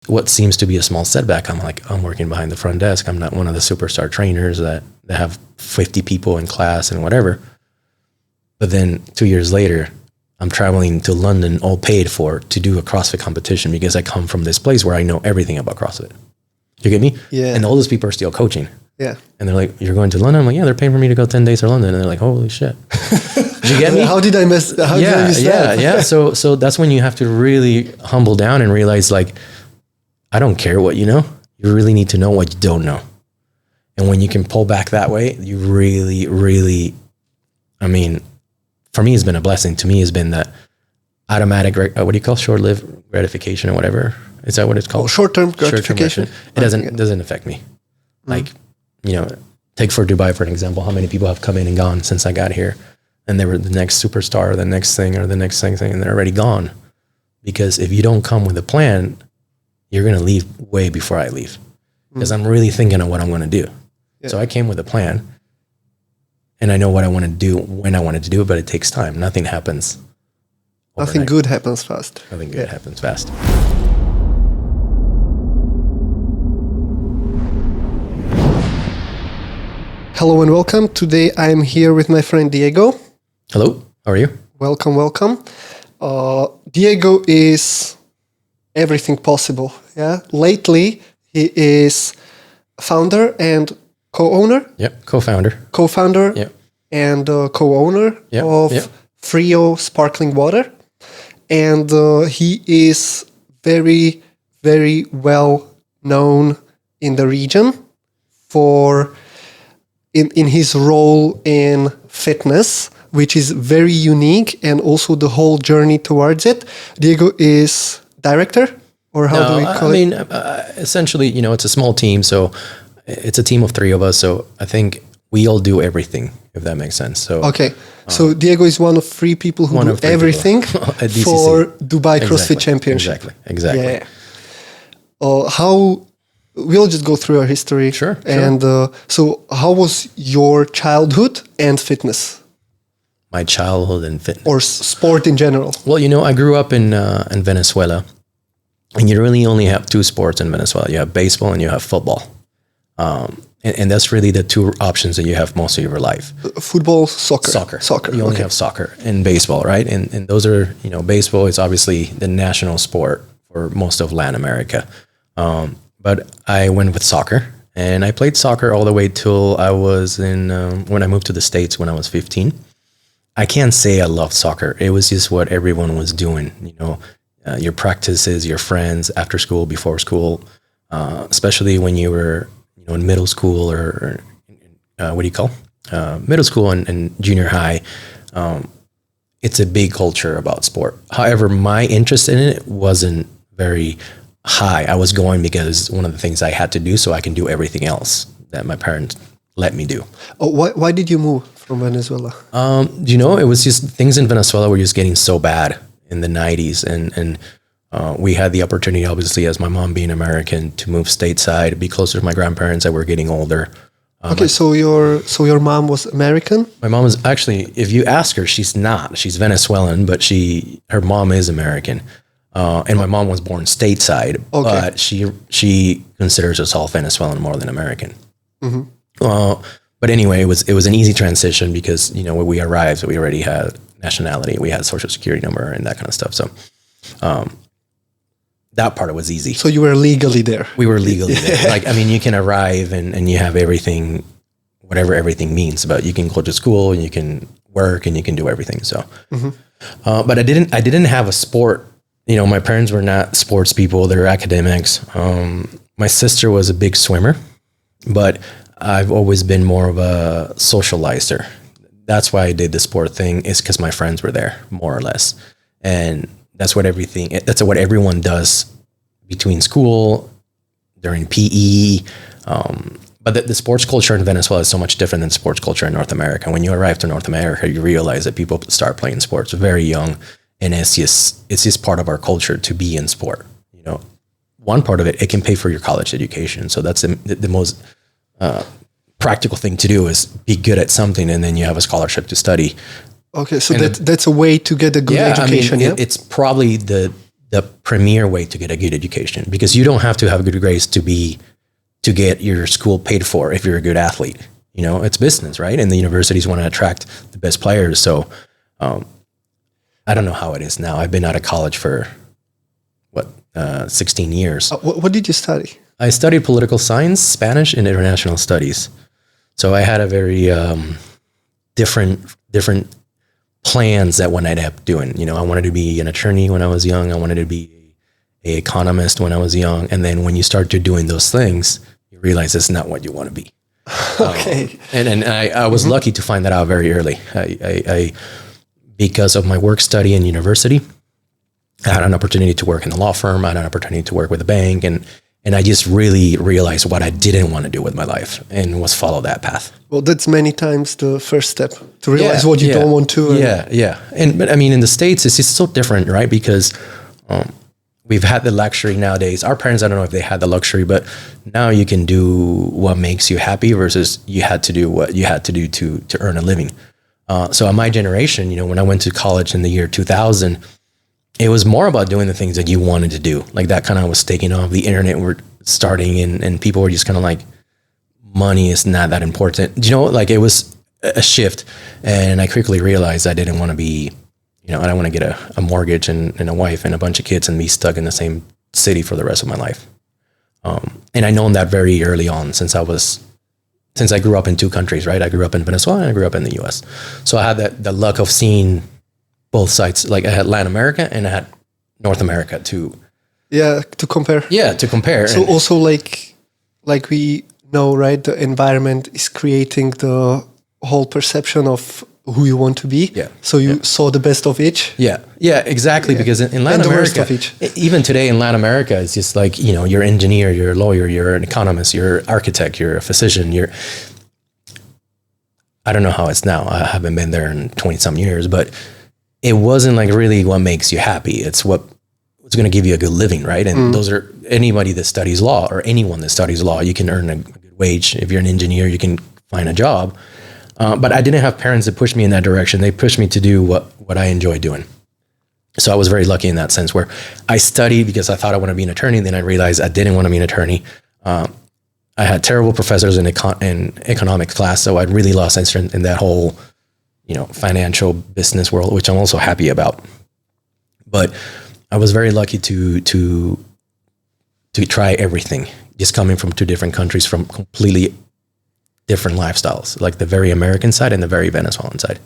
what seems to be a small setback. I'm working behind the front desk. I'm not one of the superstar trainers that have 50 people in class and whatever. But then 2 years later, I'm traveling to London, all paid for, to do a CrossFit competition because I come from this place where I know everything about CrossFit. You get me? Yeah. And all those people are still coaching. Yeah. And they're like, "You're going to London?" I'm like, "Yeah, they're paying for me to go 10 days to London." And they're like, "Holy shit." Did you get me? How did I miss that? Yeah. So that's when you have to really humble down and realize, like, I don't care what you know. You really need to know what you don't know. And when you can pull back that way, you really, really, I mean, for me, it's been a blessing. To me, it's been that automatic, what do you call short-lived gratification or whatever? Is that what it's called? Short-term gratification. It doesn't affect me. Like, take for Dubai, for an example, how many people have come in and gone since I got here, and they were the next superstar or the next thing or the next thing, and they're already gone. Because if you don't come with a plan, you're going to leave way before I leave. Because I'm really thinking of what I'm going to do. Yeah. So I came with a plan, and I know what I want to do when I wanted to do it, but it takes time. Nothing happens overnight. Nothing good happens fast. Nothing good happens fast. Hello and welcome. Today I'm here with my friend Diego. Hello, how are you? Welcome. Diego is everything possible. Yeah. Lately, he is founder and co-owner. Yep, co-founder. Yep. And co-owner of Frio sparkling water. And he is very, very well known in the region for in his role in fitness, which is very unique, and also the whole journey towards it. Diego is director, or how do we call it? I mean, essentially, it's a small team, so it's a team of 3 of us. So I think we all do everything, if that makes sense. So okay, so Diego is one of 3 people who do everything for Dubai CrossFit Championship. Exactly. Yeah. We'll just go through our history. Sure. And so how was your childhood and fitness? My childhood and fitness. Or sport in general? Well, I grew up in Venezuela, and you really only have 2 sports in Venezuela. You have baseball and you have football. And that's really the 2 options that you have most of your life. Football, soccer. You only have soccer and baseball, right? And those are, baseball is obviously the national sport for most of Latin America. But I went with soccer, and I played soccer all the way till I was when I moved to the States when I was 15. I can't say I loved soccer. It was just what everyone was doing, your practices, your friends, after school, before school, especially when you were, in middle school or what do you call? Middle school and junior high. It's a big culture about sport. However, my interest in it wasn't very high. I was going because one of the things I had to do so I can do everything else that my parents let me do. Oh, why did you move from Venezuela? It was just things in Venezuela were just getting so bad in the 90s. And we had the opportunity, obviously, as my mom being American, to move stateside, be closer to my grandparents that were getting older. So your mom was American? My mom is actually, if you ask her, she's not. She's Venezuelan, but her mom is American. And my mom was born stateside, but she considers herself Venezuelan more than American. Mm-hmm. But anyway, it was an easy transition because, when we arrived, we already had nationality, we had social security number and that kind of stuff. So that part, it was easy. So you were legally there. We were legally there. You can arrive and you have everything, whatever everything means, but you can go to school and you can work and you can do everything. So, but I didn't have a sport. My parents were not sports people. They're academics. My sister was a big swimmer, but I've always been more of a socializer. That's why I did the sport thing, is because my friends were there, more or less. And that's what everyone does between school, during PE. But the sports culture in Venezuela is so much different than sports culture in North America. When you arrive to North America, you realize that people start playing sports very young. And it's just part of our culture to be in sport. One part of it can pay for your college education. So that's the most practical thing to do, is be good at something, and then you have a scholarship to study. Okay, so that's a way to get a good education. It's probably the the premier way to get a good education, because you don't have to have good grades to get your school paid for if you're a good athlete. You know, it's business, right? And the universities want to attract the best players. So I don't know how it is now. I've been out of college for 16 years. What did you study? I studied political science, Spanish, and international studies. So I had a very different plans that one ended up doing. You know, I wanted to be an attorney when I was young. I wanted to be an economist when I was young. And then when you start to doing those things, you realize it's not what you want to be. Okay. And I was lucky to find that out very early. I because of my work study in university, I had an opportunity to work in a law firm. I had an opportunity to work with a bank, and I just really realized what I didn't want to do with my life, and was follow that path. Well, that's many times the first step, to realize what you don't want to. But I mean, in the States, it's just so different, right? Because we've had the luxury nowadays. Our parents, I don't know if they had the luxury, but now you can do what makes you happy versus you had to do what you had to do to earn a living. So in my generation, you know, when I went to college in the year 2000, it was more about doing the things that you wanted to do. Like that kind of was taking off. The internet were starting, and people were just kind of like, money is not that important. You know, like it was a shift. And I quickly realized I didn't want to be, you know, I don't want to get a mortgage and a wife and a bunch of kids and be stuck in the same city for the rest of my life. And I known that very early on since I grew up in two countries, right? I grew up in Venezuela and I grew up in the US. So I had the luck of seeing both sides. Like I had Latin America and I had North America to compare. Yeah, to compare. So also like we know, right? The environment is creating the whole perception of who you want to be. Yeah. So you saw the best of each. Yeah, exactly. Yeah. Because in Latin America, even today in Latin America, it's just like, you know, you're an engineer, you're a lawyer, you're an economist, you're an architect, you're a physician, I don't know how it's now. I haven't been there in 20 some years, but it wasn't like really what makes you happy. It's what's going to give you a good living, right? And those are anybody that studies law or anyone that studies law, you can earn a good wage. If you're an engineer, you can find a job. But I didn't have parents that pushed me in that direction. They pushed me to do what I enjoy doing. So I was very lucky in that sense, where I studied because I thought I wanted to be an attorney. And then I realized I didn't want to be an attorney. I had terrible professors in economics class. So I'd really lost interest in that whole, you know, financial business world, which I'm also happy about. But I was very lucky to try everything, just coming from two different countries, from completely different lifestyles, like the very American side and the very Venezuelan side.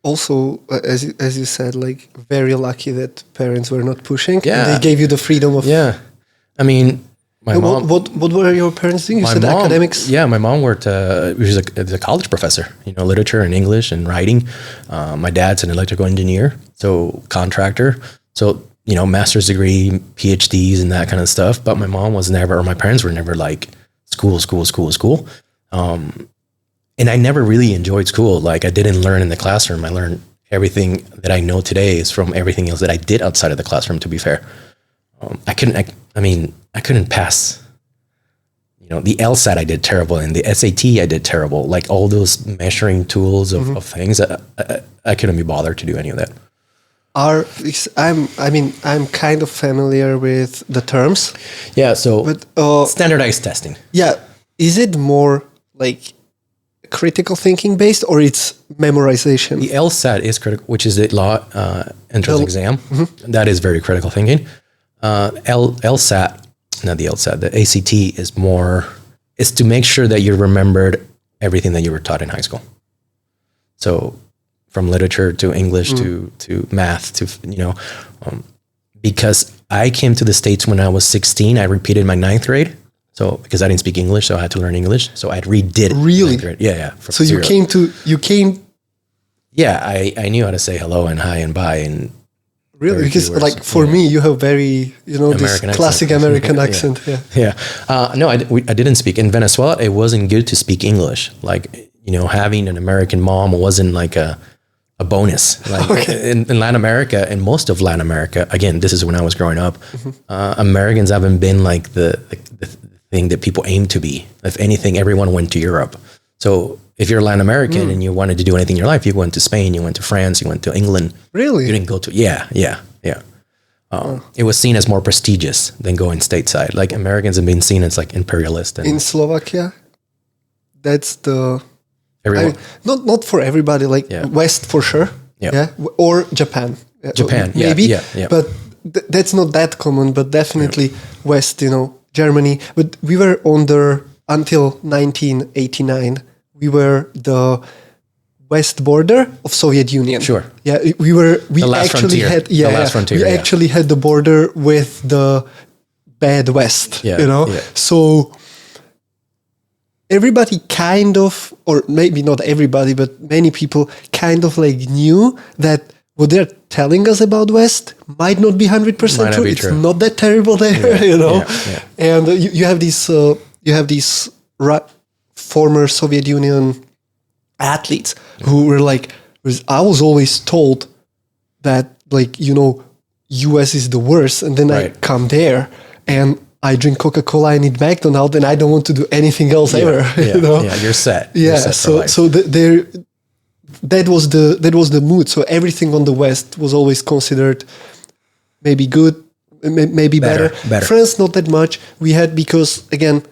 Also, as you said, like very lucky that parents were not pushing. Yeah. And they gave you the freedom of. Yeah. I mean, my mom. What were your parents doing? You said academics? Yeah, my mom worked, she was a college professor, you know, literature and English and writing. My dad's an electrical engineer, so contractor. So, you know, master's degree, PhDs and that kind of stuff. But my mom was never, or my parents were never like school. And I never really enjoyed school. Like I didn't learn in the classroom. I learned everything that I know today is from everything else that I did outside of the classroom, to be fair. I couldn't pass, you know, the LSAT I did terrible, and the SAT I did terrible. Like all those measuring tools of things, I couldn't be bothered to do any of that. I'm kind of familiar with the terms. Yeah, but standardized testing. Yeah, is it more like critical thinking based, or it's memorization? The LSAT is critical, which is the law entrance exam. That is very critical thinking. LSAT, not the LSAT, the ACT is to make sure that you remembered everything that you were taught in high school. So from literature to English to math to, you know, because I came to the States when I was 16, I repeated my 9th grade. So because I didn't speak English, so I had to learn English. So I redid. Really? 9th grade. Yeah. So you came. Yeah, I knew how to say hello and hi and bye and. Really, because like for me, you have very, you know, American this classic accent. American accent. No, I didn't speak in Venezuela. It wasn't good to speak English. Like, you know, having an American mom wasn't like a bonus. Like in Latin America and most of Latin America, again, this is when I was growing up. Americans haven't been like the thing that people aim to be. If anything, everyone went to Europe. So if you're Latin American and you wanted to do anything in your life, you went to Spain, you went to France, you went to England. Really? You didn't go to, yeah. it was seen as more prestigious than going stateside. Like Americans have been seen as like imperialist. And in Slovakia, that's the everyone. Not for everybody. Like West for sure. Yeah. Or Japan. Japan, maybe. Yeah. But that's not that common. But definitely West. Germany. But we were until 1989. We were the west border of Soviet Union. Sure. Yeah, we actually had the border with the bad West. So everybody kind of, or maybe not everybody, but many people kind of like knew that what they're telling us about West might not be 100% true. It's not that terrible there, And you have these former Soviet Union athletes who were like, I was always told that US is the worst, and then I come there and I drink Coca-Cola and eat McDonald's and I don't want to do anything else ever. You're set. Yeah, that was the mood. So everything on the West was always considered maybe good, maybe better. France, not that much. We had, because again,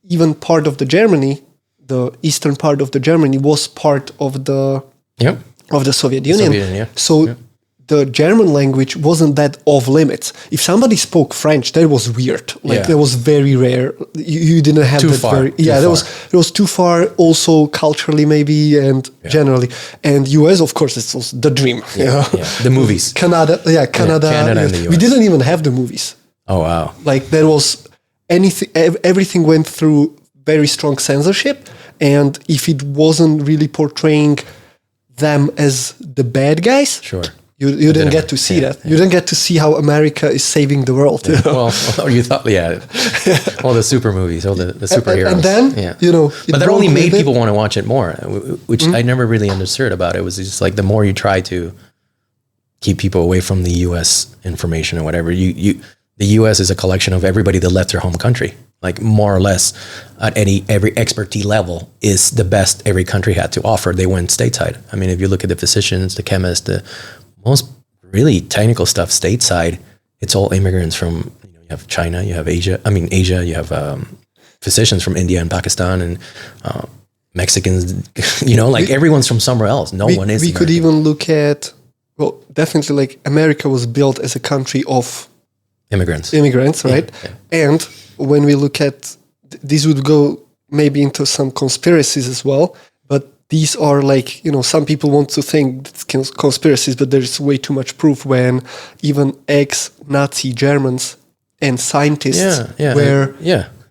even part of the Germany, the eastern part of the Germany was part of the Soviet Union. The German language wasn't that off limits. If somebody spoke French, that was weird. That was very rare. You didn't have too that far. It was too far. Also culturally, maybe, and generally. And US, of course, it was the dream. The movies. Canada. Canada and the US. We didn't even have the movies. Oh wow! Like there was anything. Everything went through very strong censorship, and if it wasn't really portraying them as the bad guys, you didn't get to see that. You didn't get to see how America is saving the world. Well, you thought, all the super movies, all the superheroes. And then, but that only made people want to watch it more, which I never really understood about it. It was just like the more you try to keep people away from the U.S. information or whatever, the U.S. is a collection of everybody that left their home country. Like more or less at every expertise level is the best every country had to offer. They went stateside. I mean, if you look at the physicians, the chemists, the most really technical stuff stateside, it's all immigrants from, you have China, you have Asia, you have physicians from India and Pakistan and Mexicans, everyone's from somewhere else. No one is. We could even look at, definitely like America was built as a country of immigrants, right? Yeah. And when we look at, this would go maybe into some conspiracies as well, but these are like, some people want to think it's conspiracies, but there's way too much proof when even ex-Nazi Germans and scientists were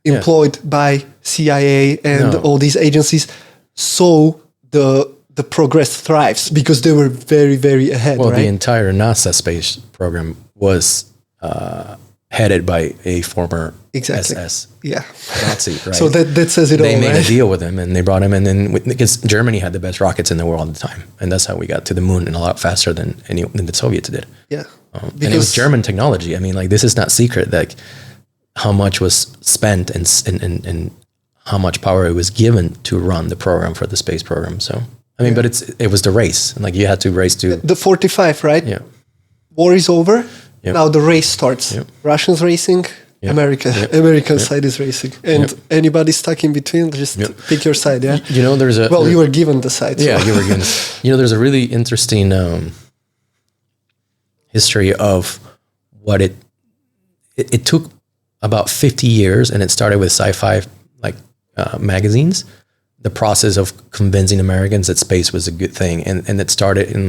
employed by CIA and all these agencies. So the progress thrives because they were very, very ahead. Well, the entire NASA space program was headed by a former SS Nazi, right? So that says it all. They made a deal with him and they brought him in, and because Germany had the best rockets in the world at the time, and that's how we got to the moon, and a lot faster than the Soviets did. Yeah, and it was German technology. I mean, like, this is not secret, like how much was spent and how much power it was given to run the program for the space program. So I mean, but it was the race, and like you had to race to the 45, right? Yeah, war is over. Yep. Now the race starts. Yep. Russians racing, American side is racing, and anybody stuck in between, just pick your side. Yeah, there's a you were given the side. Yeah, you were given. There's a really interesting history of what it took about 50 years, and it started with sci-fi magazines. The process of convincing Americans that space was a good thing, and it started in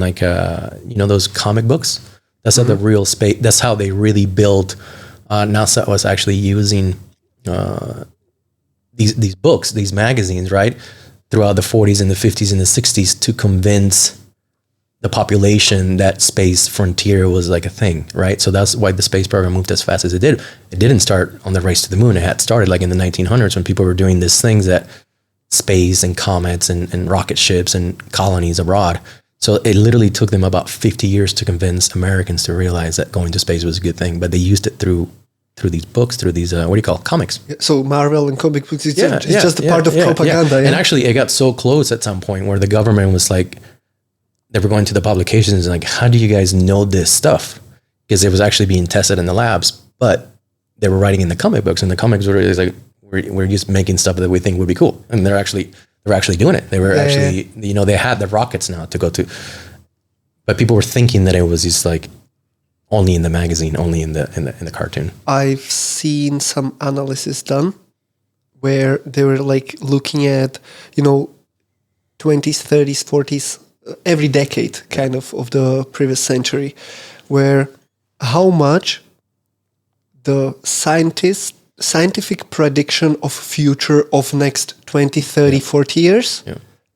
those comic books. That's how the real space. That's how they really built. NASA was actually using these books, these magazines, right, throughout the 40s and the 50s and the 60s to convince the population that space frontier was like a thing, right? So that's why the space program moved as fast as it did. It didn't start on the race to the moon. It had started like in the 1900s when people were doing these things that space and comets and rocket ships and colonies abroad. So it literally took them about 50 years to convince Americans to realize that going to space was a good thing, but they used it through these books, through these, comics. So Marvel and comic books, it's just a part of propaganda. And actually it got so close at some point where the government was like, they were going to the publications and like, how do you guys know this stuff? because it was actually being tested in the labs, but they were writing in the comic books, and the comics were like, we're just making stuff that we think would be cool. And they're actually doing it. They were you know, they had the rockets now to go to, but people were thinking that it was just like only in the magazine, only in the cartoon. I've seen some analysis done where they were like looking at, you know, 20s, 30s, 40s, every decade kind of the previous century, where how much the scientific prediction of future of next 20, 30, 40 years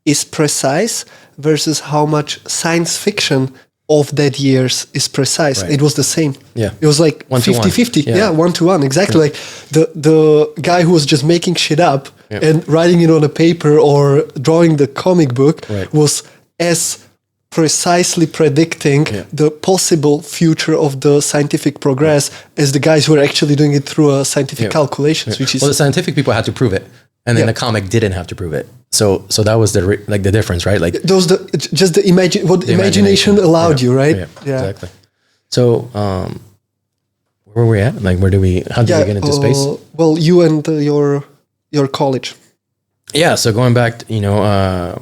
is precise versus how much science fiction of that years is precise. Right. It was the same. Yeah. It was like 50-50. Yeah, 1-to-1. Exactly. Like the guy who was just making shit up and writing it on a paper or drawing the comic book was as precisely predicting the possible future of the scientific progress as the guys who are actually doing it through a scientific calculations, which is... Well, the scientific people had to prove it, and then the comic didn't have to prove it. So that was the difference, right? Like the imagination allowed you, right? Yeah, exactly. So where were we at? Like, how did we get into space? Well, you and your college. Yeah. So going back, to,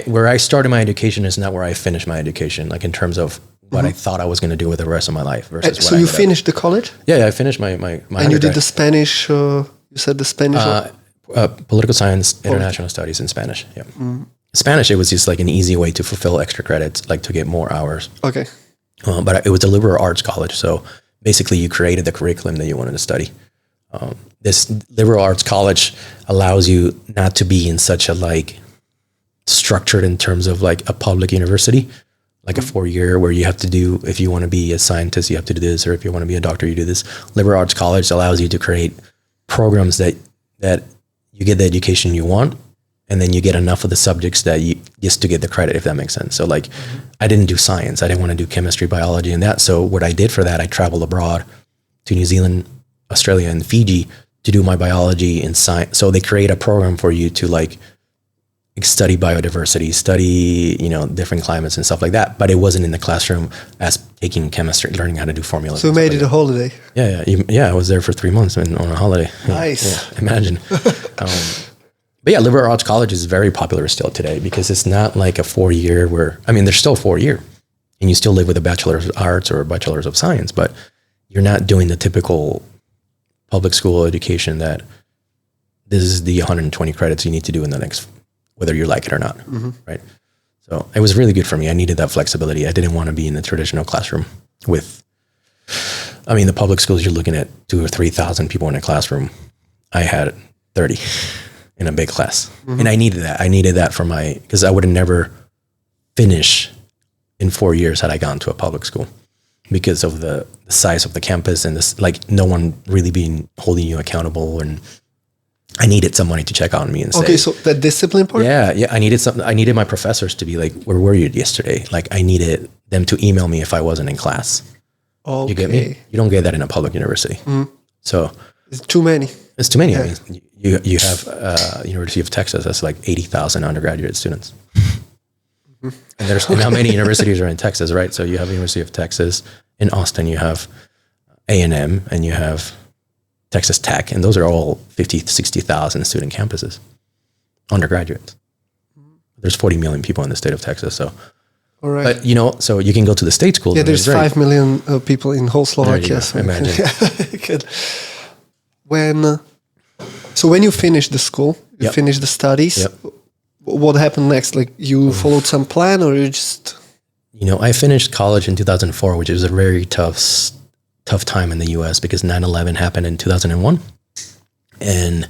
where I started my education is not where I finished my education, like in terms of what I thought I was going to do with the rest of my life versus so you finished the college? Yeah, I finished my and you did the Spanish, you said the Spanish? Political science, international studies in Spanish. Yeah. Spanish, it was just like an easy way to fulfill extra credits, like to get more hours. Okay. But it was a liberal arts college. So basically you created the curriculum that you wanted to study. This liberal arts college allows you not to be in such a like structured in terms of like a public university, like a 4-year where you have to do, if you want to be a scientist, you have to do this, or if you want to be a doctor, you do this. Liberal arts college allows you to create programs that you get the education you want, and then you get enough of the subjects that you just to get the credit, if that makes sense. So like, I didn't do science. I didn't want to do chemistry, biology, and that. So what I did for that, I traveled abroad to New Zealand, Australia, and Fiji to do my biology and science. So they create a program for you to like study biodiversity, study, different climates and stuff like that. But it wasn't in the classroom as taking chemistry, learning how to do formulas. So you made it a holiday. Yeah. I was there for 3 months on a holiday. Nice. Yeah, imagine. But yeah, liberal arts college is very popular still today because it's not like a 4-year there's still 4-year and you still live with a bachelor's of arts or a bachelor's of science, but you're not doing the typical public school education that this is the 120 credits you need to do in the next, whether you like it or not, right? So it was really good for me. I needed that flexibility. I didn't want to be in the traditional classroom with, the public schools, you're looking at 2,000 or 3,000 people in a classroom. I had 30 in a big class. And I needed that. I needed that because I would have never finished in 4 years had I gone to a public school because of the size of the campus and this, like no one really being holding you accountable. And I needed somebody to check on me and say, okay, so that discipline part? Yeah. I needed my professors to be like, where were you yesterday? Like I needed them to email me if I wasn't in class. Okay. You get me? You don't get that in a public university. So it's too many. It's too many. Yeah. You have University of Texas, that's like 80,000 undergraduate students. And how many universities are in Texas, right? So you have University of Texas. In Austin, you have A&M and you have Texas Tech, and those are all 50,000 to 60,000 student campuses, undergraduates. There's 40 million people in the state of Texas, so. All right. But so you can go to the state schools. Yeah, there's 5 million people in whole Slovakia. So imagine. Good. When you finished the school, you finished the studies. What happened next? Like you followed some plan, or you just? I finished college in 2004, which was a very tough time in the U.S. because 9/11 happened in 2001. And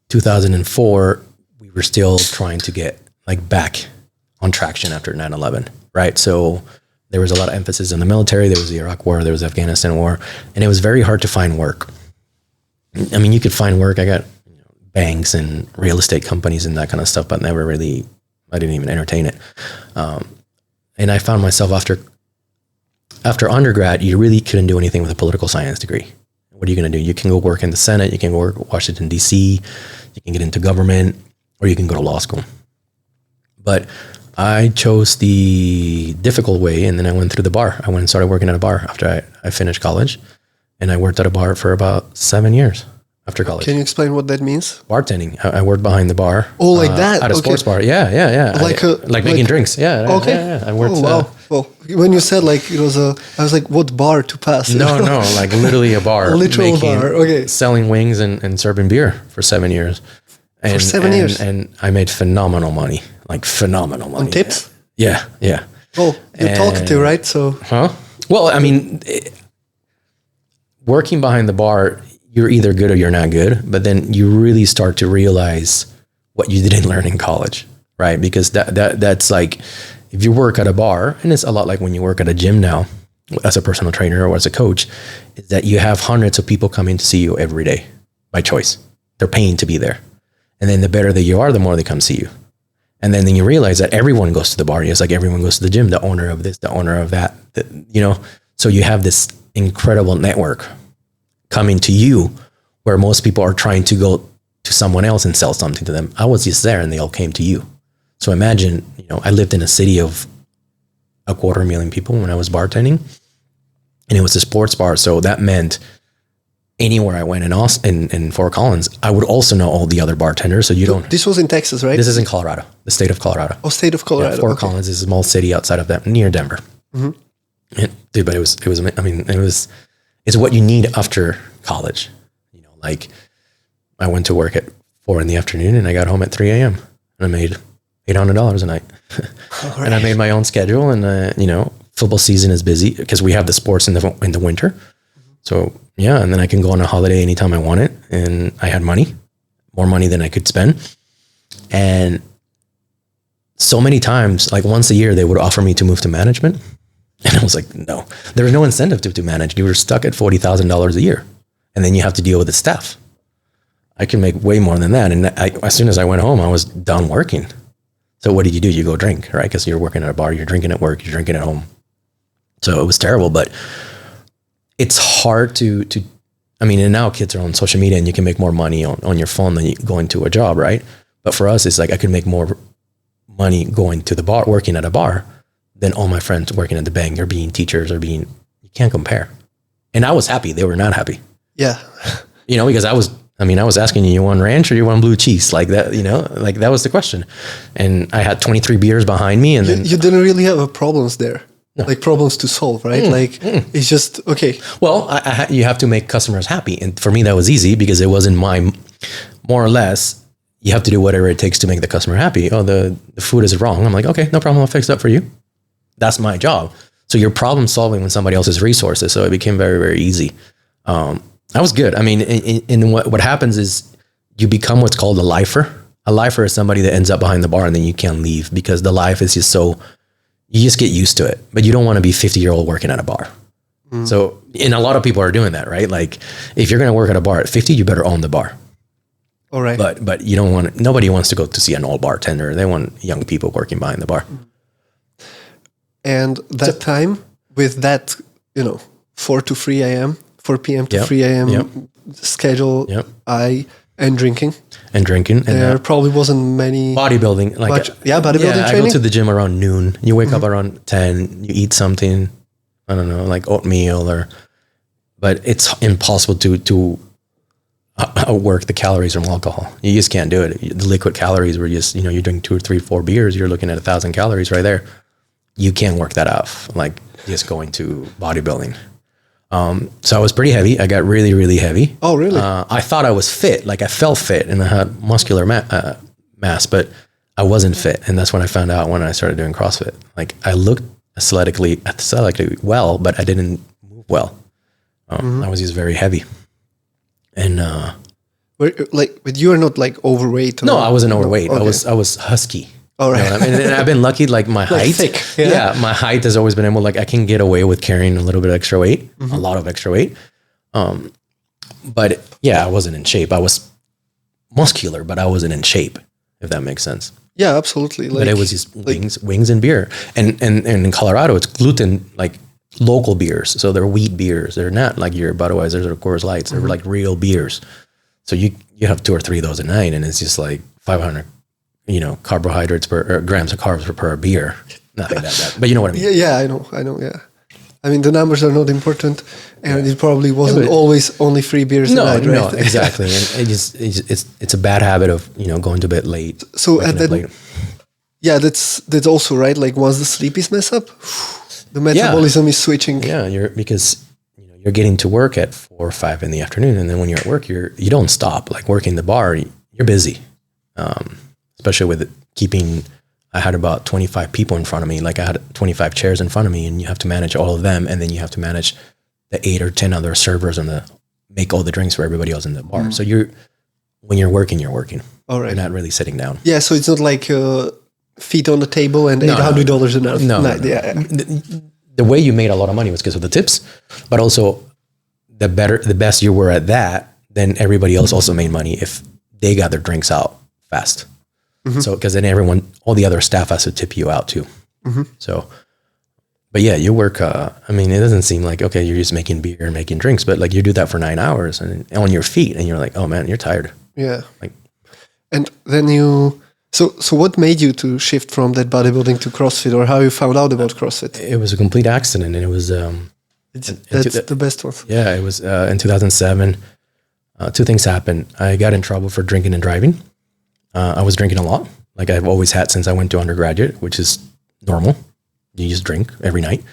2004, we were still trying to get like back on traction after 9/11, right? So there was a lot of emphasis in the military. There was the Iraq War, there was the Afghanistan War, and it was very hard to find work. You could find work. I got banks and real estate companies and that kind of stuff, but I didn't even entertain it. And I found myself after undergrad, you really couldn't do anything with a political science degree. What are you going to do? You can go work in the Senate, you can go work Washington, D.C., you can get into government, or you can go to law school. But I chose the difficult way, and then I went through the bar. I went and started working at a bar after I finished college, and I worked at a bar for about 7 years after college. Can you explain what that means? Bartending. I worked behind the bar. Oh, like that? At a sports bar. Yeah. Like making drinks. Yeah. Okay. Yeah. I worked. Oh, wow. Well, when you said like it was I was like, what bar to pass? No, like literally a bar. A literal bar. Okay. Selling wings and serving beer for 7 years. For 7 years. And I made phenomenal money. Like phenomenal money. On tips? Yeah. Well, you're talkative, right? So. Huh? Well, I mean, working behind the bar, you're either good or you're not good, but then you really start to realize what you didn't learn in college, right? Because that's like, if you work at a bar, and it's a lot like when you work at a gym now as a personal trainer or as a coach, is that you have hundreds of people coming to see you every day by choice. They're paying to be there. And then the better that you are, the more they come see you. And then you realize that everyone goes to the bar. It's like everyone goes to the gym, the owner of this, the owner of that, so you have this incredible network coming to you where most people are trying to go to someone else and sell something to them. I was just there and they all came to you. So imagine, I lived in a city of 250,000 people when I was bartending, and it was a sports bar. So that meant anywhere I went in Fort Collins, I would also know all the other bartenders. So This was in Texas, right? This is in Colorado, the state of Colorado. Oh, state of Colorado. Yeah, Fort Collins is a small city outside of that, near Denver. Mm-hmm. Dude, but it's what you need after college. Like I went to work at 4 p.m. and I got home at 3 a.m. and I made $800 a night. Right. And I made my own schedule, and football season is busy because we have the sports in the winter. Mm-hmm. So yeah, and then I can go on a holiday anytime I want it, and I had money, more money than I could spend. And so many times, like once a year, they would offer me to move to management. And I was like, no, there was no incentive to manage. You were stuck at $40,000 a year. And then you have to deal with the staff. I can make way more than that. And as soon as I went home, I was done working. So what did? You go drink, right? Because you're working at a bar, you're drinking at work, you're drinking at home. So it was terrible, but it's hard and now kids are on social media and you can make more money on your phone than you going to a job, right? But for us, it's like I could make more money going to the bar, working at a bar, than all my friends working at the bank or being teachers you can't compare. And I was happy. They were not happy. Yeah. Because I was asking you want ranch or you want blue cheese? Like that, like that was the question. And I had 23 beers behind me, and then you didn't really have problems there. No. Like problems to solve, right? It's just, okay. Well, you have to make customers happy. And for me, that was easy because it wasn't more or less, you have to do whatever it takes to make the customer happy. Oh, the food is wrong. I'm like, okay, no problem. I'll fix that for you. That's my job. So you're problem solving with somebody else's resources. So it became very, very easy. That was good. What happens is you become what's called a lifer. A lifer is somebody that ends up behind the bar and then you can't leave because the life is just you just get used to it, but you don't want to be 50-year-old working at a bar. Mm. So, and a lot of people are doing that, right? Like if you're going to work at a bar at 50, you better own the bar. All right. But you don't nobody wants to go to see an old bartender. They want young people working behind the bar. And that time with that, 4 to 3 a.m., 4 p.m. to 3 a.m. schedule, and drinking. And there probably wasn't many... Bodybuilding. Bodybuilding training. I go to the gym around noon. You wake up around 10, you eat something, I don't know, like oatmeal but it's impossible to outwork the calories from alcohol. You just can't do it. The liquid calories were just, you're doing 2 or 3, 4 beers, you're looking at 1,000 calories right there. You can't work that off, like just going to bodybuilding. So I was pretty heavy. I got really, really heavy. Oh, really? I thought I was fit. Like I felt fit and I had muscular mass, but I wasn't fit. And that's when I found out when I started doing CrossFit. Like I looked athletically well, but I didn't move well. I was just very heavy. And but you are not like overweight. No, I wasn't overweight. Okay. I was husky. All right. And I've been lucky, like my height. Thick, my height has always been able, I can get away with carrying a little bit of extra weight, a lot of extra weight. But I wasn't in shape. I was muscular, but I wasn't in shape, if that makes sense. Yeah, absolutely. But it was just wings and beer. And in Colorado, it's gluten, like local beers. So they're wheat beers. They're not like your Budweiser's or Coors Lights. They're like real beers. So you have 2 or 3 of those a night, and it's just like 500 carbohydrates or grams of carbs per beer. Nothing that bad. But you know what I mean? Yeah, I know. Yeah. I mean, the numbers are not important, and it probably wasn't always only 3 beers a night, right? No, exactly. And it's a bad habit of, going to bed late. So at that, that's also right. Like once the sleep is messed up, the metabolism is switching. Yeah, because you're getting to work at 4 or 5 in the afternoon, and then when you're at work, you don't stop. Like working the bar, you're busy, especially with keeping. I had about 25 people in front of me. Like I had 25 chairs in front of me, and you have to manage all of them. And then you have to manage the 8 or 10 other servers and make all the drinks for everybody else in the bar. So when you're working, you're working. All right. You're not really sitting down. Yeah. So it's not like feet on the table and $800 a night. No. Yeah. The way you made a lot of money was because of the tips, but also the best you were at that, then everybody else also made money if they got their drinks out fast. Mm-hmm. So, because then all the other staff has to tip you out too. Mm-hmm. So, but yeah, you work, it doesn't seem like, okay, you're just making beer and making drinks, but like you do that for 9 hours and on your feet and you're like, oh man, you're tired. Yeah. And then so what made you to shift from that bodybuilding to CrossFit, or how you found out about CrossFit? It was a complete accident, and it was, that's the best one. Yeah. It was, in 2007, 2 things happened. I got in trouble for drinking and driving. I was drinking a lot, like I've always had since I went to undergraduate, which is normal. You just drink every night.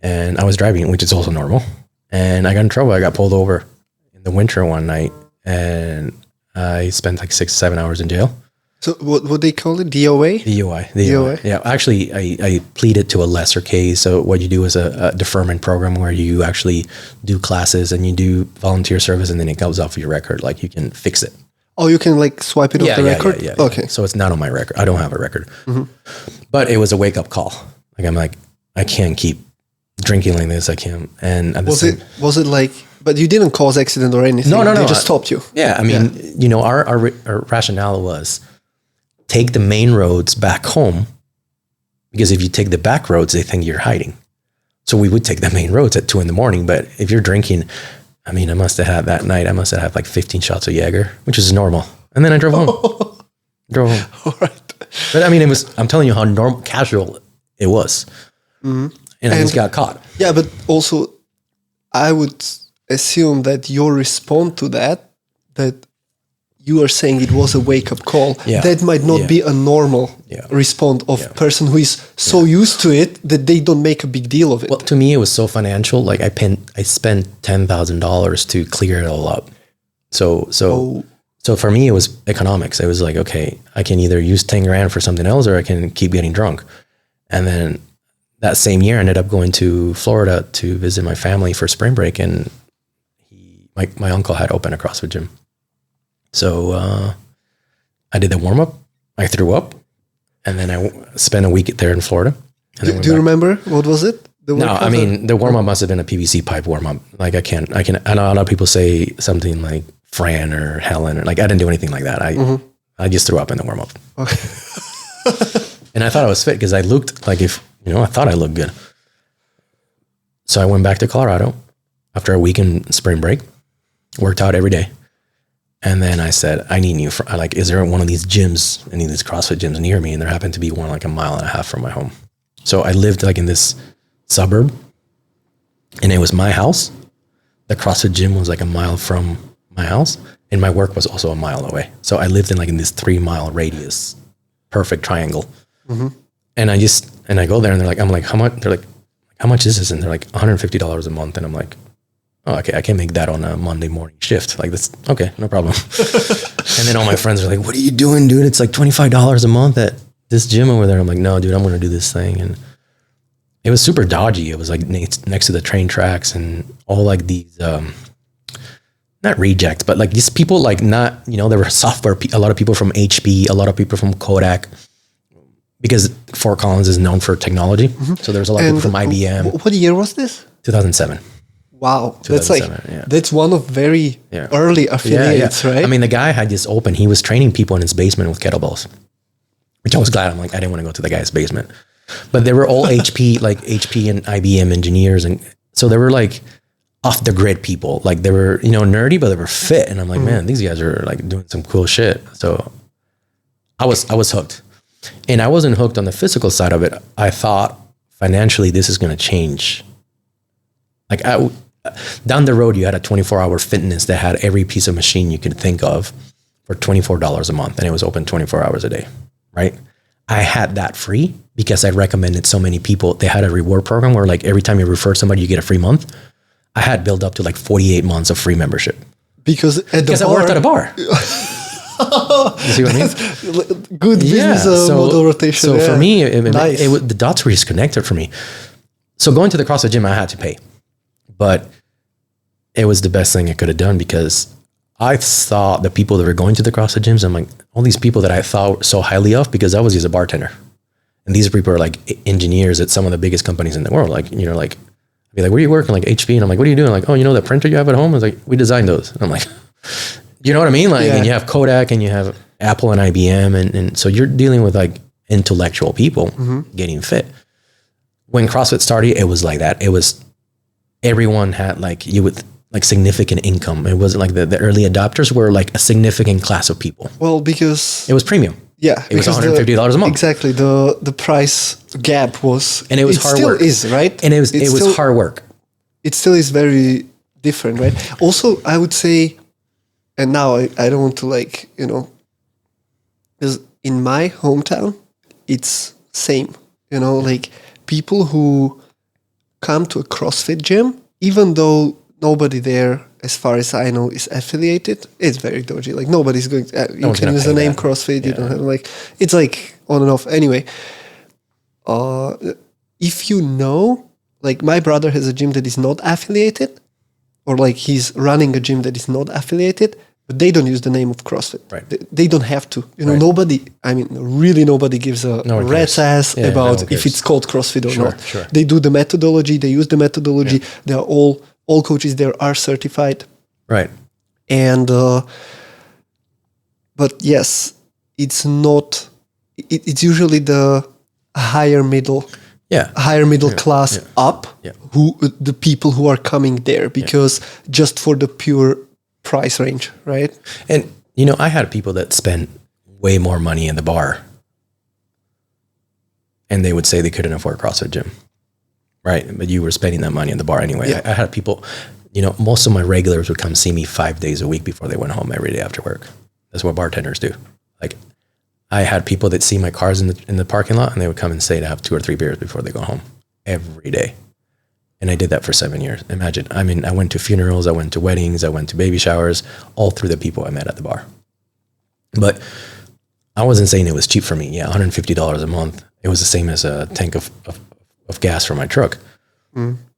And I was driving, which is also normal. And I got in trouble. I got pulled over in the winter one night, and I spent like 6-7 hours in jail. So what they call it? DOA? DOA. Yeah. Actually, I pleaded to a lesser case. So what you do is a deferment program where you actually do classes and you do volunteer service, and then it goes off your record. Like you can fix it. Oh, you can like swipe it off the record? Yeah. Okay. So it's not on my record. I don't have a record. Mm-hmm. But it was a wake-up call. Like, I'm like, I can't keep drinking like this. I can't. And was it like, but you didn't cause accident or anything? No. They just stopped you. Yeah. Our rationale was take the main roads back home, because if you take the back roads, they think you're hiding. So we would take the main roads at 2 a.m. But if you're drinking, I must have had that night, like 15 shots of Jaeger, which is normal. And then I drove home. All right. But I'm telling you how normal, casual it was. Mm-hmm. And I just got caught. Yeah, but also I would assume that your response to that you are saying it was a wake-up call. Yeah. That might not be a normal response of a person who is so used to it that they don't make a big deal of it. Well, to me, it was so financial. Like I spent $10,000 to clear it all up. So for me, it was economics. I was like, okay, I can either use 10 grand for something else, or I can keep getting drunk. And then that same year, I ended up going to Florida to visit my family for spring break, and my uncle had opened a CrossFit gym. So I did the warm-up, I threw up, and then I spent a week there in Florida. Do you remember? What was it? The warm-up must have been a PVC pipe warm-up. Like I know a lot of people say something like Fran or Helen, or like I didn't do anything like that. I just threw up in the warm-up. Okay. And I thought I was fit because I looked like I thought I looked good. So I went back to Colorado after a week in spring break, worked out every day. And then I said, I need you is there one of these gyms, any of these CrossFit gyms near me? And there happened to be one like 1.5 miles from my home. So I lived like in this suburb, and it was my house. The CrossFit gym was like 1 mile from my house, and my work was also 1 mile away. So I lived in this 3-mile radius, perfect triangle. Mm-hmm. And I go there, and I'm like, how much? They're like, how much is this? And they're like $150 a month. And I'm like, oh, okay, I can make that on a Monday morning shift. Like that's okay, no problem. And then all my friends are like, what are you doing, dude? It's like $25 a month at this gym over there. I'm like, no, dude, I'm going to do this thing. And it was super dodgy. It was like next to the train tracks, and all like these, not rejects, but like these people, like not, there were software, a lot of people from HP, a lot of people from Kodak, because Fort Collins is known for technology. Mm-hmm. So there's a lot of people from IBM. What year was this? 2007. Wow, that's one of very early affiliates, right? The guy had just opened. He was training people in his basement with kettlebells, which I was glad. I'm like, I didn't want to go to the guy's basement, but they were all HP and IBM engineers, and so they were like off the grid people. Like they were, nerdy, but they were fit. And I'm like, man, these guys are like doing some cool shit. So I was hooked. And I wasn't hooked on the physical side of it. I thought financially this is going to change. Like down the road, you had a 24-hour fitness that had every piece of machine you could think of for $24 a month. And it was open 24 hours a day, right? I had that free because I recommended so many people. They had a reward program where like every time you refer somebody, you get a free month. I had built up to like 48 months of free membership. Because I worked at a bar. You see what I mean? Good business model rotation. So for me, nice. The dots were just connected for me. So going to the CrossFit gym, I had to pay. But it was the best thing I could have done because I saw the people that were going to the CrossFit gyms. I'm like, all these people that I thought so highly of because I was just a bartender. And these people are like engineers at some of the biggest companies in the world. Like, you know, like, I'd be like, where are you working? Like HP. And I'm like, what are you doing? Like, oh, you know that printer you have at home? I was like, we designed those. And I'm like, you know what I mean? Like, and you have Kodak and you have Apple and IBM. And so you're dealing with like intellectual people getting fit. When CrossFit started, it was like that. It was, everyone had like, you would like significant income. It wasn't like the early adopters were like a significant class of people. Well, because it was premium. Yeah. It was $150 a month. Exactly. The price gap was, and it was hard work. It still is, right? And it was hard work. It still is very different, right? Also, I would say, and now I don't want to like, you know, because in my hometown, it's same, you know, like people who come to a CrossFit gym, even though nobody there, as far as I know, is affiliated, it's very dodgy. Like nobody's going to, you can use the name CrossFit, you don't have like, it's like on and off. Anyway, if you know, like my brother has a gym that is not affiliated, or like he's running a gym that is not affiliated, but they don't use the name of CrossFit. Right. They don't have to. You know, nobody, I mean, really nobody gives a rat's ass about if it's called CrossFit or not. Sure. They do the methodology, they use the methodology. Yeah. They are all coaches there are certified. Right. And, but yes, it's not, it's usually the higher middle class up who the people who are coming there because just for the pure price range, right? And you know, I had people that spent way more money in the bar and they would say they couldn't afford a CrossFit gym, right? But you were spending that money in the bar anyway. I had people, you know, most of my regulars would come see me 5 days a week before they went home every day after work. That's what bartenders do. Like I had people that see my cars in the parking lot and they would come and stay to have 2 or 3 beers before they go home every day. And I did that for 7 years. Imagine, I mean, I went to funerals, I went to weddings, I went to baby showers, all through the people I met at the bar. But I wasn't saying it was cheap for me. Yeah, $150 a month. It was the same as a tank of gas for my truck.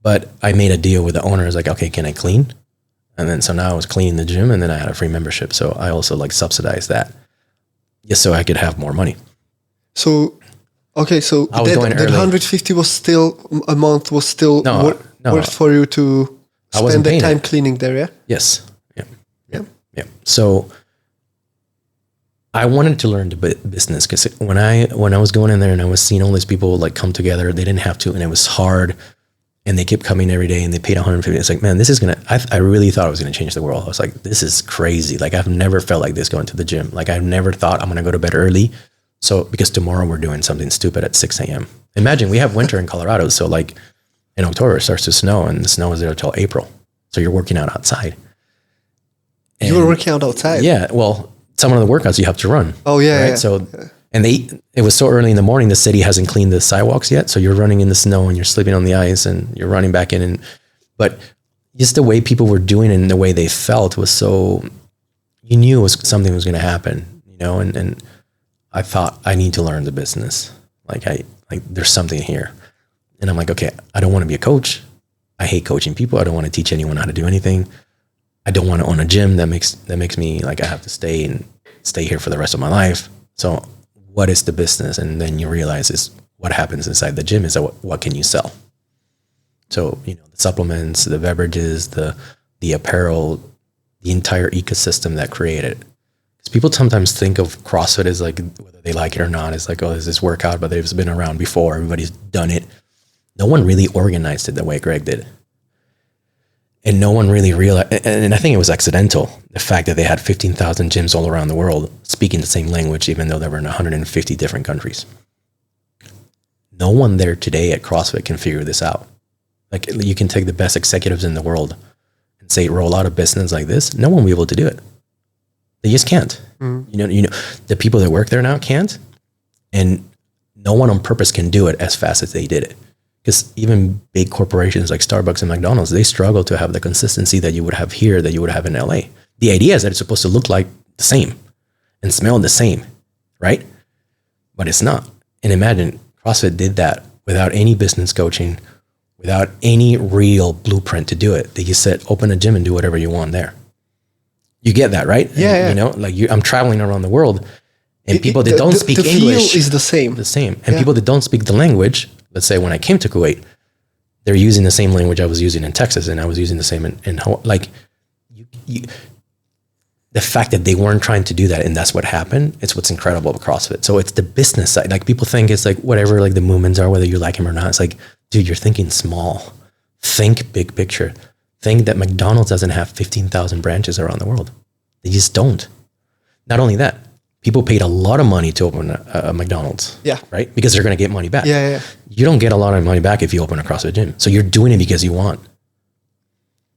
But I made a deal with the owner. I was like, okay, can I clean? And then so now I was cleaning the gym and then I had a free membership. So I also like subsidized that just so I could have more money. So, okay, so that 150 was still, a month was still worth for you to spend the time cleaning there, yeah? Yes. Yeah. So I wanted to learn the business because when I was going in there and I was seeing all these people like come together, they didn't have to, and it was hard. And they kept coming every day and they paid $150. It's like, man, this is I really thought it was going to change the world. I was like, this is crazy. Like I've never felt like this going to the gym. Like I've never thought I'm going to go to bed early. So because tomorrow we're doing something stupid at 6 a.m. Imagine we have winter in Colorado. So like in October it starts to snow and the snow is there until April. So you're working out outside. And you were working out outside? Yeah. Well, some of the workouts you have to run. Oh yeah. Right? Yeah. So, and it was so early in the morning, the city hasn't cleaned the sidewalks yet. So you're running in the snow and you're sleeping on the ice and you're running back in. But just the way people were doing it and the way they felt was so, you knew something was going to happen, you know, and I thought I need to learn the business. Like there's something here. And I'm like, okay, I don't want to be a coach. I hate coaching people. I don't want to teach anyone how to do anything. I don't want to own a gym that makes me like I have to stay here for the rest of my life. So what is the business? And then you realize is what happens inside the gym is what can you sell? So, you know, the supplements, the beverages, the apparel, the entire ecosystem that created. Because people sometimes think of CrossFit as like, whether they like it or not, it's like, oh, there's this workout, but they've been around before. Everybody's done it. No one really organized it the way Greg did. And no one really realized, and I think it was accidental, the fact that they had 15,000 gyms all around the world speaking the same language, even though they were in 150 different countries. No one there today at CrossFit can figure this out. Like, you can take the best executives in the world and say, roll out a business like this. No one will be able to do it. They just can't. You know, the people that work there now can't, and no one on purpose can do it as fast as they did it. Because even big corporations like Starbucks and McDonald's, they struggle to have the consistency that you would have here, that you would have in LA. The idea is that it's supposed to look like the same and smell the same, right? But it's not. And imagine CrossFit did that without any business coaching, without any real blueprint to do it. They just said, open a gym and do whatever you want there. You get that, right? Yeah. And, you know, like I'm traveling around the world, and people that don't speak the English feel is the same. And people that don't speak the language, let's say when I came to Kuwait, they're using the same language I was using in Texas, and I was using the same in Hawaii. Like, the fact that they weren't trying to do that, and that's what happened, it's what's incredible about CrossFit. So it's the business side. Like, people think it's like whatever, like the movements are, whether you like them or not. It's like, dude, you're thinking small. Think big picture. Think that McDonald's doesn't have 15,000 branches around the world. They just don't. Not only that, people paid a lot of money to open a McDonald's. Yeah. Right? Because they're going to get money back. Yeah. You don't get a lot of money back if you open a CrossFit gym. So you're doing it because you want.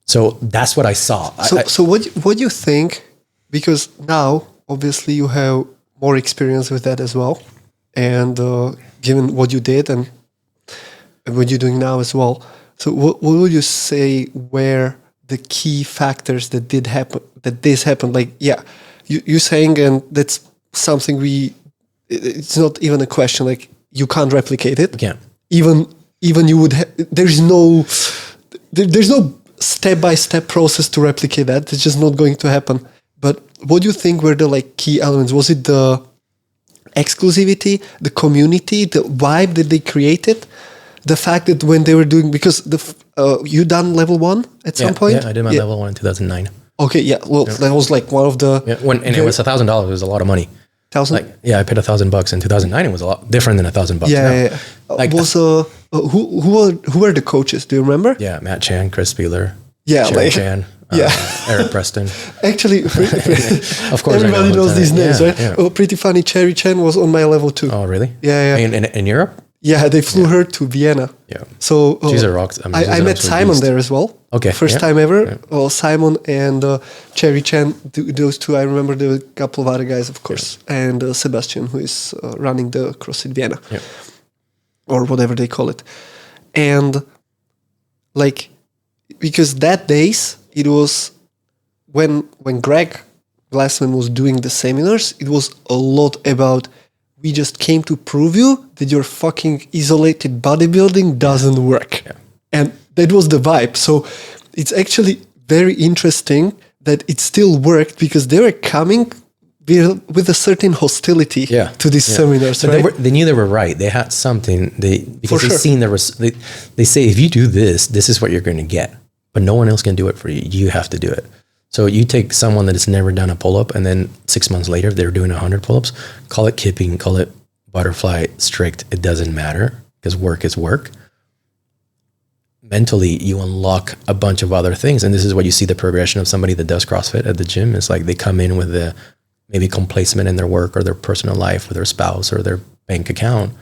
So that's what I saw. So what do you think? Because now, obviously, you have more experience with that as well. And given what you did and what you're doing now as well. So what would you say were the key factors that this happened? Like, yeah, you're saying, and that's something it's not even a question, like you can't replicate it. Yeah. Even you would, there's no step-by-step process to replicate that. It's just not going to happen. But what do you think were the like key elements? Was it the exclusivity, the community, the vibe that they created? The fact that when they were doing, because you done level 1 at some point? Yeah, I did my level 1 in 2009. Okay, yeah. Well, that was like one of the... Yeah, and it was $1,000. It was a lot of money. 1,000? Like, yeah, I paid $1,000 in 2009. It was a lot different than $1,000 yeah, now. Yeah. Like, who were the coaches? Do you remember? Yeah, Matt Chan, Chris Spieler, Sherry Chan, Eric Preston. Actually, of course, everybody knows these names, right? Yeah. Oh, pretty funny. Cherry Chen was on my level 2. Oh, really? Yeah. In Europe? Yeah, they flew her to Vienna. Yeah. So she's a rock. I met Simon there as well. Okay. First time ever. Yeah. Well, Simon and Cherry Chen, those two. I remember there were a couple of other guys, of course, and Sebastian, who is running the CrossFit Vienna, or whatever they call it. And like, because that days it was when Greg Glassman was doing the seminars, it was a lot about, we just came to prove you that your fucking isolated bodybuilding doesn't work. Yeah. And that was the vibe. So it's actually very interesting that it still worked, because they were coming with a certain hostility to these seminars. So right? they knew they were right. They had something. Because they've seen they say, if you do this is what you're going to get. But no one else can do it for you. You have to do it. So you take someone that has never done a pull-up, and then 6 months later, they're doing 100 pull-ups. Call it kipping, call it butterfly, strict. It doesn't matter, because work is work. Mentally, you unlock a bunch of other things. And this is what you see the progression of somebody that does CrossFit at the gym. It's like they come in with the maybe complacent in their work or their personal life or their spouse or their bank account.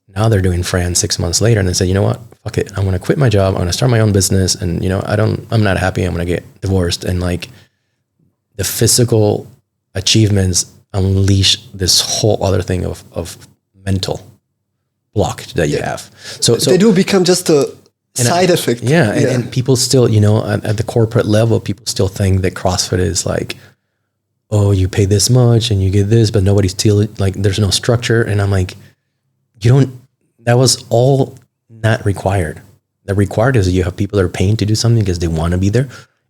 Now they're doing Fran 6 months later, and they say, you know what, fuck it. I'm going to quit my job. I'm going to start my own business. And, I'm not happy. I'm going to get divorced. And like, the physical achievements unleash this whole other thing of mental block that you have. So they do become just a side effect. Yeah. And people still, at the corporate level, people still think that CrossFit is like, oh, you pay this much and you get this, but nobody's still like, there's no structure. And I'm like, that was all not required. The required is that you have people that are paying to do something because they want to be there.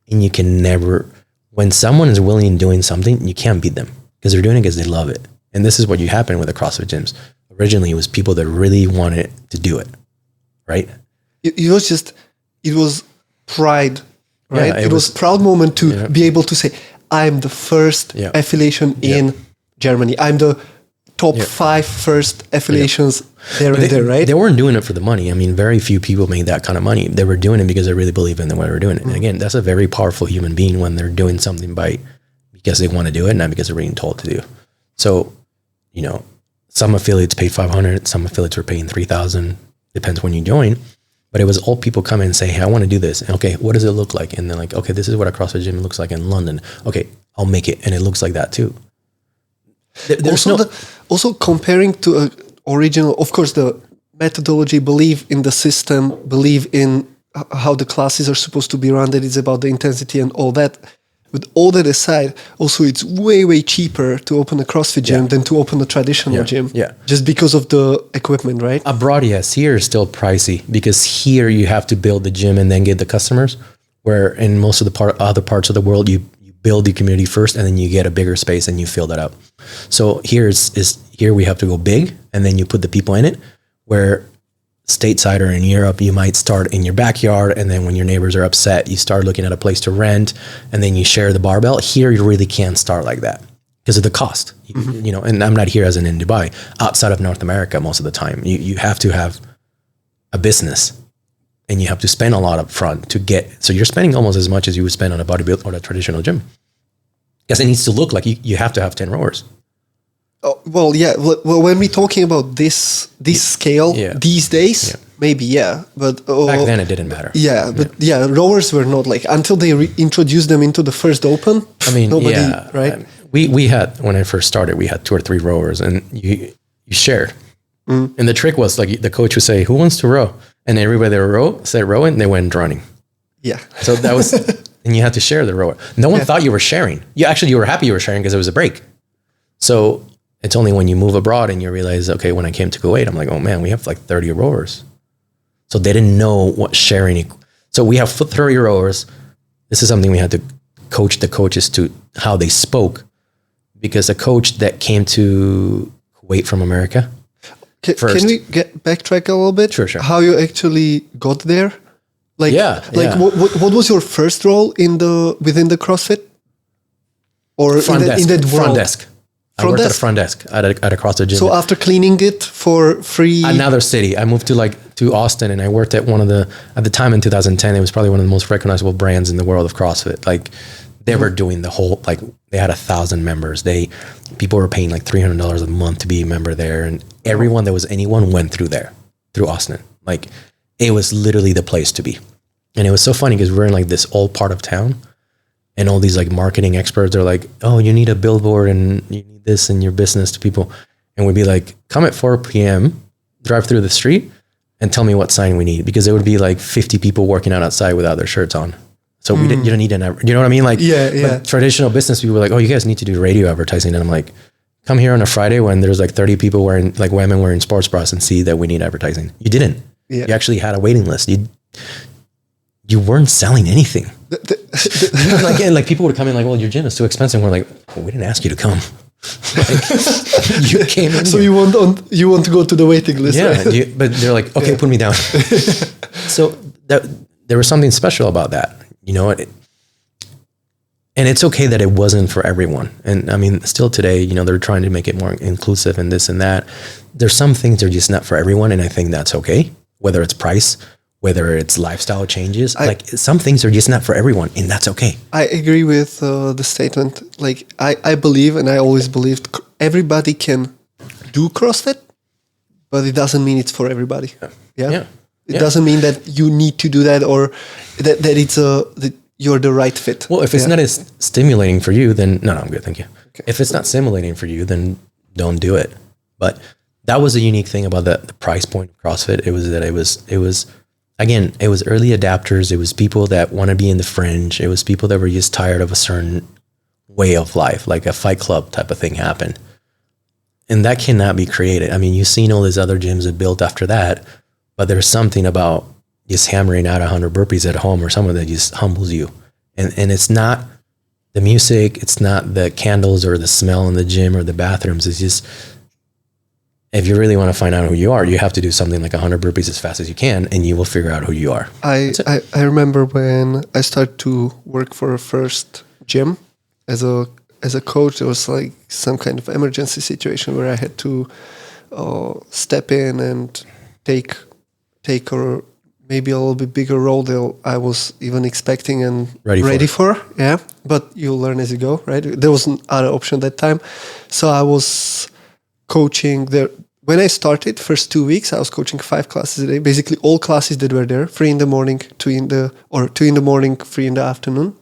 And you can never, when someone is willing and doing something, you can't beat them, because they're doing it because they love it. And this is what happened with the CrossFit gyms. Originally, it was people that really wanted to do it, right? It was pride, right? Yeah, it was a proud moment to be able to say, I'm the first affiliation in Germany. I'm the top 5 first affiliations there and there, right? They weren't doing it for the money. I mean, very few people made that kind of money. They were doing it because they really believe in the way they were doing it. And again, that's a very powerful human being when they're doing something because they want to do it, not because they're being told to do. So, you know, some affiliates pay $500, some affiliates were paying $3,000, depends when you join. But it was all people come in and say, hey, I want to do this. And okay, what does it look like? And they're like, okay, this is what a CrossFit gym looks like in London. Okay, I'll make it. And it looks like that too. Also comparing to a original, of course, the methodology, believe in the system, believe in how the classes are supposed to be run, that it's about the intensity and all that. With all that aside, also it's way, way cheaper to open a CrossFit gym than to open a traditional gym. Yeah. Just because of the equipment, right? Abroad, yes. Here is still pricey because here you have to build the gym and then get the customers. Where in most of the other parts of the world, you build the community first and then you get a bigger space and you fill that up. So here here we have to go big and then you put the people in it. Where stateside or in Europe, you might start in your backyard, and then when your neighbors are upset, you start looking at a place to rent, and then you share the barbell. Here, you really can't start like that because of the cost. You know, and I'm not here as in Dubai. Outside of North America, most of the time, you have to have a business, and you have to spend a lot up front to get. So you're spending almost as much as you would spend on a bodybuilding or a traditional gym. Because it needs to look like you have to have 10 rowers. Oh, well, yeah. Well, when we're talking about this scale these days, maybe, but back then it didn't matter. Yeah, but rowers were not like until they introduced them into the first open. I mean, nobody, right? We had, when I first started, we had 2 or 3 rowers, and you shared. And the trick was like the coach would say, "Who wants to row?" And everybody that said rowing, they went running. Yeah. So that was, and you had to share the rower. No one thought you were sharing. You were happy you were sharing because it was a break. So it's only when you move abroad and you realize, okay, when I came to Kuwait, I'm like, oh man, we have like 30 rowers. So they didn't know what sharing. So we have 30 rowers. This is something we had to coach the coaches to how they spoke, because a coach that came to Kuwait from America. Can we backtrack a little bit? Sure. How you actually got there? What was your first role within the CrossFit? Or front desk. In that world? Front desk. I worked at a front desk at a CrossFit gym. So after cleaning it for free? Another city. I moved to Austin, and I worked at at the time in 2010, it was probably one of the most recognizable brands in the world of CrossFit. Like they were doing the whole, like they had 1,000 members. People were paying like $300 a month to be a member there. And everyone that was anyone went through Austin. Like it was literally the place to be. And it was so funny because we're in like this old part of town, and all these like marketing experts are like, oh, you need a billboard and you need this in your business to people. And we'd be like, come at 4 p.m., drive through the street and tell me what sign we need, because there would be like 50 people working out outside without their shirts on. So you don't need you know what I mean? Like, traditional business people were like, oh, you guys need to do radio advertising. And I'm like, come here on a Friday when there's like 30 people wearing, like women wearing sports bras, and see that we need advertising. You didn't. Yeah. You actually had a waiting list. You weren't selling anything. Like people would come in like, well, your gym is too expensive. And we're like, well, we didn't ask you to come. Like, you came in. So here. you want to go to the waiting list? Yeah, right? But they're like, okay, put me down. So there was something special about that, you know. And it's okay that it wasn't for everyone. And I mean, still today, you know, they're trying to make it more inclusive and this and that. There's some things that are just not for everyone, and I think that's okay. Whether it's price, whether it's lifestyle changes, like some things are just not for everyone, and that's okay. I agree with the statement. Like I believe, and I always believed, everybody can do CrossFit, but it doesn't mean it's for everybody. Yeah. It doesn't mean that you need to do that, or that it's that you're the right fit. Well, if it's not as stimulating for you, then no, I'm good, thank you. Okay. If it's not stimulating for you, then don't do it. But that was a unique thing about the price point of CrossFit. It was that it was. Again, it was early adapters. It was people that want to be in the fringe. It was people that were just tired of a certain way of life, like a Fight Club type of thing happened. And that cannot be created. I mean, you've seen all these other gyms that built after that, but there's something about just hammering out 100 burpees at home or something that just humbles you. And it's not the music, it's not the candles or the smell in the gym or the bathrooms. It's just, if you really want to find out who you are, you have to do something like 100 burpees as fast as you can, and you will figure out who you are. I remember when I started to work for a first gym as a as a coach, there was like some kind of emergency situation where I had to step in and take a maybe a little bit bigger role than I was even expecting and ready for. Yeah, but you learn as you go, right? There was another option that time. So I was coaching there. When I started, first 2 weeks, I was coaching 5 classes a day. Basically all classes that were there, 3 in the morning, 2 in the morning, 3 in the afternoon.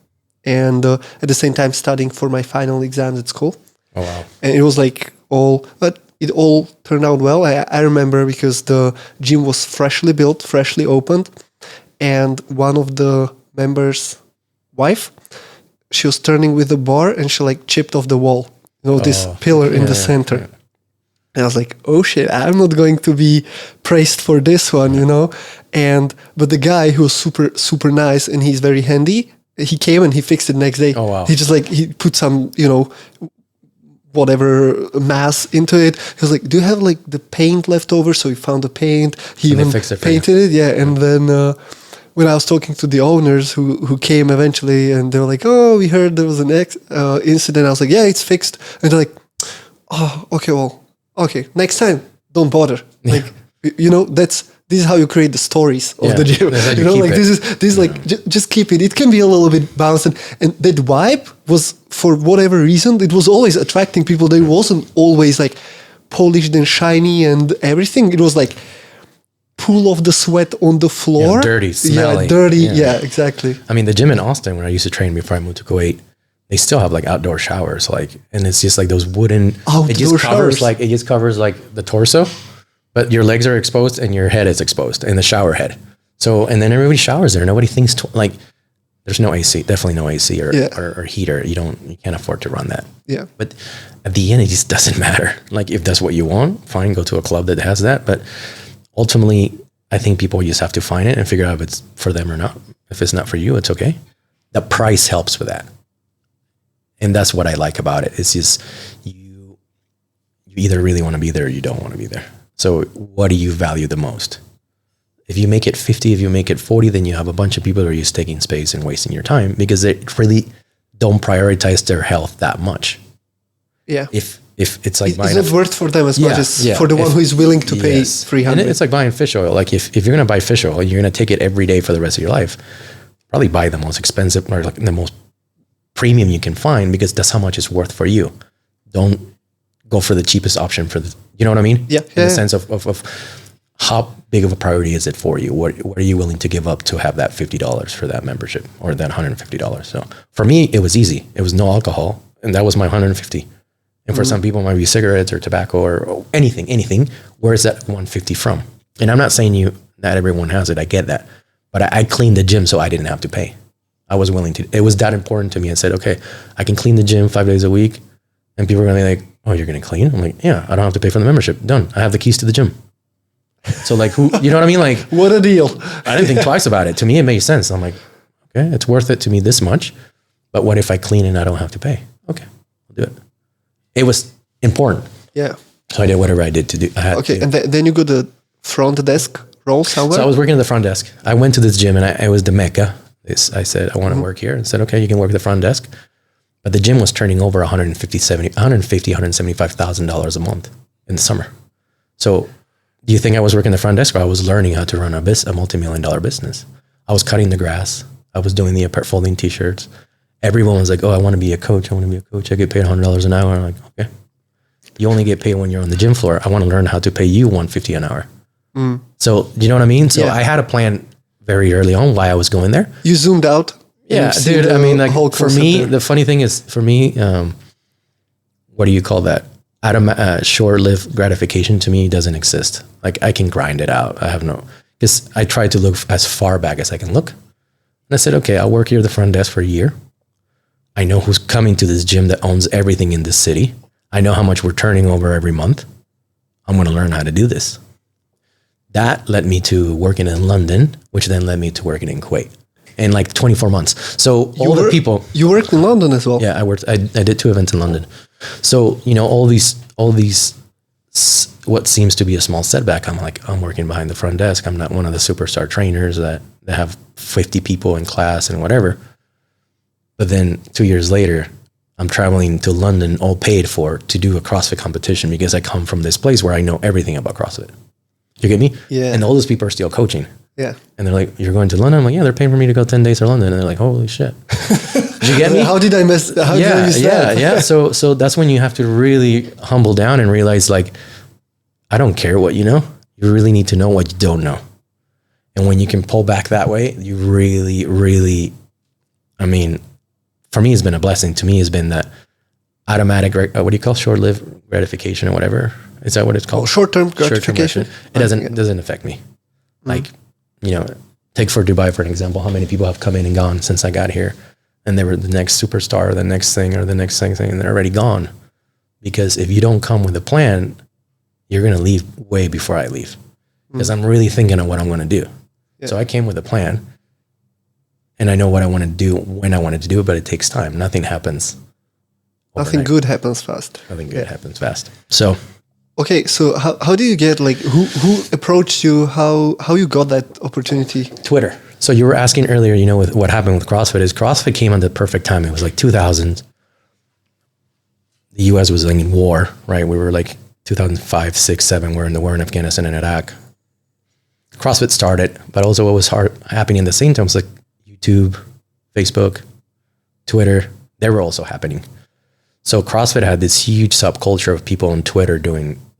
And at the same time studying for my final exams at school. Oh, wow. And it was like but it all turned out well. I remember because the gym was freshly built, freshly opened. And one of the members' wife, she was turning with the bar and she like chipped off the wall. This pillar in the center. Yeah. And I was like, oh shit, I'm not going to be praised for this one, but the guy who was super, super nice and he's very handy, he came and he fixed it next day. Oh, wow. He just he put some, whatever mass into it. He was like, do you have like the paint left over? So he found the paint. He even painted it. Yeah. And then when I was talking to the owners who came eventually and they were like, oh, we heard there was an incident. I was like, yeah, it's fixed. And they're like, oh, okay, well, okay, next time, don't bother. Like, this is how you create the stories of the gym. This is like, just keep it. It can be a little bit bounced. And that vibe was, for whatever reason, it was always attracting people. They wasn't always like polished and shiny and everything. It was like pool of the sweat on the floor. Yeah, dirty, smelly. Yeah, dirty. Yeah, exactly. I mean, the gym in Austin, where I used to train before I moved to Kuwait, they still have like outdoor showers, and it's just like those wooden, it just covers like the torso, but your legs are exposed and your head is exposed in the shower head. So, and then everybody showers there. Nobody thinks there's no AC, definitely no AC or heater. You can't afford to run that. Yeah. But at the end, it just doesn't matter. Like if that's what you want, fine, go to a club that has that. But ultimately, I think people just have to find it and figure out if it's for them or not. If it's not for you, it's okay. The price helps with that. And that's what I like about it. It's just you either really want to be there or you don't want to be there. So what do you value the most? If you make it 50, if you make it 40, then you have a bunch of people that are just taking space and wasting your time because they really don't prioritize their health that much. Yeah. If it's like buying it's not worth for them as much as for the one who is willing to pay $300. And it's like buying fish oil. Like if you're going to buy fish oil, you're going to take it every day for the rest of your life. Probably buy the most expensive or like the most premium you can find because that's how much it's worth for you. Don't go for the cheapest option you know what I mean? Yeah. In the sense of how big of a priority is it for you? What are you willing to give up to have that $50 for that membership or that $150? So for me, it was easy. It was no alcohol and that was my $150. And for some people it might be cigarettes or tobacco or anything. Where is that $150 from? And I'm not saying not everyone has it. I get that. But I cleaned the gym so I didn't have to pay. I was willing to. It was that important to me. I said, okay, I can clean the gym 5 days a week. And people are going to be like, oh, you're going to clean? I'm like, yeah, I don't have to pay for the membership. Done. I have the keys to the gym. So like, you know what I mean? Like, what a deal. I didn't think twice about it. To me, it made sense. I'm like, okay, it's worth it to me this much. But what if I clean and I don't have to pay? Okay, I'll do it. It was important. Yeah. So I did whatever I did to do. And then you got the front desk role somewhere? So I was working at the front desk. I went to this gym and it was the Mecca. I said, I want to work here. And said, okay, you can work at the front desk. But the gym was turning over $175,000 a month in the summer. So do you think I was working the front desk or I was learning how to run a multi-million-dollar business? I was cutting the grass. I was doing the folding t-shirts. Everyone was like, oh, I want to be a coach. I get paid $100 an hour. I'm like, okay. You only get paid when you're on the gym floor. I want to learn how to pay you $150 an hour. Mm. So do you know what I mean? So I had a plan very early on why I was going there. You zoomed out. Yeah, dude. I mean, like for me, the funny thing is for me, what do you call that? Short-lived gratification to me doesn't exist. Like I can grind it out. Because I try to look as far back as I can look. And I said, okay, I'll work here at the front desk for a year. I know who's coming to this gym that owns everything in this city. I know how much we're turning over every month. I'm going to learn how to do this. That led me to working in London, which then led me to working in Kuwait in like 24 months. So the people... You worked in London as well? Yeah, I did 2 events in London. So, all these, what seems to be a small setback, I'm working behind the front desk. I'm not one of the superstar trainers that have 50 people in class and whatever. But then 2 years later, I'm traveling to London all paid for to do a CrossFit competition because I come from this place where I know everything about CrossFit. You get me? Yeah. And all those people are still coaching. Yeah. And they're like, you're going to London? I'm like, yeah, they're paying for me to go 10 days to London. And they're like, holy shit. Did you get me? How did I miss that? Yeah. So that's when you have to really humble down and realize, like, I don't care what you know. You really need to know what you don't know. And when you can pull back that way, you really, really, I mean, for me, it's been a blessing. To me, it's been that automatic, what do you call short-lived gratification or whatever? Is that what it's called? Short-term gratification. It doesn't affect me. Like, you know, take for Dubai, for an example, how many people have come in and gone since I got here, and they were the next superstar or the next thing or the next thing, and they're already gone. Because if you don't come with a plan, you're going to leave way before I leave. Because I'm really thinking of what I'm going to do. Yeah. So I came with a plan, and I know what I want to do when I wanted to do it, but it takes time. Nothing happens overnight. Nothing good happens fast. Nothing good happens fast. So... Okay, so how do you get, like, who approached you? How you got that opportunity? Twitter. So you were asking earlier, you know, with what happened with CrossFit is CrossFit came at the perfect time. It was like 2000. The U.S. was in war, right? We were like 2005, 6, 7. We're in the war in Afghanistan and Iraq. CrossFit started, but also what was happening at the same time was like YouTube, Facebook, Twitter. They were also happening. So CrossFit had this huge subculture of people on Twitter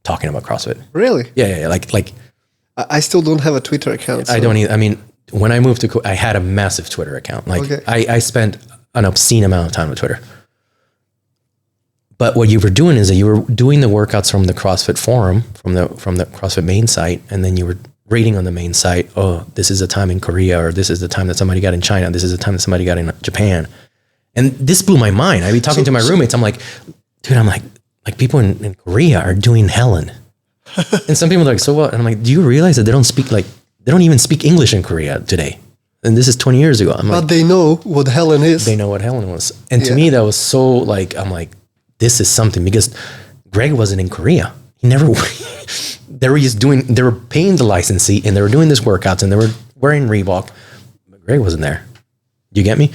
talking about CrossFit. Really? Yeah. Like I still don't have a Twitter account. So. I don't either. I mean, when I moved to Kuwait, I had a massive Twitter account. Like, okay. I spent an obscene amount of time on Twitter. But what you were doing is that you were doing the workouts from the CrossFit forum, from the CrossFit main site, and then you were reading on the main site, oh, this is the time in Korea, or this is the time that somebody got in China, this is the time that somebody got in Japan. And this blew my mind. I'd be talking to my roommates. I'm like, dude, like people in Korea are doing Helen. And some people are like, so what? And I'm like, do you realize that they don't even speak English in Korea today? And this is 20 years ago. But they know what Helen is. They know what Helen was. And to me, that was so like, I'm like, this is something, because Greg wasn't in Korea. He never, they were paying the licensee and they were doing this workouts and they were wearing Reebok, but Greg wasn't there. Do you get me?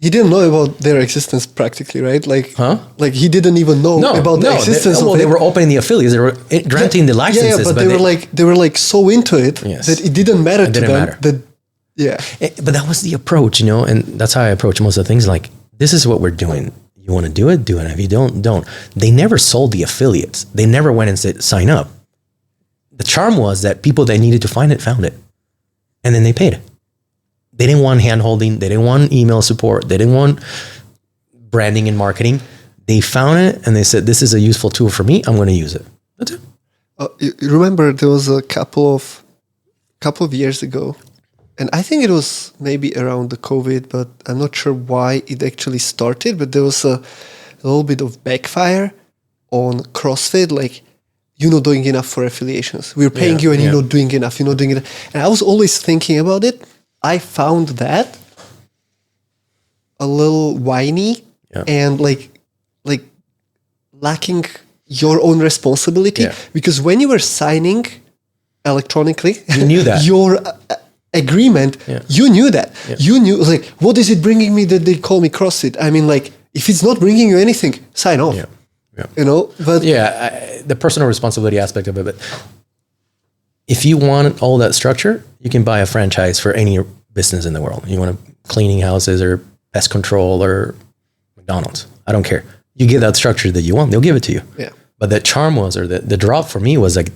He didn't know about their existence practically, right? Like, like he didn't even know about the existence of it. They were opening the affiliates. They were granting the licenses. But they were like so into it that it didn't matter to them. But that was the approach, you know, and that's how I approach most of the things. Like, this is what we're doing. You want to do it, do it. If you don't. They never sold the affiliates. They never went and said, sign up. The charm was that people that needed to find it, found it. And then they paid. They didn't want hand-holding. They didn't want email support. They didn't want branding and marketing. They found it and they said, this is a useful tool for me. I'm going to use it. That's it. You remember there was a couple of years ago, and I think it was maybe around the COVID, but I'm not sure why it actually started, but there was a little bit of backfire on CrossFit, like, you're not doing enough for affiliations. We're paying you and you're not doing enough. You're not doing enough. And I was always thinking about it. I found that a little whiny and like lacking your own responsibility, because when you were signing electronically, you knew that your agreement, you knew that. You knew, like, what is it bringing me that they call me CrossFit? I mean, like, if it's not bringing you anything, sign off. You know, but the personal responsibility aspect of it. But if you want all that structure, you can buy a franchise for any business in the world. You want cleaning houses or pest control or McDonald's. I don't care. You get that structure that you want, they'll give it to you. Yeah. But the charm was, or the drop for me was like,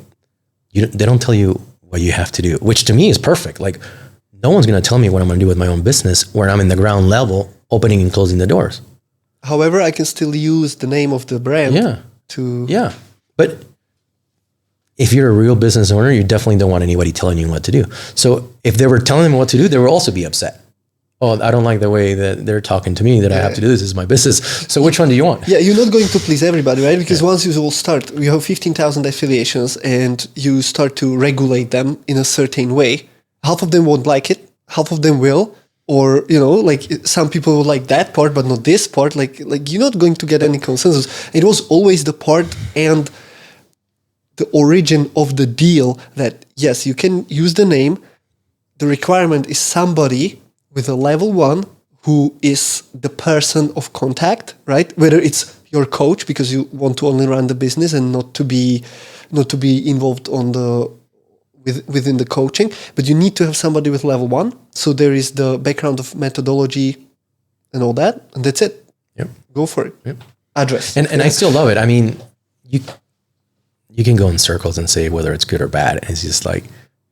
they don't tell you what you have to do, which to me is perfect. Like, no one's going to tell me what I'm going to do with my own business where I'm in the ground level, opening and closing the doors. However, I can still use the name of the brand to... But if you're a real business owner, you definitely don't want anybody telling you what to do. So if they were telling them what to do, they would also be upset. Oh, I don't like the way that they're talking to me, that I have to do this. This is my business. So which one do you want? Yeah, you're not going to please everybody, right? Because once you all start, you have 15,000 affiliations and you start to regulate them in a certain way. Half of them won't like it. Half of them will. Or, you know, like, some people will like that part, but not this part. Like you're not going to get any consensus. It was always the part and the origin of the deal that, yes, you can use the name. The requirement is somebody with a level 1 who is the person of contact, right? Whether it's your coach because you want to only run the business and not to be involved within the coaching, but you need to have somebody with level 1. So there is the background of methodology and all that, and that's it. Yep. Go for it. Yep. Address. And I still love it. I mean, you can go in circles and say whether it's good or bad. And it's just like,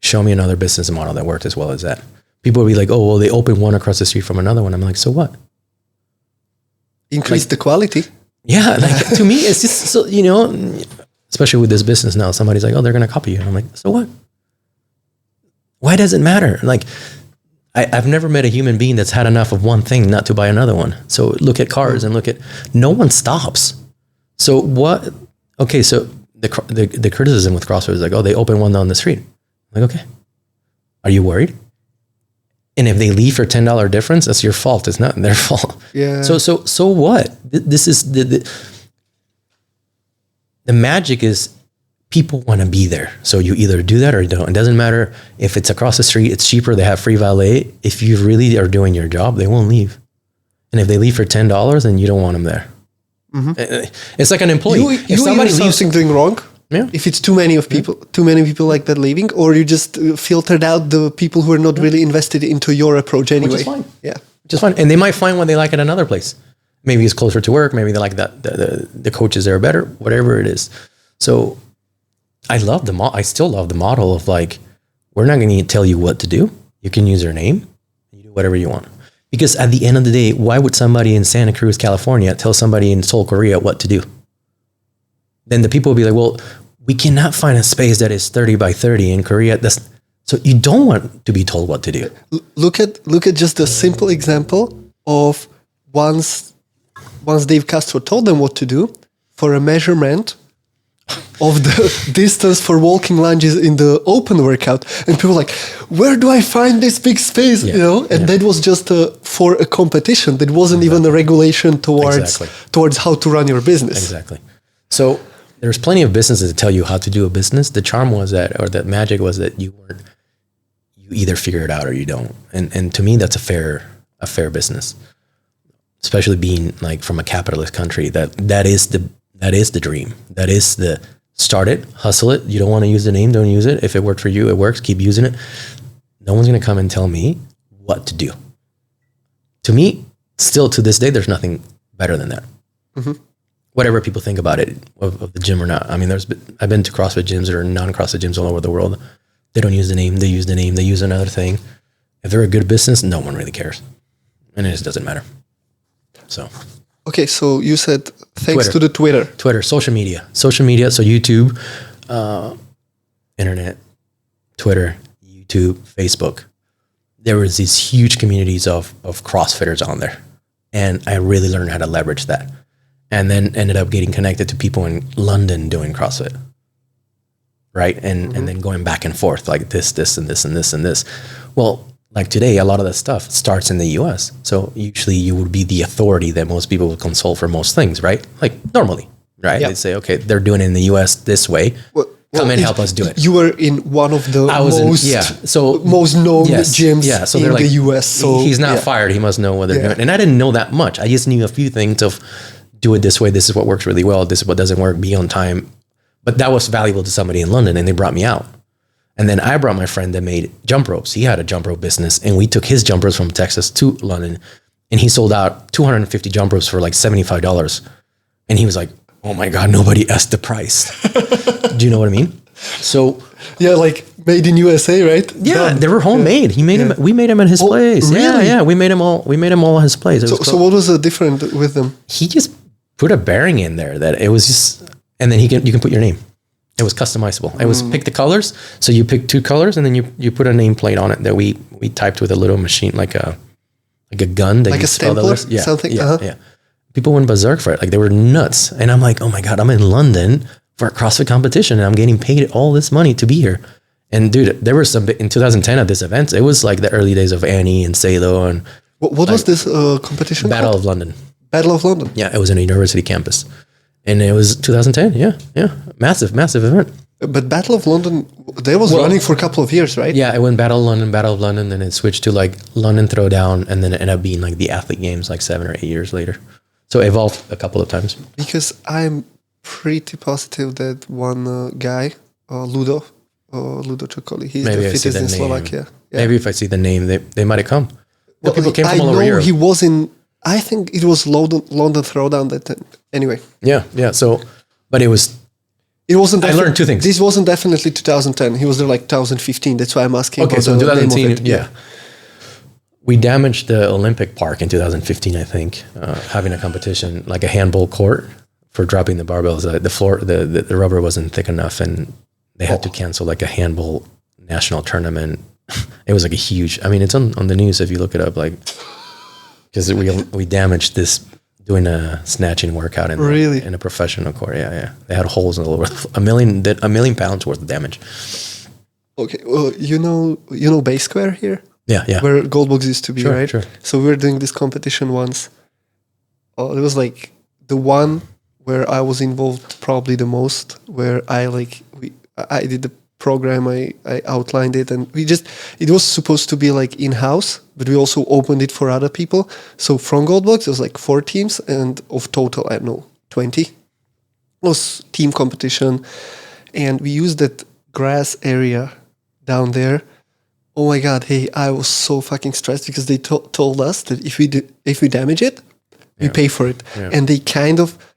show me another business model that worked as well as that. People will be like, oh, well, they opened one across the street from another one. I'm like, so what? Increase the quality. Yeah. Like to me, it's just, so, especially with this business now, somebody's like, oh, they're going to copy you. And I'm like, so what? Why does it matter? Like, I've never met a human being that's had enough of one thing not to buy another one. So look at cars and no one stops. So what? Okay. So the criticism with CrossFit is like, oh, they open one down the street. I'm like, okay. Are you worried? And if they leave for $10 difference, that's your fault. It's not their fault. Yeah. So what? This is the magic is people want to be there. So you either do that or you don't. It doesn't matter if it's across the street, it's cheaper, they have free valet. If you really are doing your job, they won't leave. And if they leave for $10, then you don't want them there. Mm-hmm. It's like an employee. If somebody leaves something doing wrong, if it's too many people like that leaving, or you just filtered out the people who are not really invested into your approach anyway. Which is fine. Yeah. Which is fine. And they might find what they like at another place. Maybe it's closer to work. Maybe they like that the coaches there are better, whatever it is. So I still love the model of like, we're not going to tell you what to do. You can use your name. You do whatever you want. Because at the end of the day, why would somebody in Santa Cruz, California, tell somebody in Seoul, Korea what to do? Then the people will be like, well, we cannot find a space that is 30 by 30 in Korea. So you don't want to be told what to do. Look at just a simple example of once Dave Castro told them what to do for a measurement of the distance for walking lunges in the open workout, and people were like, where do I find this big space? That was just for a competition. That wasn't even a regulation towards how to run your business. Exactly. So there's plenty of businesses that tell you how to do a business. The charm was that magic was that you either figure it out or you don't. And to me, that's a fair business, especially being like from a capitalist country. That is the dream. That is the start it, hustle it. You don't want to use the name, don't use it. If it worked for you, it works. Keep using it. No one's going to come and tell me what to do. To me, still to this day, there's nothing better than that. Mm-hmm. Whatever people think about it, of the gym or not. I mean, I've been to CrossFit gyms or non-CrossFit gyms all over the world. They don't use the name. They use the name. They use another thing. If they're a good business, no one really cares. And it just doesn't matter. So... Okay, so you said thanks to the Twitter, social media. So YouTube, internet, Twitter, YouTube, Facebook. There was these huge communities of CrossFiters on there, and I really learned how to leverage that. And then ended up getting connected to people in London doing CrossFit, right? And then going back and forth like this, and this, and this, and this. Well, like today, a lot of that stuff starts in the US. So usually you would be the authority that most people would consult for most things, right? Like normally, right? Yep. They'd say, okay, they're doing it in the US this way. Come and help us do it. You were in one of the most known gyms so in like, the US. So he's not fired. He must know what they're doing. And I didn't know that much. I just knew a few things of do it this way. This is what works really well. This is what doesn't work. Be on time. But that was valuable to somebody in London, and they brought me out. And then I brought my friend that made jump ropes. He had a jump rope business, and we took his jump ropes from Texas to London, and he sold out 250 jump ropes for like $75. And he was like, oh my God, nobody asked the price. Do you know what I mean? So yeah, like made in USA, right? Yeah, they were homemade. He made them. We made them at his place. Really? Yeah. We made them all at his place. So what was different with them? He just put a bearing in there that it was just, and then you can put your name. It was customizable. It was pick the colors. So you pick 2 colors, and then you put a nameplate on it that we typed with a little machine, like a gun. That like a stapler? Yeah, something? Yeah. People went berserk for it. Like they were nuts. And I'm like, oh my God, I'm in London for a CrossFit competition, and I'm getting paid all this money to be here. And dude, there were in 2010 at this event, it was like the early days of Annie and Salo. And what was this competition Battle called? of London. Battle of London. Yeah, it was in a university campus. And it was 2010. Yeah. Massive event. But Battle of London, they was running for a couple of years, right? Yeah, it went Battle of London, then it switched to like London Throwdown, and then it ended up being like the Athlete Games like 7 or 8 years later. So it evolved a couple of times. Because I'm pretty positive that one guy, Ludo Chokoli, he's Maybe the fittest in Slovakia. Yeah. Maybe if I see the name, they might have come. Well, people came from all over Europe. He was in, I think it was London Throwdown that time. Anyway. Yeah. So, but it wasn't. I learned two things. This wasn't definitely 2010. He was there like 2015. That's why I'm asking. Okay, so 2010, yeah. We damaged the Olympic Park in 2015, I think, having a competition, like a handball court for dropping the barbells. The floor, the rubber wasn't thick enough, and they had to cancel like a handball national tournament. It was like a huge, I mean, it's on the news if you look it up, like, because we damaged this doing a snatching workout in a professional court. Yeah. They had holes all over. $1 million pounds worth of damage. Okay. Well, you know Bay Square here? Yeah. Where Goldbox used to be, right? Sure. So we were doing this competition once. It was like the one where I was involved probably the most, where I did the program, I outlined it, and it was supposed to be like in-house, but we also opened it for other people. So from Goldbox, there was like 4 teams, and of total, I don't know, 20. It was team competition, and we used that grass area down there. Oh my God, hey, I was so fucking stressed because they told us that if we damage it, we pay for it. Yeah. And they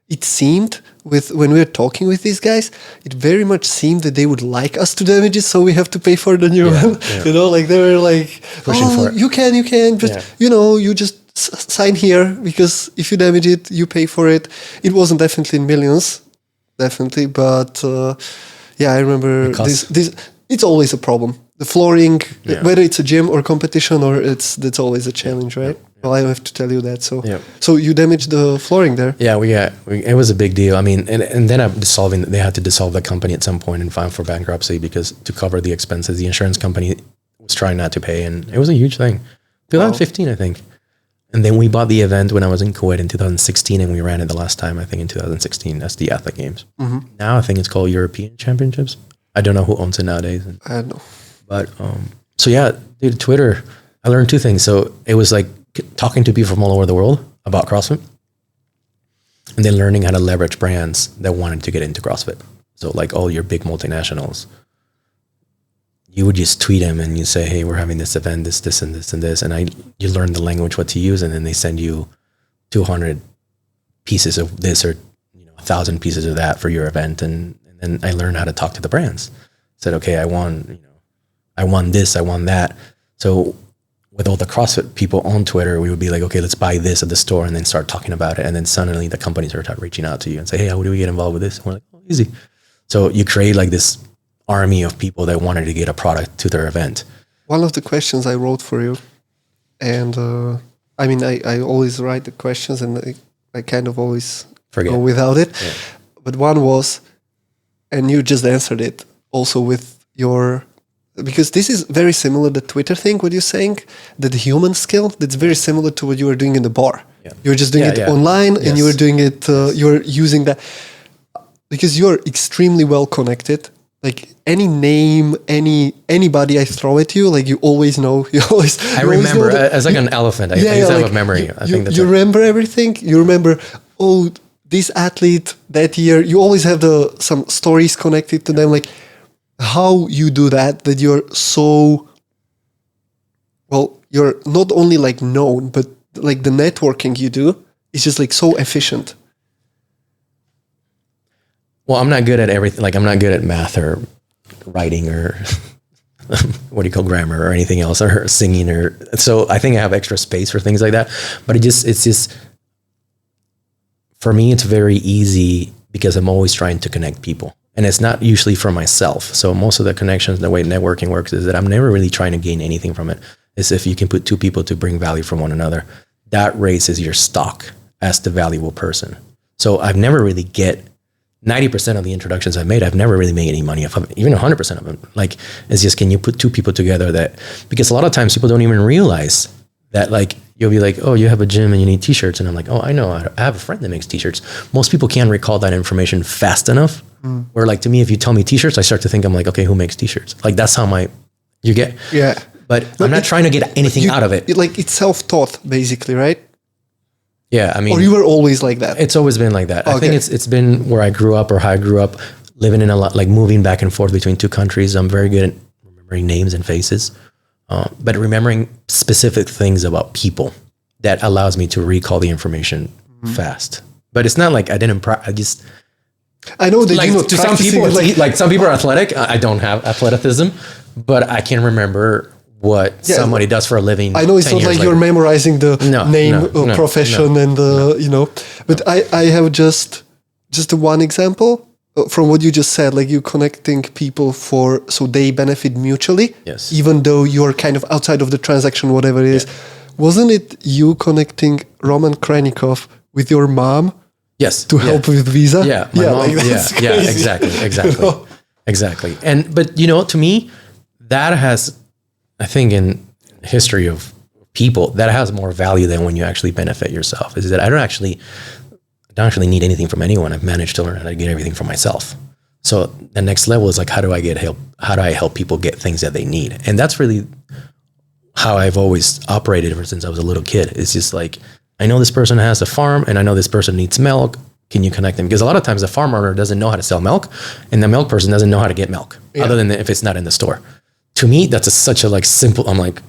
it seemed when we were talking with these guys, it very much seemed that they would like us to damage it, so we have to pay for the new one. Yeah. Like they were like, pushing for it. You can, but you just sign here, because if you damage it, you pay for it. It wasn't definitely in millions, definitely, but I remember this. It's always a problem. The flooring, whether it's a gym or competition, or that's always a challenge, right? Yeah. Well, I don't have to tell you that. So you damaged the flooring there. Yeah, it was a big deal. I mean, and then they had to dissolve the company at some point and file for bankruptcy, because to cover the expenses, the insurance company was trying not to pay, and it was a huge thing. 2015, I think. And then we bought the event when I was in Kuwait in 2016, and we ran it the last time, I think, in 2016. That's the Athlete Games. Mm-hmm. Now I think it's called European Championships. I don't know who owns it nowadays. I don't know. But, so yeah, dude, Twitter, I learned 2 things. So it was like talking to people from all over the world about CrossFit, and then learning how to leverage brands that wanted to get into CrossFit. So like all your big multinationals, you would just tweet them and you say, hey, we're having this event, this, and this, and this. And you learn the language, what to use. And then they send you 200 pieces of this, or 1,000 pieces of that for your event. And then I learned how to talk to the brands. Said, okay, I want this, I want that. So with all the CrossFit people on Twitter, we would be like, okay, let's buy this at the store, and then start talking about it. And then suddenly the companies start reaching out to you and say, hey, how do we get involved with this? And we're like, oh, easy. So you create like this army of people that wanted to get a product to their event. One of the questions I wrote for you, and I always write the questions, and I kind of always go without it. Yeah. But one was, and you just answered it also with your, because this is very similar, the Twitter thing, what you're saying, that the human skill, that's very similar to what you were doing in the bar. Yeah. You're just doing it online, and you were doing it, you're using that, because you're extremely well connected. Like any name, anybody I throw at you, like you always know. I remember as like an elephant. I have a memory. I think that's you remember everything. You remember, this athlete that year. You always have some stories connected to them. Like how you do that you're so well. You're not only like known, but like the networking you do is just like so efficient. Well, I'm not good at everything. Like I'm not good at math or writing or what do you call grammar or anything else, or singing, or so I think I have extra space for things like that. But it's just for me, it's very easy because I'm always trying to connect people, and it's not usually for myself. So most of the connections, the way networking works is that I'm never really trying to gain anything from it. It's if you can put 2 people to bring value from one another, that raises your stock as the valuable person. So I've never really 90% of the introductions I've made, I've never really made any money off of it, even 100% of them. Like, it's just, can you put 2 people together because a lot of times people don't even realize that like you'll be like, oh, you have a gym and you need t-shirts. And I'm like, oh, I know. I have a friend that makes t-shirts. Most people can't recall that information fast enough. Where like, to me, if you tell me t-shirts, I start to think, I'm like, okay, who makes t-shirts? Like, that's how you get. Yeah. But I'm not trying to get anything out of it. It's self-taught, basically, right? Yeah, I mean. Or you were always like that? It's always been like that. Okay. I think it's been where I grew up or how I grew up, living in a lot, like moving back and forth between two countries. I'm very good at remembering names and faces. But remembering specific things about people that allows me to recall the information fast. But it's not like I didn't. I know that like, you know, to some people, like some people are athletic. I don't have athleticism, but I can remember what somebody does for a living. I know it's not like you're memorizing the name, profession, and you know. But I have just one example. From what you just said, like you connecting people so they benefit mutually, yes. Even though you're kind of outside of the transaction, whatever it is. Wasn't it you connecting Roman Krenikov with your mom? Yes. To help with visa? Yeah. My mom, exactly. You know? Exactly. But you know, to me, that has, I think in history of people, that has more value than when you actually benefit yourself. Is that I don't actually need anything from anyone. I've managed to learn how to get everything from myself. So the next level is like, how do I get help? How do I help people get things that they need? And that's really how I've always operated ever since I was a little kid. It's just like, I know this person has a farm and I know this person needs milk. Can you connect them? Because a lot of times the farm owner doesn't know how to sell milk and the milk person doesn't know how to get milk other than if it's not in the store. To me, that's such a like simple, I'm like,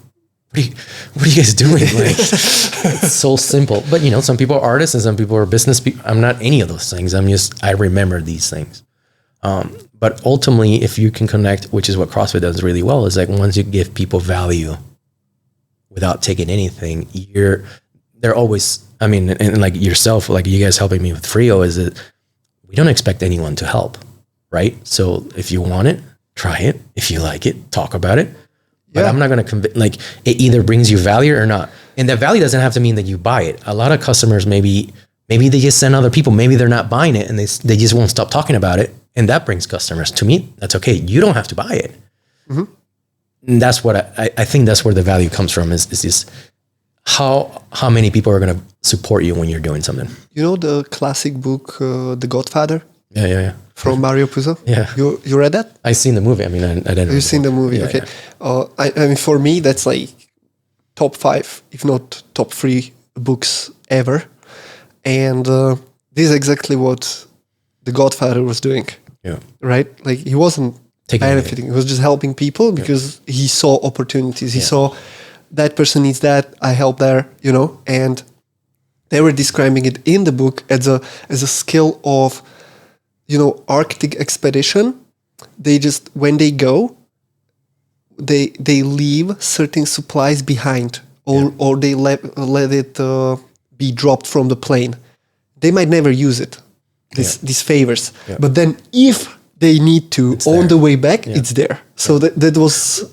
what are you guys doing? Like, it's so simple. But you know, some people are artists and some people are business people. I'm not any of those things. I remember these things. But ultimately, if you can connect, which is what CrossFit does really well, is like once you give people value without taking anything, they're always, I mean, and like yourself, like you guys helping me with Frio, is that we don't expect anyone to help, right? So if you want it, try it. If you like it, talk about it. But I'm not going to like it either brings you value or not. And that value doesn't have to mean that you buy it. A lot of customers, maybe they just send other people. Maybe they're not buying it and they just won't stop talking about it. And that brings customers. To me, that's okay. You don't have to buy it. Mm-hmm. And that's what I think that's where the value comes from is this how many people are going to support you when you're doing something. You know the classic book, The Godfather? Yeah. From Mario Puzo? Yeah. You read that? I've seen the movie. I mean, I didn't. You've seen the movie? Yeah, okay. Yeah. I mean, for me, that's like top 5, if not top 3 books ever. And this is exactly what The Godfather was doing. Yeah. Right? Like he wasn't benefiting. He was just helping people because he saw opportunities. He saw that person needs that. I help there, you know, and they were describing it in the book as a skill of, you know, Arctic expedition. They just, when they go, they leave certain supplies behind or they let it be dropped from the plane. They might never use it, these favors. Yeah. But then if they need to, it's on the way back, it's there. So that was,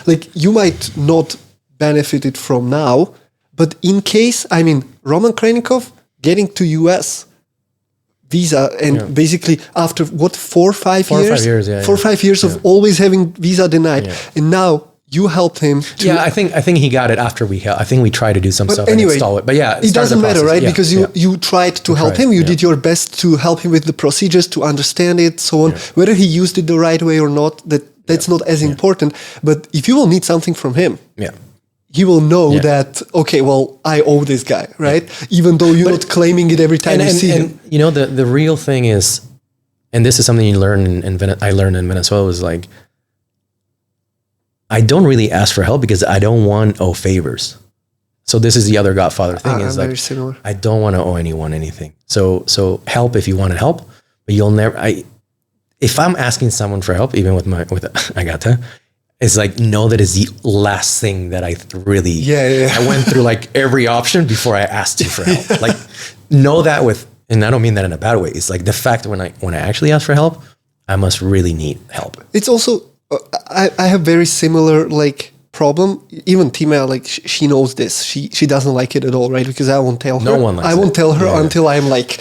like you might not benefit it from now, but in case, I mean, Roman Krenikov getting to US visa and basically after 4 or 5 years? 4 or 5 years of always having visa denied. Yeah. And now you helped him. I think he got it after I think we tried to do some stuff anyway, and install it. But it doesn't matter, right? Because you tried to help him. You did your best to help him with the procedures, to understand it, so on. Yeah. Whether he used it the right way or not, that's not as important. But if you will need something from him, he will know that, okay, well, I owe this guy, right? Even though you're not claiming it every time you see him. You know, the real thing is, and this is something you learn I learned in Venezuela, was like, I don't really ask for help because I don't want to owe favors. So this is the other Godfather thing is like, similar. I don't want to owe anyone anything. So help if you want to help, but you'll never, if I'm asking someone for help, even with Agata, it's like, know that is the last thing that I really, I went through like every option before I asked you for help. Like, know that and I don't mean that in a bad way. It's like the fact when I actually ask for help, I must really need help. It's also, I have very similar like problem. Even Tima, like she knows this. She doesn't like it at all, right? Because I won't tell her. No one likes it. I won't tell her until I'm like,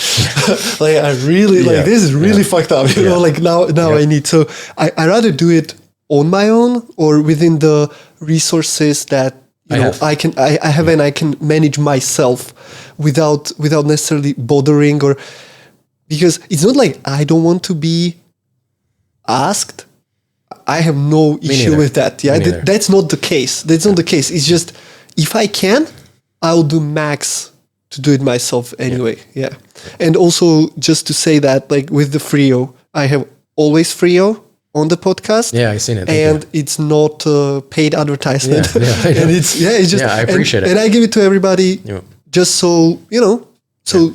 like I really like this is really fucked up. You know, like now I need. So I rather do it on my own or within the resources that I can manage myself without necessarily bothering, or because it's not like I don't want to be asked. I have no issue with that. Yeah, that's not the case. That's not the case. It's just if I can, I'll do max to do it myself anyway. Yeah. And also just to say that, like with the Frio, I have always Frio on the podcast. Yeah, I've seen it. And it's not paid advertisement. And it's just, I appreciate it. And I give it to everybody just so,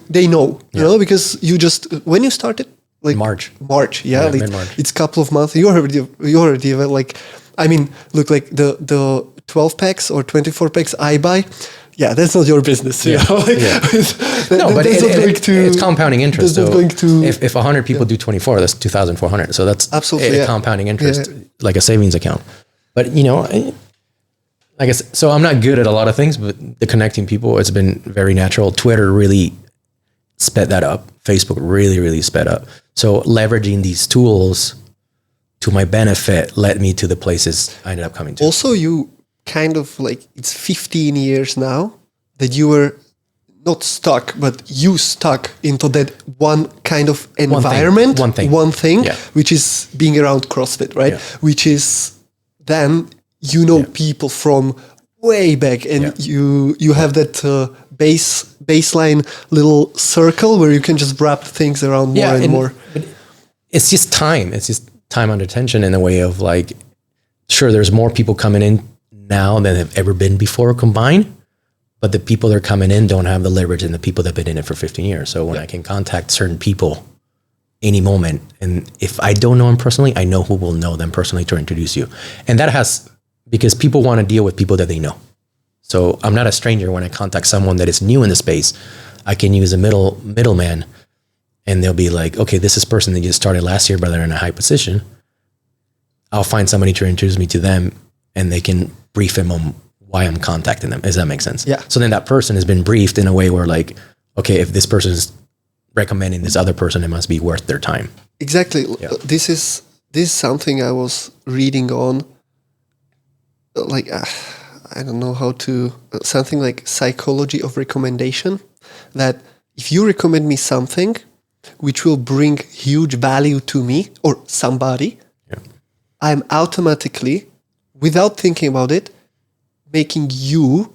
they know, because you just, when you started, like March, mid-March. It's a couple of months. You already like, I mean, look, like the 12 packs or 24 packs I buy. Yeah, that's not your business. No, but it's compounding interest. So if 100 people do 24, that's 2,400. So that's absolutely compounding interest, like a savings account. But I guess so. I'm not good at a lot of things, but the connecting people, it's been very natural. Twitter really sped that up. Facebook really, really sped up. So leveraging these tools to my benefit led me to the places I ended up coming to. Also, you kind of like, it's 15 years now that you were not stuck, but you stuck into that one kind of environment, one thing, which is being around CrossFit, right? Yeah. Which is then, people from way back, and you have that baseline little circle where you can just wrap things around more and more. It's just time. It's just time under tension in a way of like, sure, there's more people coming in now than have ever been before combined, but the people that are coming in don't have the leverage and the people that have been in it for 15 years. So when I can contact certain people any moment, and if I don't know them personally, I know who will know them personally to introduce you. And that has, because people want to deal with people that they know. So I'm not a stranger when I contact someone that is new in the space. I can use a middleman, and they'll be like, okay, this is a person that just started last year, but they're in a high position. I'll find somebody to introduce me to them, and they can brief him on why I'm contacting them. Does that make sense? Yeah. So then that person has been briefed in a way where like, okay, if this person is recommending this other person, it must be worth their time. Exactly. Yeah. This is something I was reading on, like, I don't know how to, something like psychology of recommendation, that if you recommend me something which will bring huge value to me or somebody, I'm automatically, without thinking about it, making you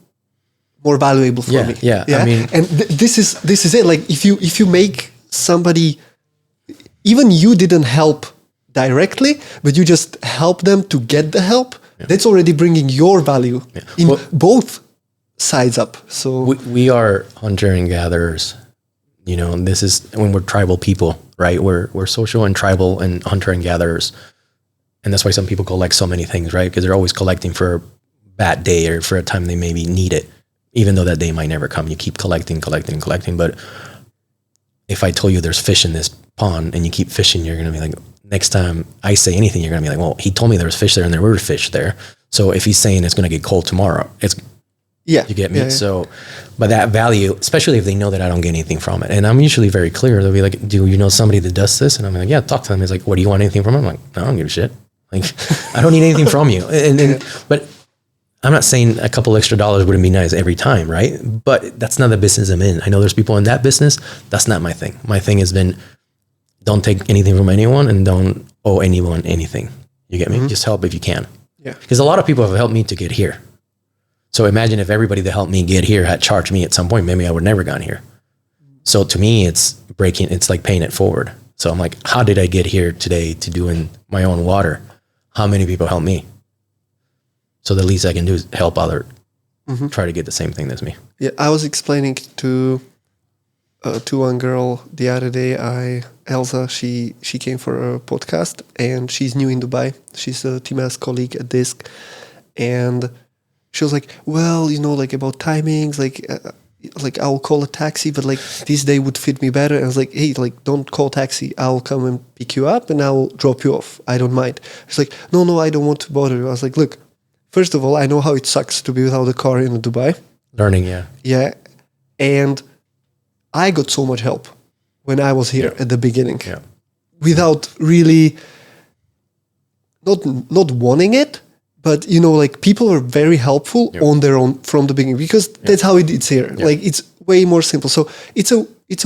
more valuable for me. Yeah. I mean, and this is it. Like if you make somebody, even you didn't help directly, but you just help them to get the help. That's already bringing your value in both sides up. So we are hunter and gatherers. This is when we're tribal people, right? We're social and tribal and hunter and gatherers. And that's why some people collect so many things, right? Because they're always collecting for a bad day or for a time they maybe need it, even though that day might never come. You keep collecting. But if I told you there's fish in this pond and you keep fishing, you're going to be like, next time I say anything, you're going to be like, well, he told me there was fish there and there were fish there. So if he's saying it's going to get cold tomorrow, you get me? Yeah. So, but that value, especially if they know that I don't get anything from it. And I'm usually very clear. They'll be like, do you know somebody that does this? And I'm like, yeah, talk to them. He's like, what, do you want anything from him? I'm like, no, I don't give a shit. Like, I don't need anything from you. But I'm not saying a couple extra dollars wouldn't be nice every time, right? But that's not the business I'm in. I know there's people in that business. That's not my thing. My thing has been, don't take anything from anyone and don't owe anyone anything. You get me? Mm-hmm. Just help if you can. Yeah. Because a lot of people have helped me to get here. So imagine if everybody that helped me get here had charged me at some point, maybe I would never gone here. So to me, it's like paying it forward. So I'm like, how did I get here today to doing my own water? How many people helped me? So the least I can do is help other try to get the same thing as me. Yeah, I was explaining to one girl the other day. Elsa, she came for a podcast and she's new in Dubai. She's a Tima's colleague at Disc, and she was like, well, like about timings, like I'll call a taxi, but like this day would fit me better. And I was like, hey, like don't call taxi. I'll come and pick you up and I'll drop you off. I don't mind. She's like, no, I don't want to bother you. I was like, look, first of all, I know how it sucks to be without a car in Dubai. Learning, yeah. Yeah. And I got so much help when I was here at the beginning. Without really not wanting it, but like people are very helpful on their own from the beginning, because that's how it's here. Like it's way more simple. So it's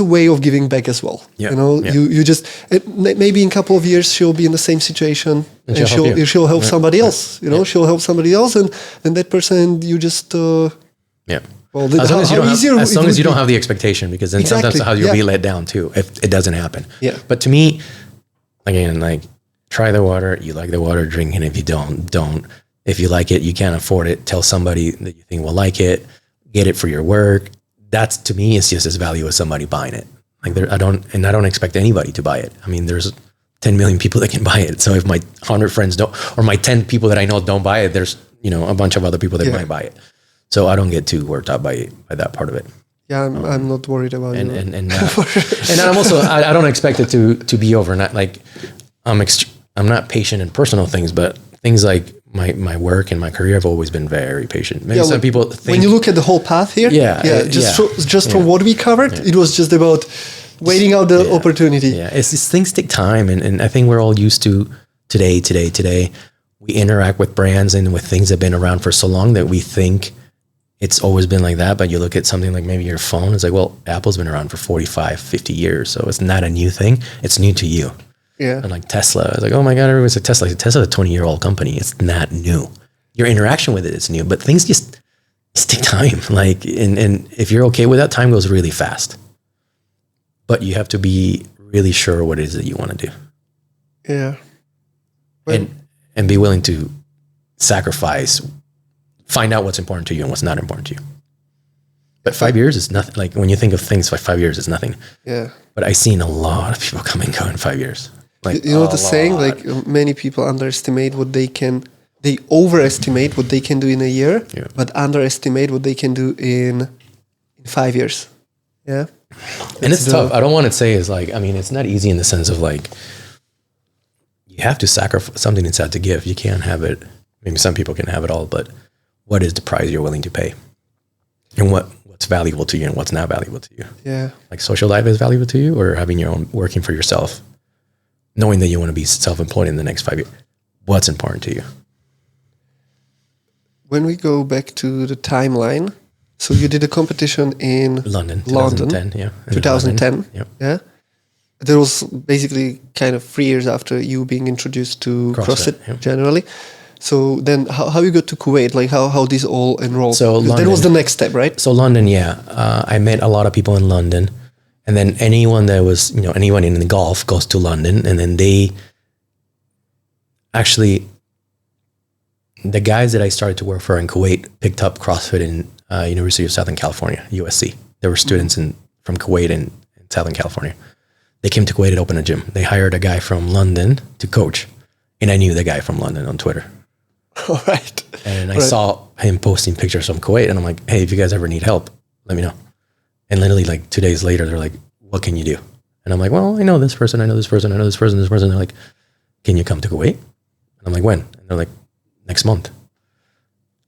a way of giving back as well. You just maybe in a couple of years she'll be in the same situation and she'll help somebody else. She'll help somebody else, and that person you just Well, as long as you don't have the expectation, because then sometimes how you'll be let down too if it doesn't happen. Yeah. But to me, again, like try the water. You like the water, drink it. If you don't. If you like it, you can't afford it, tell somebody that you think will like it. Get it for your work. That's, to me, it's just as value as somebody buying it. Like I don't expect anybody to buy it. I mean, there's 10 million people that can buy it. So if my 100 friends don't, or my 10 people that I know don't buy it, there's a bunch of other people that might buy it. So I don't get too worked out by that part of it. Yeah, I'm not worried about it. And I'm also I don't expect it to be overnight. Like I'm not patient in personal things, but things like my work and my career have always been very patient. Maybe some people think, when you look at the whole path here, from what we covered, it was just about waiting out the opportunity. Yeah, it's these things take time, and I think we're all used to today. We interact with brands and with things that have been around for so long that we think it's always been like that. But you look at something like maybe your phone, it's like, well, Apple's been around for 45, 50 years. So it's not a new thing. It's new to you. Yeah. And like Tesla, it's like, oh my God, everyone's a Tesla. Tesla's a 20-year-old company. It's not new. Your interaction with it is new, but things just take time. Like, and if you're okay with that, time goes really fast. But you have to be really sure what it is that you want to do. Yeah. And be willing to sacrifice, find out what's important to you and what's not important to you. But 5 years is nothing. Like when you think of things like 5 years, it's nothing. Yeah. But I've seen a lot of people come and go in 5 years. Like the saying, like many people overestimate what they can do in a year, but underestimate what they can do in 5 years. Yeah. And it's tough. I don't want to say is like, I mean, it's not easy in the sense of like, you have to sacrifice something inside to give. You can't have it. Maybe some people can have it all, but what is the price you're willing to pay? And what's valuable to you and what's not valuable to you? Yeah. Like social life is valuable to you, or having your own, working for yourself, knowing that you want to be self-employed in the next 5 years. What's important to you? When we go back to the timeline, so you did a competition in London, 2010, yeah. 2010, yeah. That was basically kind of 3 years after you being introduced to CrossFit generally. So then how you got to Kuwait? Like how these all enrolled? So London, that was the next step, right? So London, I met a lot of people in London. And then anyone that was, anyone in the golf goes to London. And then they actually, the guys that I started to work for in Kuwait picked up CrossFit in University of Southern California, USC. There were students from Kuwait in Southern California. They came to Kuwait to open a gym. They hired a guy from London to coach. And I knew the guy from London on Twitter. All right. And I saw him posting pictures from Kuwait. And I'm like, hey, if you guys ever need help, let me know. And literally like 2 days later, they're like, what can you do? And I'm like, well, I know this person, I know this person, I know this person, this person. They're like, can you come to Kuwait? And I'm like, when? And they're like, next month.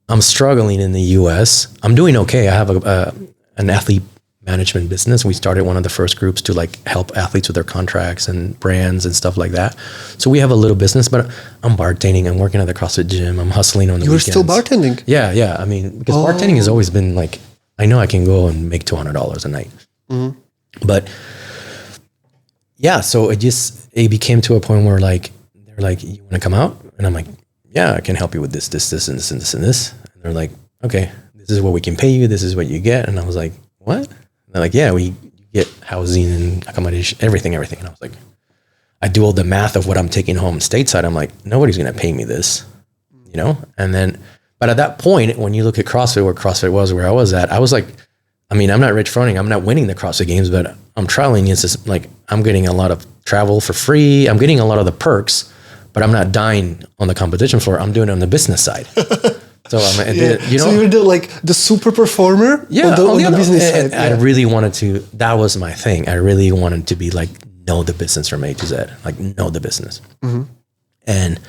I'm struggling in the US. I'm doing okay. I have an athlete management business. We started one of the first groups to like help athletes with their contracts and brands and stuff like that. So we have a little business, but I'm bartending. I'm working at the CrossFit gym. I'm hustling on the weekends. You were still bartending? Yeah. I mean, because bartending has always been like, I know I can go and make $200 a night. Mm-hmm. But yeah, so it became to a point where like, they're like, you want to come out? And I'm like, yeah, I can help you with this, and this, and this, and this. And they're like, okay, this is what we can pay you. This is what you get. And I was like, what? And they're like, yeah, we get housing and accommodation, everything. And I was like, I do all the math of what I'm taking home stateside. I'm like, nobody's going to pay me this, And then, but at that point, when you look at CrossFit, where CrossFit was, where I was at, I was like, I mean, I'm not Rich Froning. I'm not winning the CrossFit Games, but I'm traveling. It's just like, I'm getting a lot of travel for free. I'm getting a lot of the perks, but I'm not dying on the competition floor. I'm doing it on the business side. So so you're the super performer on the business side. I really wanted to, that was my thing. I really wanted to be like, know the business from A to Z, like know the business. Mm-hmm. And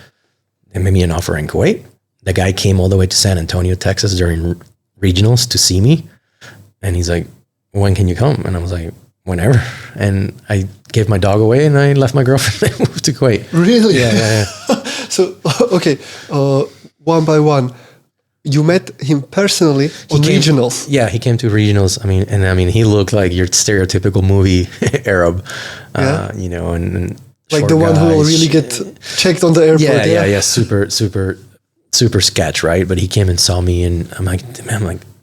they made me an offer in Kuwait. The guy came all the way to San Antonio, Texas during regionals to see me. And he's like, when can you come? And I was like, whenever. And I gave my dog away and I left my girlfriend and moved to Kuwait. Really? Yeah. So, okay. one by one. You met him personally on regionals. Yeah, he came to regionals. I mean, he looked like your stereotypical movie Arab, you know, and like the one who will really get checked on the airport. Yeah. Super sketch, right? But he came and saw me, and I'm like,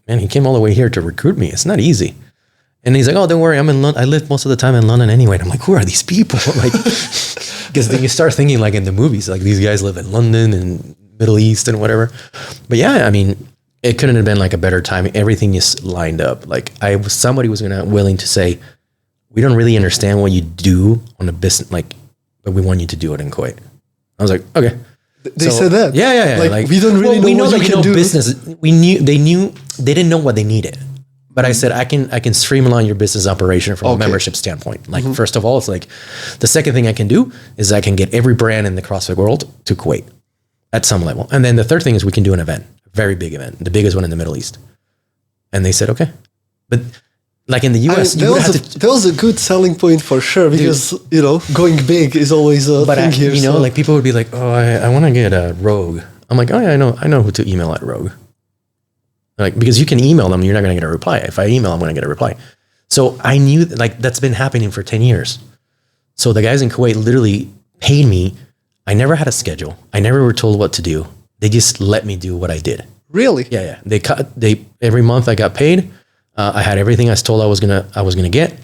man, he came all the way here to recruit me. It's not easy. And he's like, oh, don't worry, I'm in London. I live most of the time in London anyway. And I'm like, who are these people? Like, because then you start thinking like in the movies, like these guys live in London and Middle East and whatever. But yeah, I mean, it couldn't have been like a better time. Everything is lined up. Like somebody was willing to say, we don't really understand what you do on a business, like, but we want you to do it in Kuwait. I was like, okay. They said that. Yeah. Like we don't really know what you can do. Business. They didn't know what they needed. But I said, I can streamline your business operation from a membership standpoint. Like, first of all, it's like, the second thing I can do is I can get every brand in the CrossFit world to Kuwait at some level. And then the third thing is we can do an event, a very big event, the biggest one in the Middle East. And they said, okay. But like in the US, that was a good selling point for sure, because, you know, going big is always a thing here. You know, like people would be like, oh, I want to get a Rogue. I'm like, oh yeah, I know who to email at Rogue. Like, because you can email them, you're not going to get a reply. If I email, I'm going to get a reply. So I knew like that's been happening for 10 years. So the guys in Kuwait literally paid me. I never had a schedule. I never were told what to do. They just let me do what I did. Really? Yeah. They every month I got paid. I had everything I was told I was gonna get.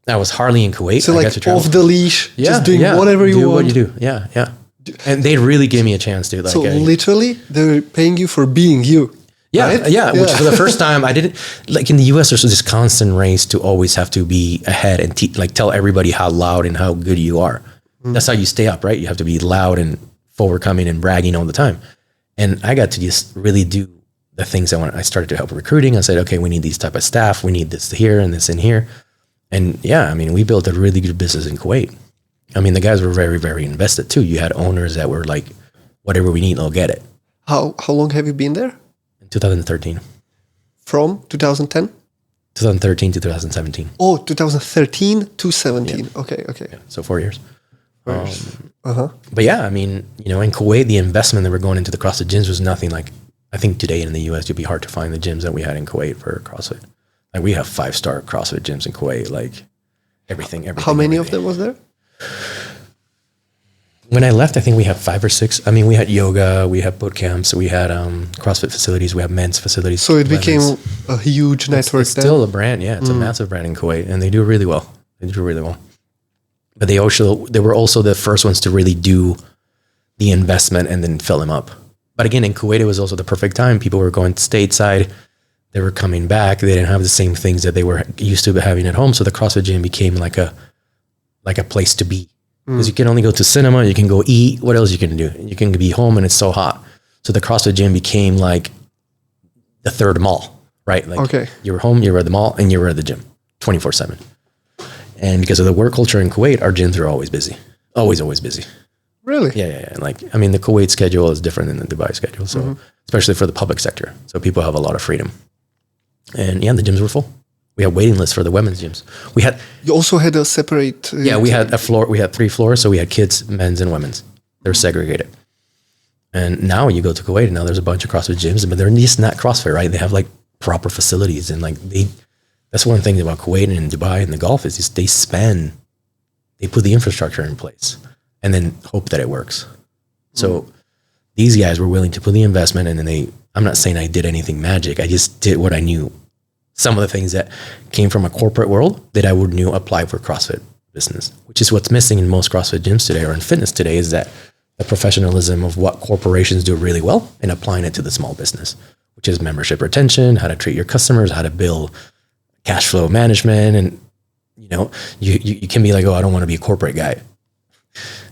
I was hardly in Kuwait. So I like off the leash, just doing whatever you want. What you do. Yeah. And they really gave me a chance, dude. Like, so literally, they're paying you for being you. Yeah, right? yeah. Which for the first time, I didn't like in the US. There's this constant race to always have to be ahead and tell everybody how loud and how good you are. That's how you stay up, right? You have to be loud and forward coming and bragging all the time. And I got to just really do the things I want. I started to help recruiting. I said, okay, we need these type of staff. We need this here and this in here. And yeah, I mean, we built a really good business in Kuwait. I mean, the guys were very, very invested too. You had owners that were like, whatever we need, they'll get it. How long have you been there? 2013. From 2010? 2013 to 2017. Oh, 2013 to 17. Yeah. Okay. Yeah, so 4 years. But yeah, I mean, you know, in Kuwait, the investment that we're going into the CrossFit gyms was nothing like, I think today in the US, it'd be hard to find the gyms that we had in Kuwait for CrossFit. Like we have 5-star CrossFit gyms in Kuwait, like everything. How many of them was there? When I left, I think we had 5 or 6. I mean, we had yoga, we had boot camps, we had CrossFit facilities, we have men's facilities. So it became a huge network. It's still a brand, yeah. It's a massive brand in Kuwait, and they do really well. But they were also the first ones to really do the investment and then fill them up. But again, in Kuwait, it was also the perfect time. People were going stateside. They were coming back. They didn't have the same things that they were used to having at home. So the CrossFit gym became like a place to be. Because you can only go to cinema, you can go eat. What else you can do? You can be home and it's so hot. So the CrossFit gym became like the third mall, right? Like you were home, you were at the mall, and you were at the gym 24/7. And because of the work culture in Kuwait, our gyms are always busy. Always busy. Really? Yeah. Like, I mean, the Kuwait schedule is different than the Dubai schedule. So especially for the public sector. So people have a lot of freedom. And yeah, the gyms were full. We had waiting lists for the women's gyms. You also had a separate... we had a floor. We had 3 floors. So we had kids, men's, and women's. They're segregated. And now when you go to Kuwait, and now there's a bunch of CrossFit gyms, but they're just not CrossFit, right? They have like proper facilities. And like that's one thing about Kuwait and Dubai and the Gulf is just they put the infrastructure in place and then hope that it works. So these guys were willing to put the investment, and then I'm not saying I did anything magic. I just did what I knew. Some of the things that came from a corporate world that I would knew apply for CrossFit business, which is what's missing in most CrossFit gyms today or in fitness today, is that the professionalism of what corporations do really well and applying it to the small business, which is membership retention, how to treat your customers, how to build cash flow management. And, you know, you can be like, oh, I don't want to be a corporate guy.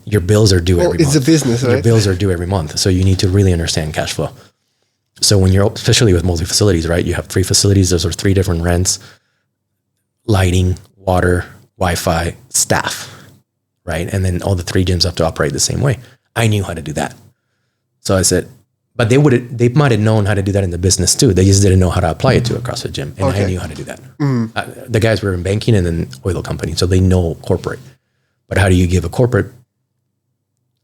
Your bills are due every month. It's a business, right? Your bills are due every month. So you need to really understand cash flow. So when you're, especially with multi-facilities, right? You have 3 facilities. Those are 3 different rents, lighting, water, Wi-Fi, staff, right? And then all the 3 gyms have to operate the same way. I knew how to do that. So I said, but they might have known how to do that in the business too. They just didn't know how to apply it to a CrossFit gym. And I knew how to do that. The guys were in banking and then oil company. So they know corporate. But how do you give a corporate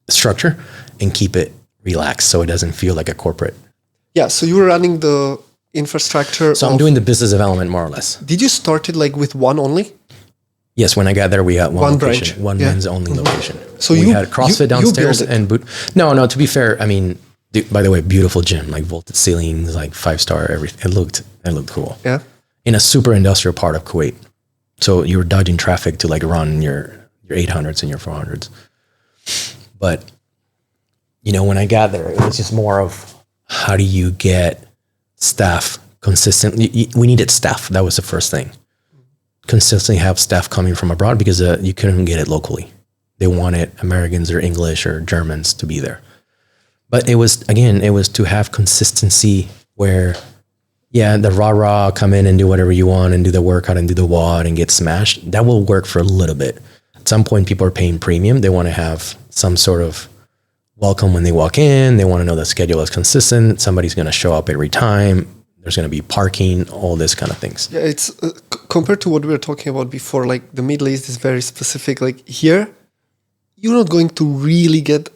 structure and keep it relaxed, so it doesn't feel like a corporate. Yeah. So you were running the infrastructure. So I'm doing the business development more or less. Did you start it like with one only? Yes, when I got there, we had one location, branch. one men's only location. So we had CrossFit downstairs and boot. No. To be fair, I mean, by the way, beautiful gym, like vaulted ceilings, like 5-star, everything. It looked cool. Yeah. In a super industrial part of Kuwait, so you were dodging traffic to like run your 800s and your 400s. But when I got there, it was just more of how do you get staff consistently? We needed staff. That was the first thing. Consistently have staff coming from abroad because you couldn't get it locally. They wanted Americans or English or Germans to be there. But it was to have consistency where, the rah-rah, come in and do whatever you want and do the workout and do the WOD and get smashed. That will work for a little bit. At some point, people are paying premium. They want to have some sort of welcome when they walk in. They want to know the schedule is consistent. Somebody's going to show up every time. There's going to be parking, all this kind of things. Yeah, it's compared to what we were talking about before, like the Middle East is very specific. Like here, you're not going to really get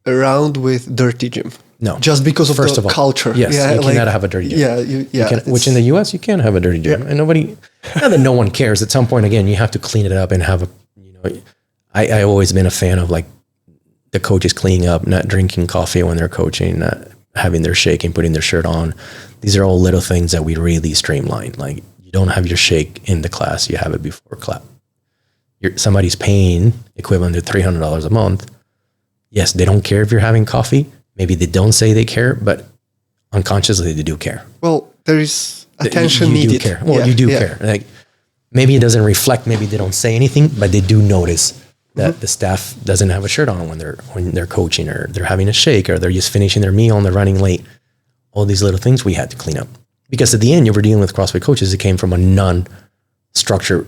around with dirty gym. No. Just because of the culture. Yes, you cannot have a dirty gym. Which in the US, you can't have a dirty gym. And not that no one cares. At some point, again, you have to clean it up and have I always been a fan of like the coaches cleaning up, not drinking coffee when they're coaching, not having their shake and putting their shirt on. These are all little things that we really streamline. Like you don't have your shake in the class, you have it before class. Somebody's paying equivalent to $300 a month. Yes, they don't care if you're having coffee. Maybe they don't say they care, but unconsciously they do care. Well, there is attention needed. You do care. Well, you do care. Like maybe it doesn't reflect, maybe they don't say anything, but they do notice that the staff doesn't have a shirt on when they're coaching, or they're having a shake, or they're just finishing their meal and they're running late. All these little things we had to clean up. Because at the end, you were dealing with CrossFit coaches that came from a non-structured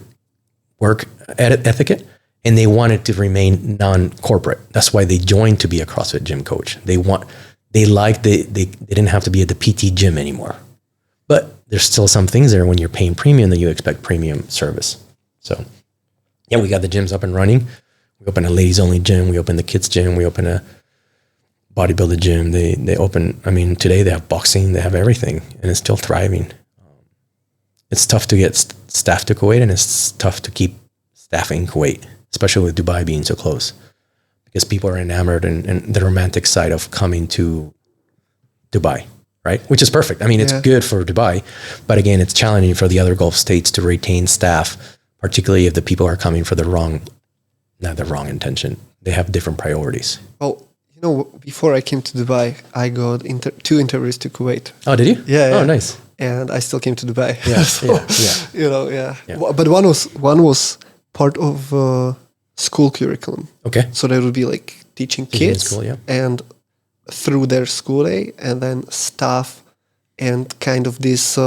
work etiquette, and they wanted to remain non-corporate. That's why they joined to be a CrossFit gym coach. They didn't have to be at the PT gym anymore. But there's still some things there when you're paying premium that you expect premium service. So yeah, we got the gyms up and running. We opened a ladies only gym. We opened the kids gym. We opened a bodybuilder gym. They open, today they have boxing, they have everything, and it's still thriving. It's tough to get staff to Kuwait, and it's tough to keep staff in Kuwait, especially with Dubai being so close, because people are enamored and the romantic side of coming to Dubai, right? Which is perfect. It's good for Dubai, but again, it's challenging for the other Gulf states to retain staff, particularly if the people are coming for not the wrong intention. They have different priorities. Well, before I came to Dubai, I got 2 interviews to Kuwait. Oh, did you? Yeah. Oh, nice. And I still came to Dubai. Yeah. But one was part of school curriculum. Okay. So that would be like teaching kids school, and through their school day, and then staff and kind of this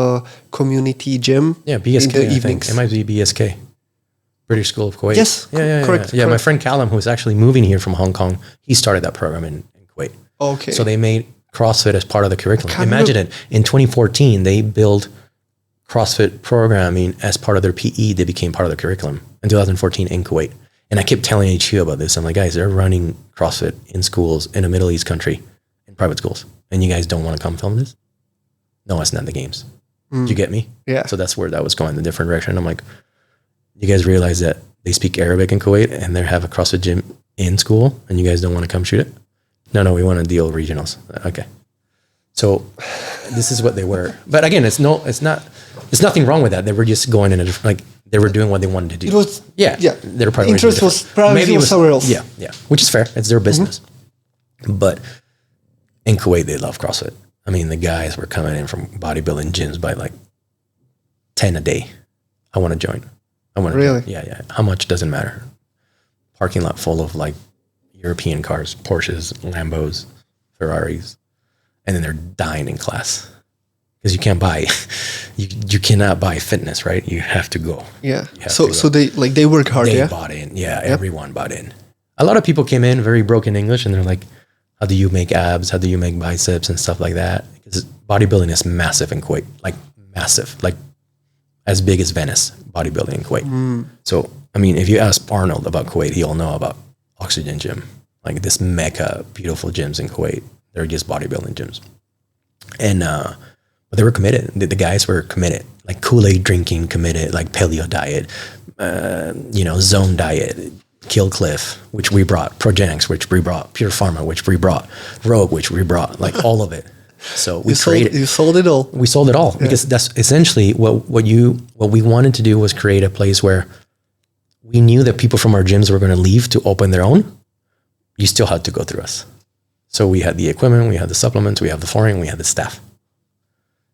community gym. Yeah, BSK, in the I evenings. think. It might be BSK. British School of Kuwait. Yes, correct. Yeah, my friend Callum, who's actually moving here from Hong Kong, he started that program in Kuwait. Okay. So they made CrossFit as part of the curriculum. Imagine it. In 2014, they built CrossFit programming as part of their PE. They became part of the curriculum in 2014 in Kuwait. And I kept telling HQ about this. I'm like, guys, they're running CrossFit in schools in a Middle East country, in private schools. And you guys don't want to come film this? No, it's not the games. Do you get me? Yeah. So that's where that was going, the different direction. I'm like, you guys realize that they speak Arabic in Kuwait and they have a CrossFit gym in school, and you guys don't want to come shoot it? No, we want to deal regionals. Okay. So this is what they were. But again, there's nothing wrong with that. They were just going in a different, like they were doing what they wanted to do. It was, their priority interest was probably somewhere else. Yeah. Which is fair. It's their business. But in Kuwait, they love CrossFit. The guys were coming in from bodybuilding gyms by like 10 a day. I want to join. Really? Yeah. How much doesn't matter. Parking lot full of like European cars, Porsches, Lambos, Ferraris, and then they're dying in class because you can't buy. You cannot buy fitness, right? You have to go. Yeah. So they work hard. They bought in. Yeah, everyone bought in. A lot of people came in very broken English, and they're like, "How do you make abs? How do you make biceps and stuff like that?" Because bodybuilding is massive in Kuwait, like massive, like as big as Venice, bodybuilding in Kuwait. So, if you ask Arnold about Kuwait, he'll know about Oxygen Gym. like this mecca, beautiful gyms in Kuwait. They're just bodybuilding gyms. And, but they were committed. The guys were committed, like Kool-Aid drinking committed, like paleo diet, zone diet, Kill Cliff, which we brought, Progenics, which we brought, Pure Pharma, which we brought, Rogue, which we brought, like all of it. So you sold it all. We sold it all because that's essentially what we wanted to do was create a place where we knew that people from our gyms were going to leave to open their own. You still had to go through us. So we had the equipment, we had the supplements, we have the flooring, we had the staff.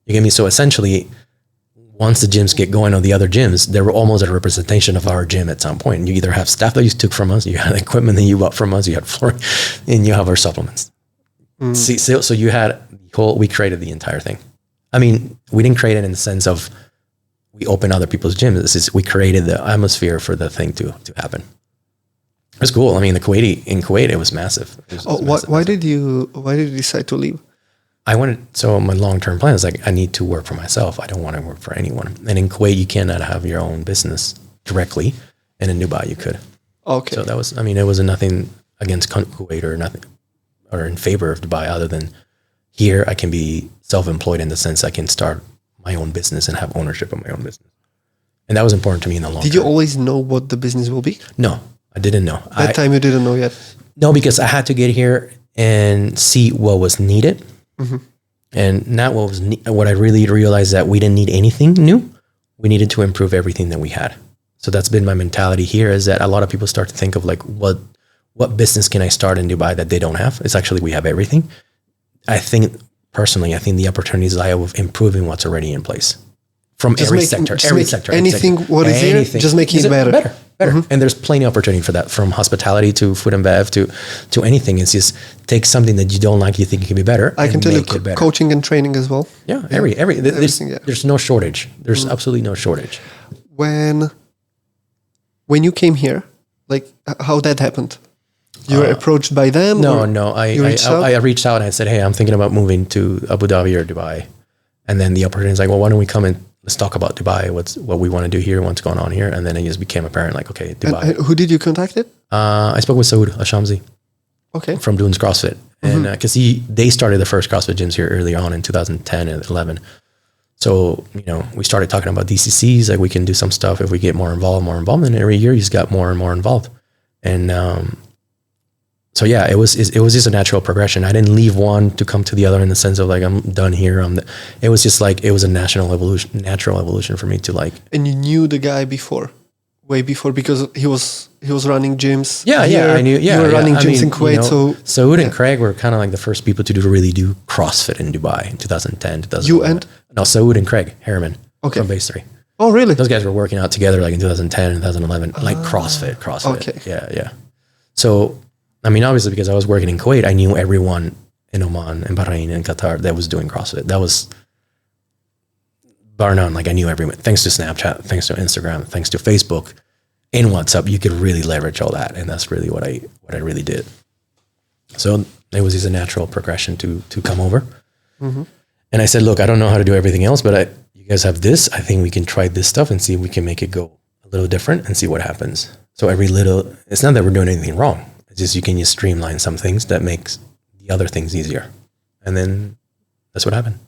You get me? So essentially, once the gyms get going on the other gyms, they were almost a representation of our gym at some point. You either have staff that you took from us, you had equipment that you bought from us, you had flooring, and you have our supplements. See, so you had we created the entire thing. I mean, we didn't create it in the sense of we open other people's gyms. We created the atmosphere for the thing to happen. It was cool. I mean, in Kuwait, it was massive. Why did you decide to leave? So my long-term plan is like, I need to work for myself. I don't want to work for anyone. And in Kuwait, you cannot have your own business directly. And in Dubai, you could. Okay. So it was nothing against Kuwait or nothing, or in favor of Dubai, other than here I can be self-employed in the sense I can start my own business and have ownership of my own business. And that was important to me in the long term. Did you always know what the business will be? No, I didn't know. That time you didn't know yet? No, because I had to get here and see what was needed. Mm-hmm. And not what I really realized, that we didn't need anything new. We needed to improve everything that we had. So that's been my mentality here, is that a lot of people start to think of like, what business can I start in Dubai that they don't have? It's actually, we have everything. I think the opportunities lie of improving what's already in place from every sector. Anything what is here, just making it better. Mm-hmm. And there's plenty of opportunity for that, from hospitality to food and bev to anything. It's just take something that you don't like, you think it can be better. I can tell you coaching and training as well. Yeah, there's no shortage. There's absolutely no shortage. When you came here, like how that happened? You were approached by them? No. I reached out and I said, hey, I'm thinking about moving to Abu Dhabi or Dubai. And then the opportunity is like, well, why don't we come and let's talk about Dubai, what we want to do here, what's going on here. And then it just became apparent, like, okay, Dubai. And who did you contact it? I spoke with Saud Ashamzi. Okay. From Dunes CrossFit. And because they started the first CrossFit gyms here early on in 2010 and 11. So, we started talking about DCCs, like we can do some stuff if we get more involved. And every year he's got more and more involved. And, so yeah, it was just a natural progression. I didn't leave one to come to the other in the sense of like, I'm done here. It was just like, it was a natural evolution for me to like. And you knew the guy way before, because he was running gyms. Yeah, I knew. Yeah, you were running gyms in Kuwait. So Saud and Craig were kind of like the first people to really do CrossFit in Dubai in 2010, 2011. You and? No, Saud and Craig Harriman from Base 3. Oh, really? Those guys were working out together like in 2010 and 2011, like CrossFit. Okay. Yeah. So, I mean, obviously, because I was working in Kuwait, I knew everyone in Oman and Bahrain and Qatar that was doing CrossFit. That was bar none. Like I knew everyone. Thanks to Snapchat, thanks to Instagram, thanks to Facebook, and WhatsApp, you could really leverage all that, and that's really what I really did. So it was just a natural progression to come over. Mm-hmm. And I said, look, I don't know how to do everything else, but you guys have this. I think we can try this stuff and see if we can make it go a little different and see what happens. So it's not that we're doing anything wrong. Just you can just streamline some things that makes the other things easier. And then that's what happened.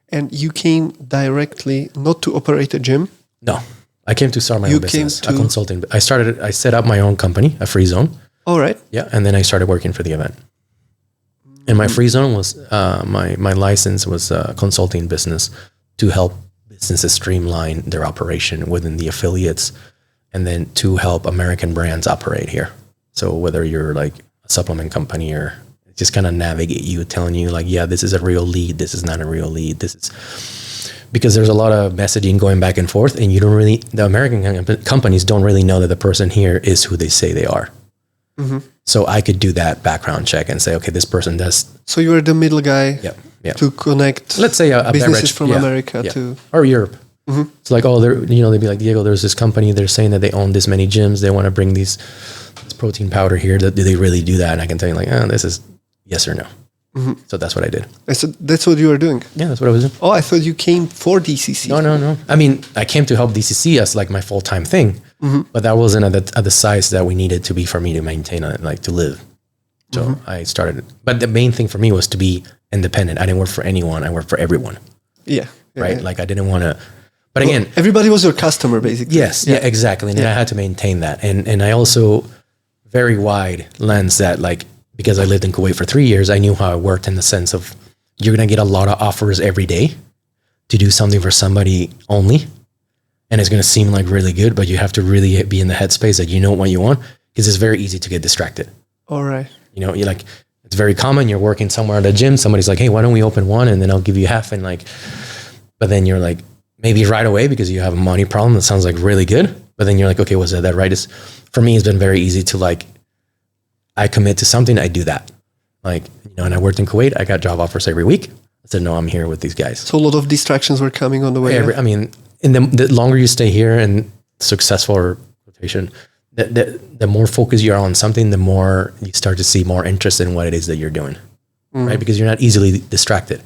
And you came directly, not to operate a gym? No, I came to start my own business, a consulting. I set up my own company, a Free Zone. All right. Yeah, and then I started working for the event. And my Free Zone was, my license was a consulting business to help businesses streamline their operation within the affiliates, and then to help American brands operate here. So whether you're like a supplement company or just kind of navigate you, telling you like, yeah, this is a real lead. This is not a real lead. This is because there's a lot of messaging going back and forth, and the American companies don't really know that the person here is who they say they are. Mm-hmm. So I could do that background check and say, okay, this person does. So you were the middle guy to connect, let's say a businesses beverage, from America to or Europe. Mm-hmm. It's like, they'd be like, Diego, there's this company. They're saying that they own this many gyms. They want to bring this protein powder here. Do they really do that? And I can tell you like, this is yes or no. Mm-hmm. So that's what I did. So that's what you were doing? Yeah, that's what I was doing. Oh, I thought you came for DCC. No. I mean, I came to help DCC as like my full-time thing, but that wasn't at the size that we needed to be for me to maintain it, like to live. So I started, but the main thing for me was to be independent. I didn't work for anyone. I worked for everyone. Yeah. Right. Yeah. Like I didn't want to, but again, everybody was your customer basically. Yes. Yeah, exactly. And I had to maintain that. And I also very wide lens that, like, because I lived in Kuwait for 3 years, I knew how it worked in the sense of you're going to get a lot of offers every day to do something for somebody only. And it's going to seem like really good, but you have to really be in the headspace that you know what you want, because it's very easy to get distracted. All right. You know, you're like, it's very common. You're working somewhere at a gym. Somebody's like, hey, why don't we open one? And then I'll give you half. And like, but then you're like, maybe right away because you have a money problem that sounds like really good. But then you're like, okay, was that right? For me, it's been very easy to, like, I commit to something, I do that. Like, you know, and I worked in Kuwait. I got job offers every week. I said, no, I'm here with these guys. So a lot of distractions were coming on the way. I mean, in the longer you stay here and successful or rotation, the more focused you are on something, the more you start to see more interest in what it is that you're doing, right? Because you're not easily distracted.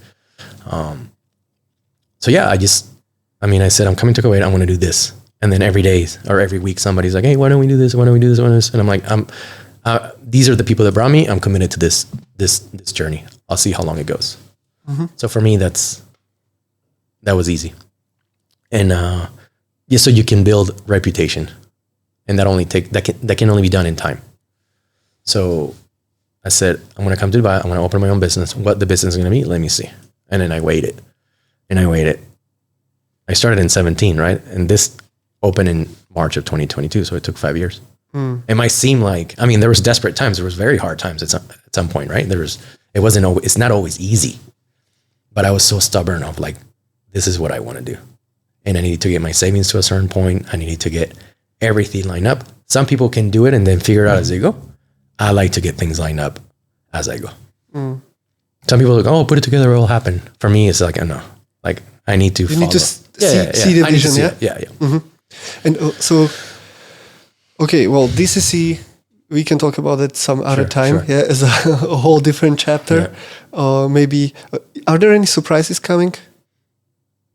So yeah, I said, I'm coming to Kuwait. I want to do this. And then every day or every week, somebody's like, hey, why don't we do this? Why don't we do this? Why don't we do this? And I'm like, these are the people that brought me. I'm committed to this journey. I'll see how long it goes. So for me, that was easy. And so you can build reputation, and that can only be done in time. So I said, I'm going to come to Dubai. I'm going to open my own business. What the business is going to be, let me see. And then I waited. I started in 2017, right? And this opened in March of 2022. So it took 5 years. It might seem like, there was desperate times. There was very hard times at some point, right? It's not always easy, but I was so stubborn of like, this is what I want to do. And I needed to get my savings to a certain point. I needed to get everything lined up. Some people can do it and then figure it out as they go. I like to get things lined up as I go. Some people are like, oh, put it together, it will happen. For me, it's like, no, like I need to follow. See the vision, yeah? And so, okay, well, DCC, we can talk about it some other time. Sure. Yeah, as a whole different chapter. Yeah. Maybe, are there any surprises coming?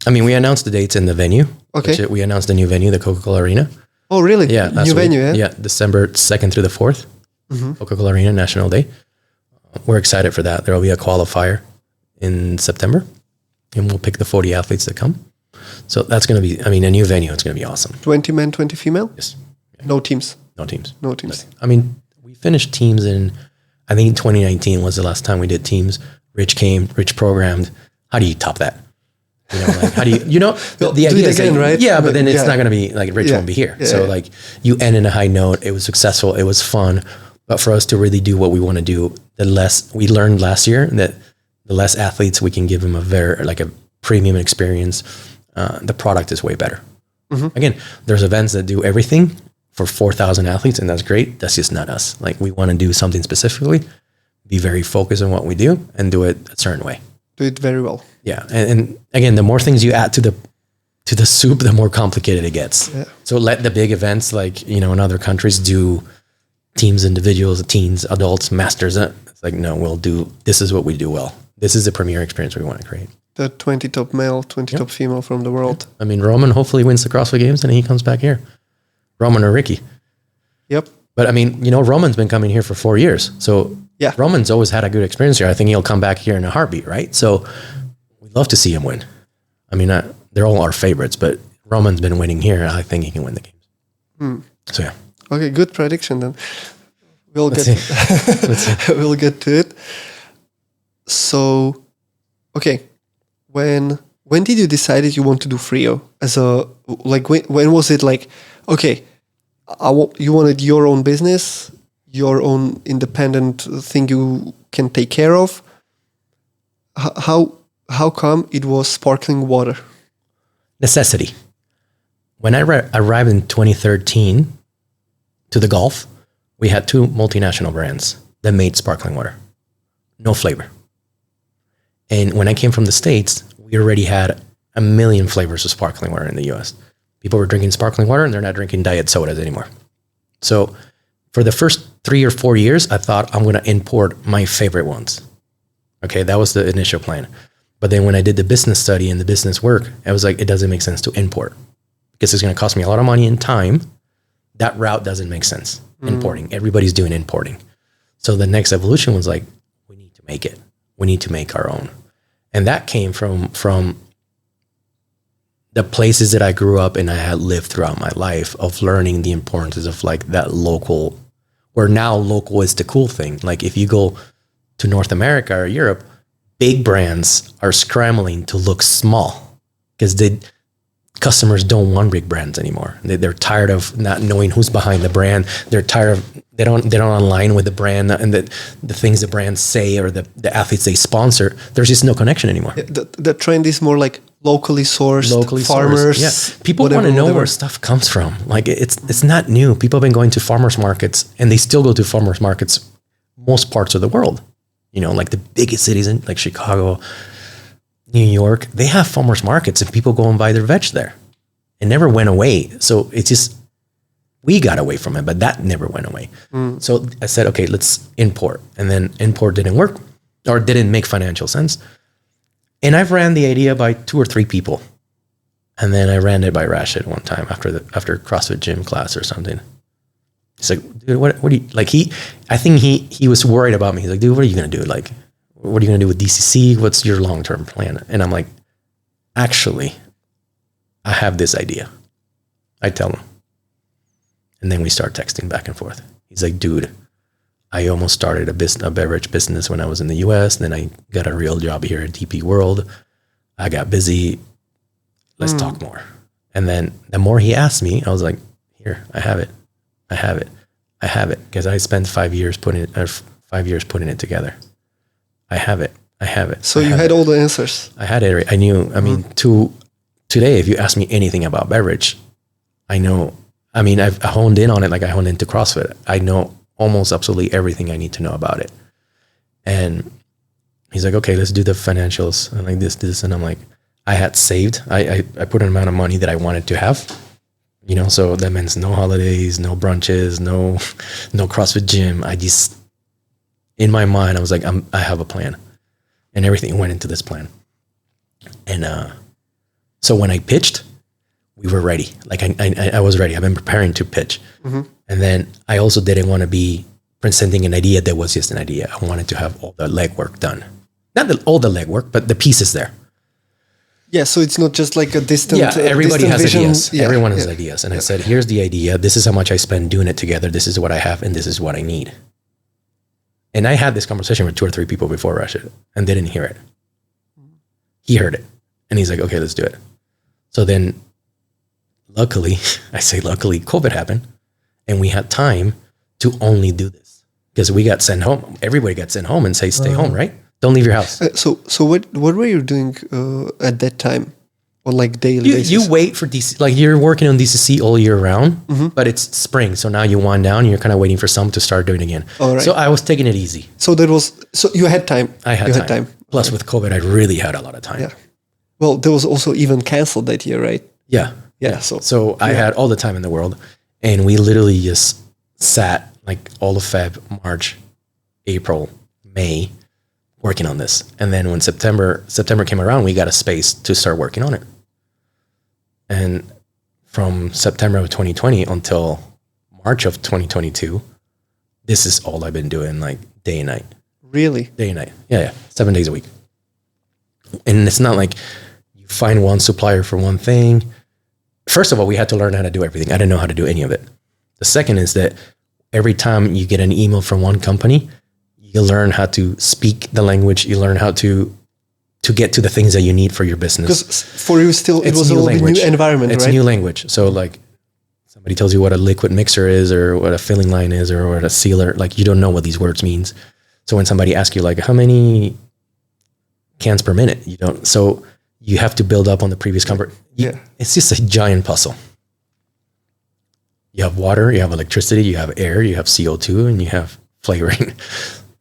We announced the dates in the venue. Okay. We announced the new venue, the Coca-Cola Arena. Oh, really? Yeah. New venue, yeah? Yeah, December 2nd through the 4th, Coca-Cola Arena National Day. We're excited for that. There will be a qualifier in September, and we'll pick the 40 athletes that come. So that's going to be, a new venue. It's going to be awesome. 20 men, 20 female? Yes. Yeah. No teams? No teams. No teams. We finished teams I think 2019 was the last time we did teams. Rich programmed. How do you top that? How do you, the idea is again, right? Yeah, but then it's not going to be like Rich won't be here. So you end in a high note. It was successful. It was fun. But for us to really do what we want to do, we learned last year that the less athletes we can give them a premium experience, the product is way better. Again, there's events that do everything for 4,000 athletes, and that's great. That's just not us. Like, we want to do something specifically, be very focused on what we do, and do it a certain way. Do it very well. Yeah, and again, the more things you add to the soup, the more complicated it gets. Yeah. So let the big events, like in other countries, do teams, individuals, teens, adults, masters. It's like, no, this is what we do well. This is the premier experience we want to create. The 20 top male, 20 top female from the world. Roman hopefully wins the CrossFit Games and he comes back here. Roman or Ricky. Yep. But Roman's been coming here for 4 years. So yeah, Roman's always had a good experience here. I think he'll come back here in a heartbeat, right? So we'd love to see him win. They're all our favorites, but Roman's been winning here. I think he can win the games. So yeah. Okay, good prediction then. We'll get to it. So, okay, when did you decide that you want to do Frio? When was it like, okay, you wanted your own business, your own independent thing you can take care of? How come it was sparkling water? Necessity. When I arrived in 2013 to the Gulf, we had 2 multinational brands that made sparkling water. No flavor. And when I came from the States, we already had 1 million flavors of sparkling water in the US. People were drinking sparkling water and they're not drinking diet sodas anymore. So for the first 3 or 4 years, I thought I'm going to import my favorite ones. Okay, that was the initial plan. But then when I did the business study and the business work, I was like, it doesn't make sense to import because it's going to cost me a lot of money and time. That route doesn't make sense. Importing. Everybody's doing importing. So the next evolution was like, we need to make it. We need to make our own. And that came from the places that I grew up and I had lived throughout my life, of learning the importance of like that local, where now local is the cool thing. Like if you go to North America or Europe, big brands are scrambling to look small because customers don't want big brands anymore. They're tired of not knowing who's behind the brand. They're tired of, they don't align with the brand and the things the brands say or the athletes they sponsor. There's just no connection anymore. The trend is more like locally sourced farmers. Yeah. People want to know where stuff comes from. Like it's not new. People have been going to farmers markets, and they still go to farmers markets most parts of the world. You know, like the biggest cities in like Chicago, New York, they have farmers markets and people go and buy their veg there. It never went away. So it's just, we got away from it, but that never went away. So I said, okay, let's import. And then import didn't work or didn't make financial sense. And I've ran the idea by 2 or 3 people. And then I ran it by Rashid one time after CrossFit gym class or something. He's like, dude, what do you, like I think he was worried about me. He's like, dude, what are you going to do? Like, what are you going to do with DCC? What's your long-term plan? And I'm like, actually, I have this idea. I tell him. And then we start texting back and forth. He's like, dude, I almost started a beverage business when I was in the US. Then I got a real job here at DP World. I got busy. Let's talk more. And then the more he asked me, I was like, here, I have it. Because I spent 5 years putting it together. I have it. So you had all the answers. I had it. I knew. I mean, today, if you ask me anything about beverage, I know. I mean, I've honed in on it like I honed into CrossFit. I know almost absolutely everything I need to know about it. And he's like, okay, let's do the financials and like this. And I'm like, I had saved. I put an amount of money that I wanted to have. You know, so that means no holidays, no brunches, no CrossFit gym. I just, in my mind, I was like, I have a plan, and everything went into this plan. And so when I pitched, we were ready. Like I was ready. I've been preparing to pitch, and then I also didn't want to be presenting an idea that was just an idea. I wanted to have all the legwork done, not all the legwork, but the pieces there. Yeah, so it's not just like a distant. Yeah, everybody distant has vision. ideas. Yeah, Everyone has ideas, and I said, "Here's the idea. This is how much I spend doing it together. This is what I have, and this is what I need." And I had this conversation with 2 or 3 people before Rashid, and they didn't hear it. He heard it, and he's like, "Okay, let's do it." So then, luckily, COVID happened, and we had time to only do this because we got sent home. Everybody got sent home and say, "Stay home, right? Don't leave your house." So what were you doing at that time on like daily basis? You wait for DC, like you're working on DCC all year round, but it's spring. So now you wind down and you're kind of waiting for some to start doing it again. All right. So I was taking it easy. So you had time. I had time. Plus with COVID, I really had a lot of time. Yeah. Well, there was also even canceled that year, right? Yeah. Yeah. So I had all the time in the world, and we literally just sat like all of Feb, March, April, May, working on this. And then when September came around, we got a space to start working on it. And from September of 2020 until March of 2022, this is all I've been doing, like day and night. Really? Day and night. Yeah. 7 days a week. And it's not like you find one supplier for one thing. First of all, we had to learn how to do everything. I didn't know how to do any of it. The second is that every time you get an email from one company, you learn how to speak the language. You learn how to get to the things that you need for your business. Because for you still, it was a new environment, it's right? It's new language. So like somebody tells you what a liquid mixer is or what a filling line is or what a sealer, like you don't know what these words means. So when somebody asks you like, how many cans per minute? You don't. So you have to build up on the previous comfort. Yeah. It's just a giant puzzle. You have water, you have electricity, you have air, you have CO2, and you have flavoring.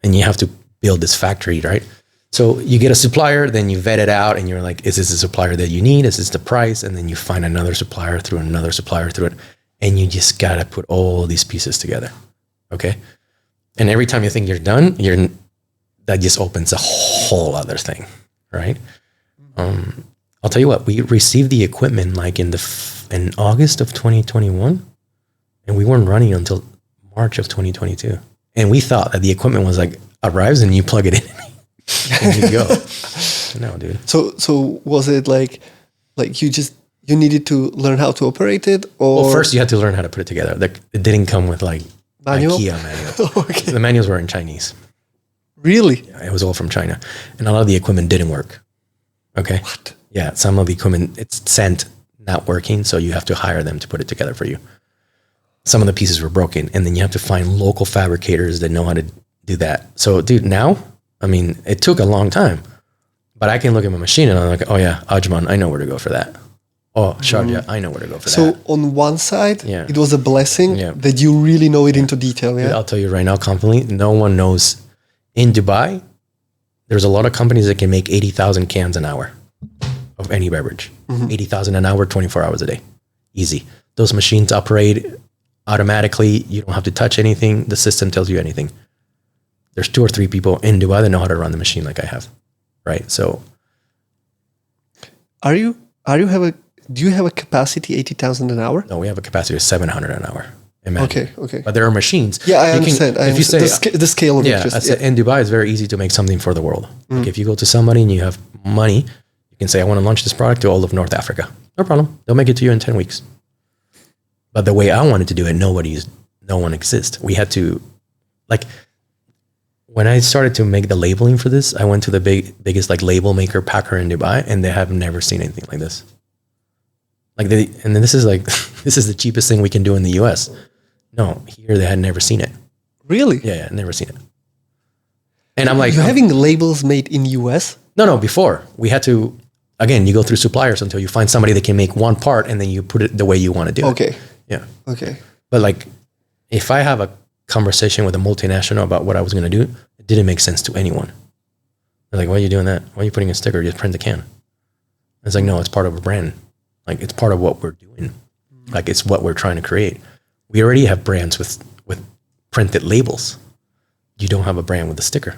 And you have to build this factory, right? So you get a supplier, then you vet it out, and you're like, is this a supplier that you need? Is this the price? And then you find another supplier through it. And you just got to put all these pieces together, okay? And every time you think you're done, that just opens a whole other thing, right? I'll tell you what, we received the equipment like in August of 2021, and we weren't running until March of 2022. And we thought that the equipment was like arrives and you plug it in and you go. No, dude. So was it like you needed to learn how to operate it, or well, first you had to learn how to put it together. It didn't come with like manual? IKEA manual. Okay. The manuals were in Chinese. Really? Yeah, it was all from China, and a lot of the equipment didn't work. Okay. What? Yeah, some of the equipment it's sent not working, so you have to hire them to put it together for you. Some of the pieces were broken, and then you have to find local fabricators that know how to do that. So, dude, now, I mean, it took a long time, but I can look at my machine and I'm like, oh yeah, Ajman, I know where to go for that. Oh, Sharjah, I know where to go for that. So on one side, Yeah. it was a blessing Yeah. that you really know it into detail. Yeah. I'll tell you right now, confidently, no one knows. In Dubai, there's a lot of companies that can make 80,000 cans an hour of any beverage. 80,000 an hour, 24 hours a day. Easy. Those machines operate automatically. You don't have to touch anything. The system tells you anything. There's 2 or 3 people in Dubai that know how to run the machine like I have. Right? So do you have a capacity 80,000 an hour? no, we have a capacity of 700 an hour. Imagine. Okay. But there are machines. Yeah, I understand. If you say the scale of it. in Dubai, it's very easy to make something for the world. Like if you go to somebody and you have money, you can say, I want to launch this product to all of North Africa. No problem. They'll make it to you in 10 weeks. But the way I wanted to do it, no one exists. We had to, like, when I started to make the labeling for this, I went to the biggest like label maker packer in Dubai, and they have never seen anything like this. Like and then this is like, this is the cheapest thing we can do in the US. No, here they had never seen it. Really? Yeah, never seen it. And I'm like, you're having labels made in US? No, before we had to, again, you go through suppliers until you find somebody that can make one part and then you put it the way you want to do it. Okay. Yeah. Okay. But like, if I have a conversation with a multinational about what I was going to do, it didn't make sense to anyone. They're like, why are you doing that? Why are you putting a sticker? Just print the can. It's like, no, it's part of a brand. Like it's part of what we're doing. Like it's what we're trying to create. We already have brands with printed labels. You don't have a brand with a sticker.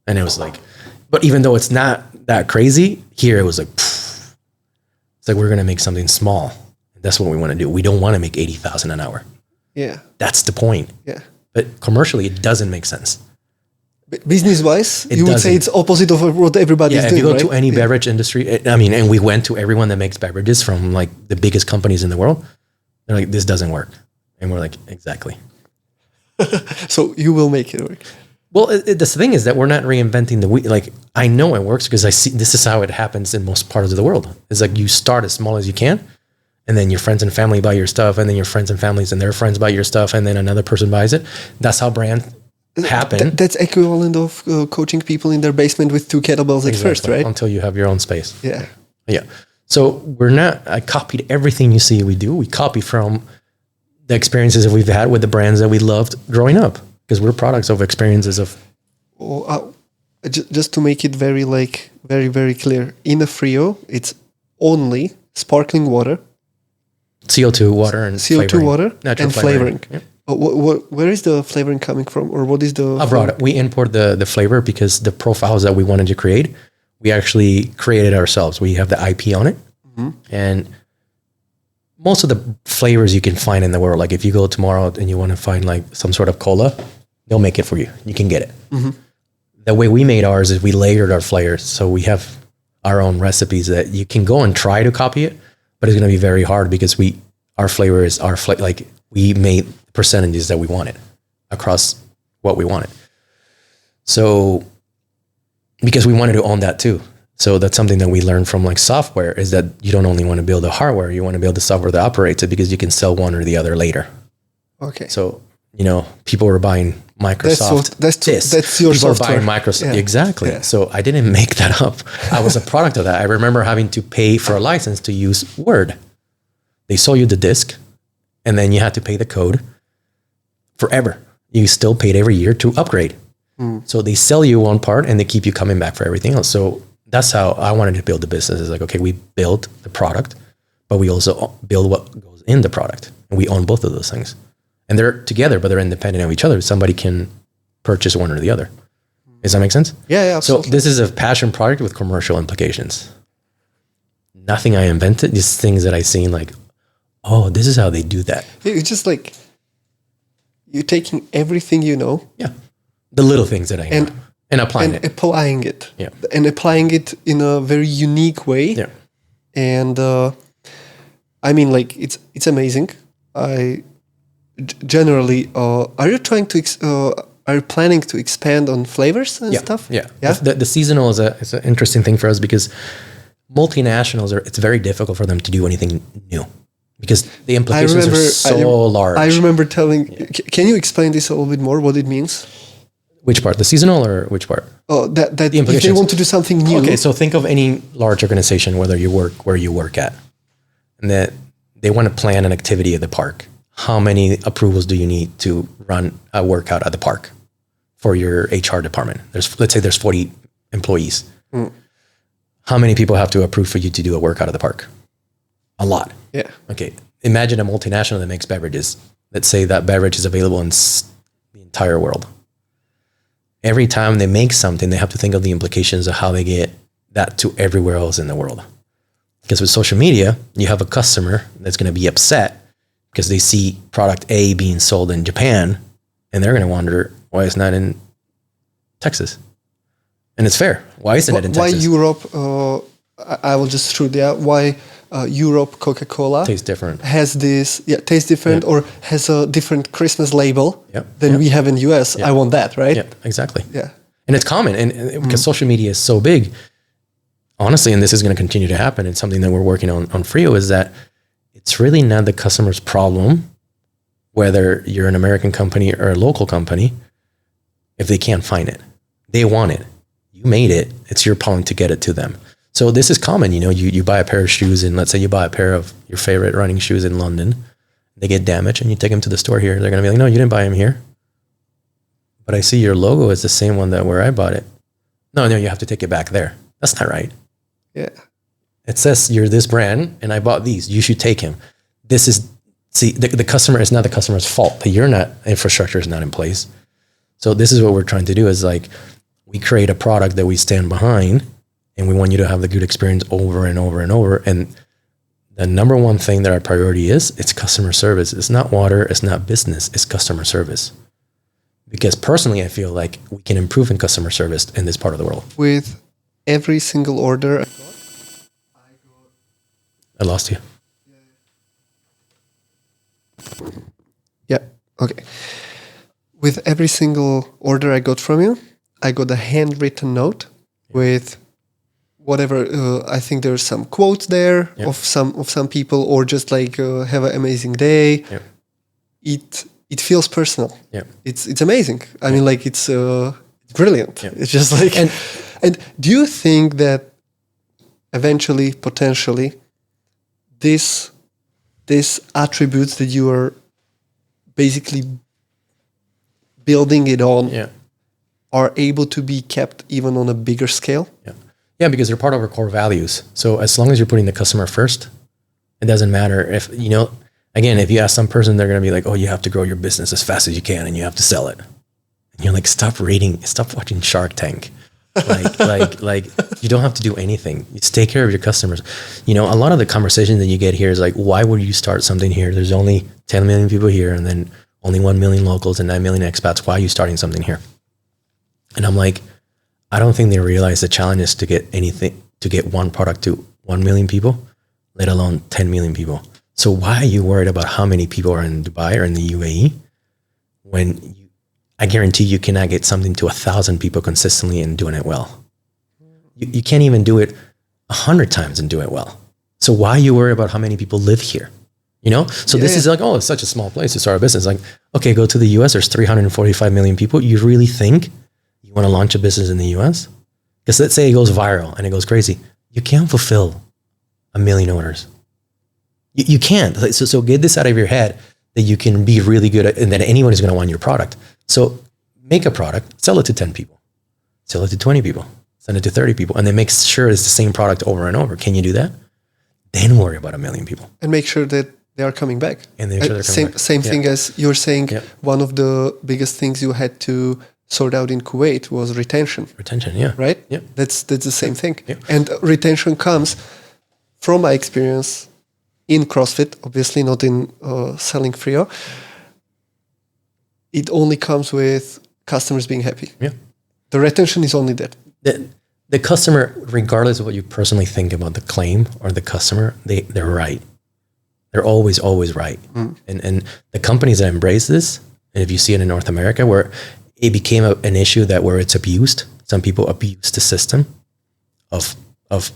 And it was like, but even though it's not that crazy, here it was like, pfft. It's like, we're going to make something small. That's what we want to do. We don't want to make 80,000 an hour. Yeah. That's the point. Yeah. But commercially, it doesn't make sense. Business-wise, you would say it's opposite of what everybody's doing, if you go right? to any beverage industry, I mean, and we went to everyone that makes beverages from like the biggest companies in the world. They're like, this doesn't work. And we're like, exactly. So you will make it work. Well, the thing is that we're not reinventing the wheel. Like, I know it works because I see this is how it happens in most parts of the world. It's like you start as small as you can, and then your friends and family buy your stuff, and then your friends and families and their friends buy your stuff, and then another person buys it. That's how brands happen. That's equivalent of coaching people in their basement with 2 kettlebells at first, right? Until you have your own space. Yeah. Yeah. So I copied everything you see we do. We copy from the experiences that we've had with the brands that we loved growing up, because we're products of experiences of. Just to make it very, very clear, in a Frio, it's only sparkling water, CO2 water and CO2 flavoring. water Natural and flavoring. Yep. Where is the flavoring coming from, or what is the Abroad? We import the flavor because the profiles that we wanted to create, we actually created ourselves. We have the IP on it, and most of the flavors you can find in the world. Like if you go tomorrow and you want to find like some sort of cola, they'll make it for you. You can get it. The way we made ours is we layered our flavors, so we have our own recipes that you can go and try to copy it, but it's going to be very hard because our flavor is like we made percentages that we wanted across what we wanted. So because we wanted to own that too. So that's something that we learned from like software, is that you don't only want to build the hardware, you want to build the software that operates it, because you can sell one or the other later. Okay. So, people were buying Microsoft. That's your people software. Were buying Microsoft. Yeah. Exactly. Yeah. So I didn't make that up. I was a product of that. I remember having to pay for a license to use Word. They sold you the disk, and then you had to pay the code forever. You still paid every year to upgrade. So they sell you one part and they keep you coming back for everything else. So that's how I wanted to build the business. It's like, okay, we build the product, but we also build what goes in the product, and we own both of those things. And they're together, but they're independent of each other. Somebody can purchase one or the other. Does that make sense? Yeah, absolutely. So this is a passion project with commercial implications. Nothing I invented, just things that I seen like, oh, this is how they do that. It's just like, you're taking everything you know. Yeah. The little things that I know. And applying it. Applying it. Yeah. And applying it in a very unique way. Yeah. And I mean, like, it's amazing. I generally, are you planning to expand on flavors and stuff? Yeah. The seasonal is an interesting thing for us because multinationals it's very difficult for them to do anything new because the implications are so large. I remember can you explain this a little bit more, what it means? Which part? The seasonal or which part? Oh, that the if they want to do something new. Okay, so think of any large organization, whether you work where you work at, and that they want to plan an activity at the park. How many approvals do you need to run a workout at the park for your HR department? Let's say there's 40 employees. How many people have to approve for you to do a workout at the park? A lot. Yeah. Okay. Imagine a multinational that makes beverages. Let's say that beverage is available in the entire world. Every time they make something, they have to think of the implications of how they get that to everywhere else in the world. Because with social media, you have a customer that's going to be upset because they see product A being sold in Japan and they're going to wonder why it's not in Texas. And it's fair. Why isn't it in Texas? Why Europe, I will just shoot there, why Europe Coca-Cola tastes different. Has this, tastes different or has a different Christmas label than we have in US. I want that, right? Yeah, exactly. Yeah. And it's common. And because social media is so big, honestly, and this is going to continue to happen, it's something that we're working on Frio, is that it's really not the customer's problem, whether you're an American company or a local company, if they can't find it. They want it. You made it. It's your problem to get it to them. So this is common. You buy a pair of shoes and let's say you buy a pair of your favorite running shoes in London. They get damaged and you take them to the store here. They're going to be like, no, you didn't buy them here. But I see your logo is the same one that where I bought it. No, you have to take it back there. That's not right. Yeah. It says you're this brand and I bought these. You should take him. The customer is not the customer's fault. Infrastructure is not in place. So this is what we're trying to do is like, we create a product that we stand behind and we want you to have the good experience over and over and over. And the number one thing that our priority it's customer service. It's not water. It's not business. It's customer service. Because personally, I feel like we can improve in customer service in this part of the world. With every single order I lost you. Yeah. Okay. With every single order I got from you, I got a handwritten note with whatever. I think there's some quotes there of some people, or just like have an amazing day. Yeah. It feels personal. Yeah. It's amazing. I mean, like it's brilliant. Yeah. It's just like and do you think that eventually, potentially, these attributes that you are basically building it on are able to be kept even on a bigger scale? Yeah, because they're part of our core values. So as long as you're putting the customer first, it doesn't matter if, again, if you ask some person, they're going to be like, oh, you have to grow your business as fast as you can and you have to sell it. And you're like, stop watching Shark Tank. Like you don't have to do anything. Just take care of your customers. A lot of the conversation that you get here is like, why would you start something here? There's only 10 million people here and then only 1 million locals and 9 million expats. Why are you starting something here? And I'm like, I don't think they realize the challenge is to get one product to 1 million people, let alone 10 million people. So why are you worried about how many people are in Dubai or in the UAE when I guarantee you cannot get something to 1,000 people consistently and doing it well? You can't even do it 100 times and do it well. So why are you worried about how many people live here? So this is like, oh, it's such a small place to start a business. Like, okay, go to the US, there's 345 million people. You really think you want to launch a business in the US? Because let's say it goes viral and it goes crazy. You can't fulfill 1 million orders. You can't. So get this out of your head that you can be really good at and that anyone is going to want your product. So make a product, sell it to 10 people, sell it to 20 people, send it to 30 people, and then make sure it's the same product over and over. Can you do that? Then worry about 1 million people. And make sure that they are coming back. And they're coming back. Same thing as you're saying, one of the biggest things you had to sort out in Kuwait was retention. Retention, yeah. Right? Yeah. That's the same thing. Yeah. And retention comes from my experience in CrossFit, obviously not in selling Frio. it only comes with customers being happy. Yeah. The retention is only that. The customer, regardless of what you personally think about the claim or the customer, they're right. They're always right. And the companies that embrace this, and if you see it in North America, where it became an issue where it's abused, some people abuse the system of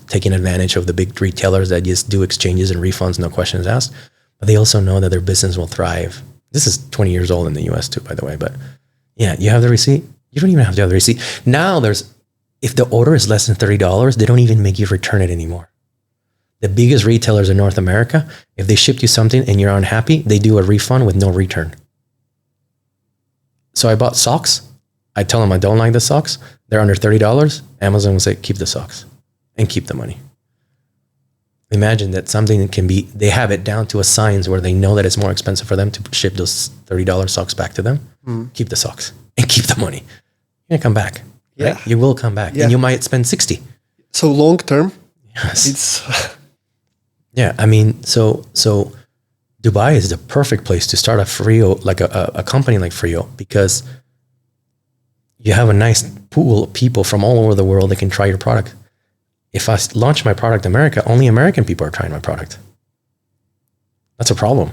taking advantage of the big retailers that just do exchanges and refunds, no questions asked. But they also know that their business will thrive. This is 20 years old in the US too, by the way. But yeah, you have the receipt. You don't even have to have the receipt. Now if the order is less than $30, they don't even make you return it anymore. The biggest retailers in North America, if they shipped you something and you're unhappy, they do a refund with no return. So I bought socks. I tell them I don't like the socks. They're under $30. Amazon will say, keep the socks and keep the money. Imagine that something they have it down to a science where they know that it's more expensive for them to ship those $30 socks back to them. Keep the socks and keep the money. You're going to come back. Yeah. Right? You will come back and you might spend 60. So long term, yes. It's... Yeah. I mean, so Dubai is the perfect place to start a Frio, like a company like Frio, because you have a nice pool of people from all over the world that can try your product. If I launch my product in America, only American people are trying my product. That's a problem.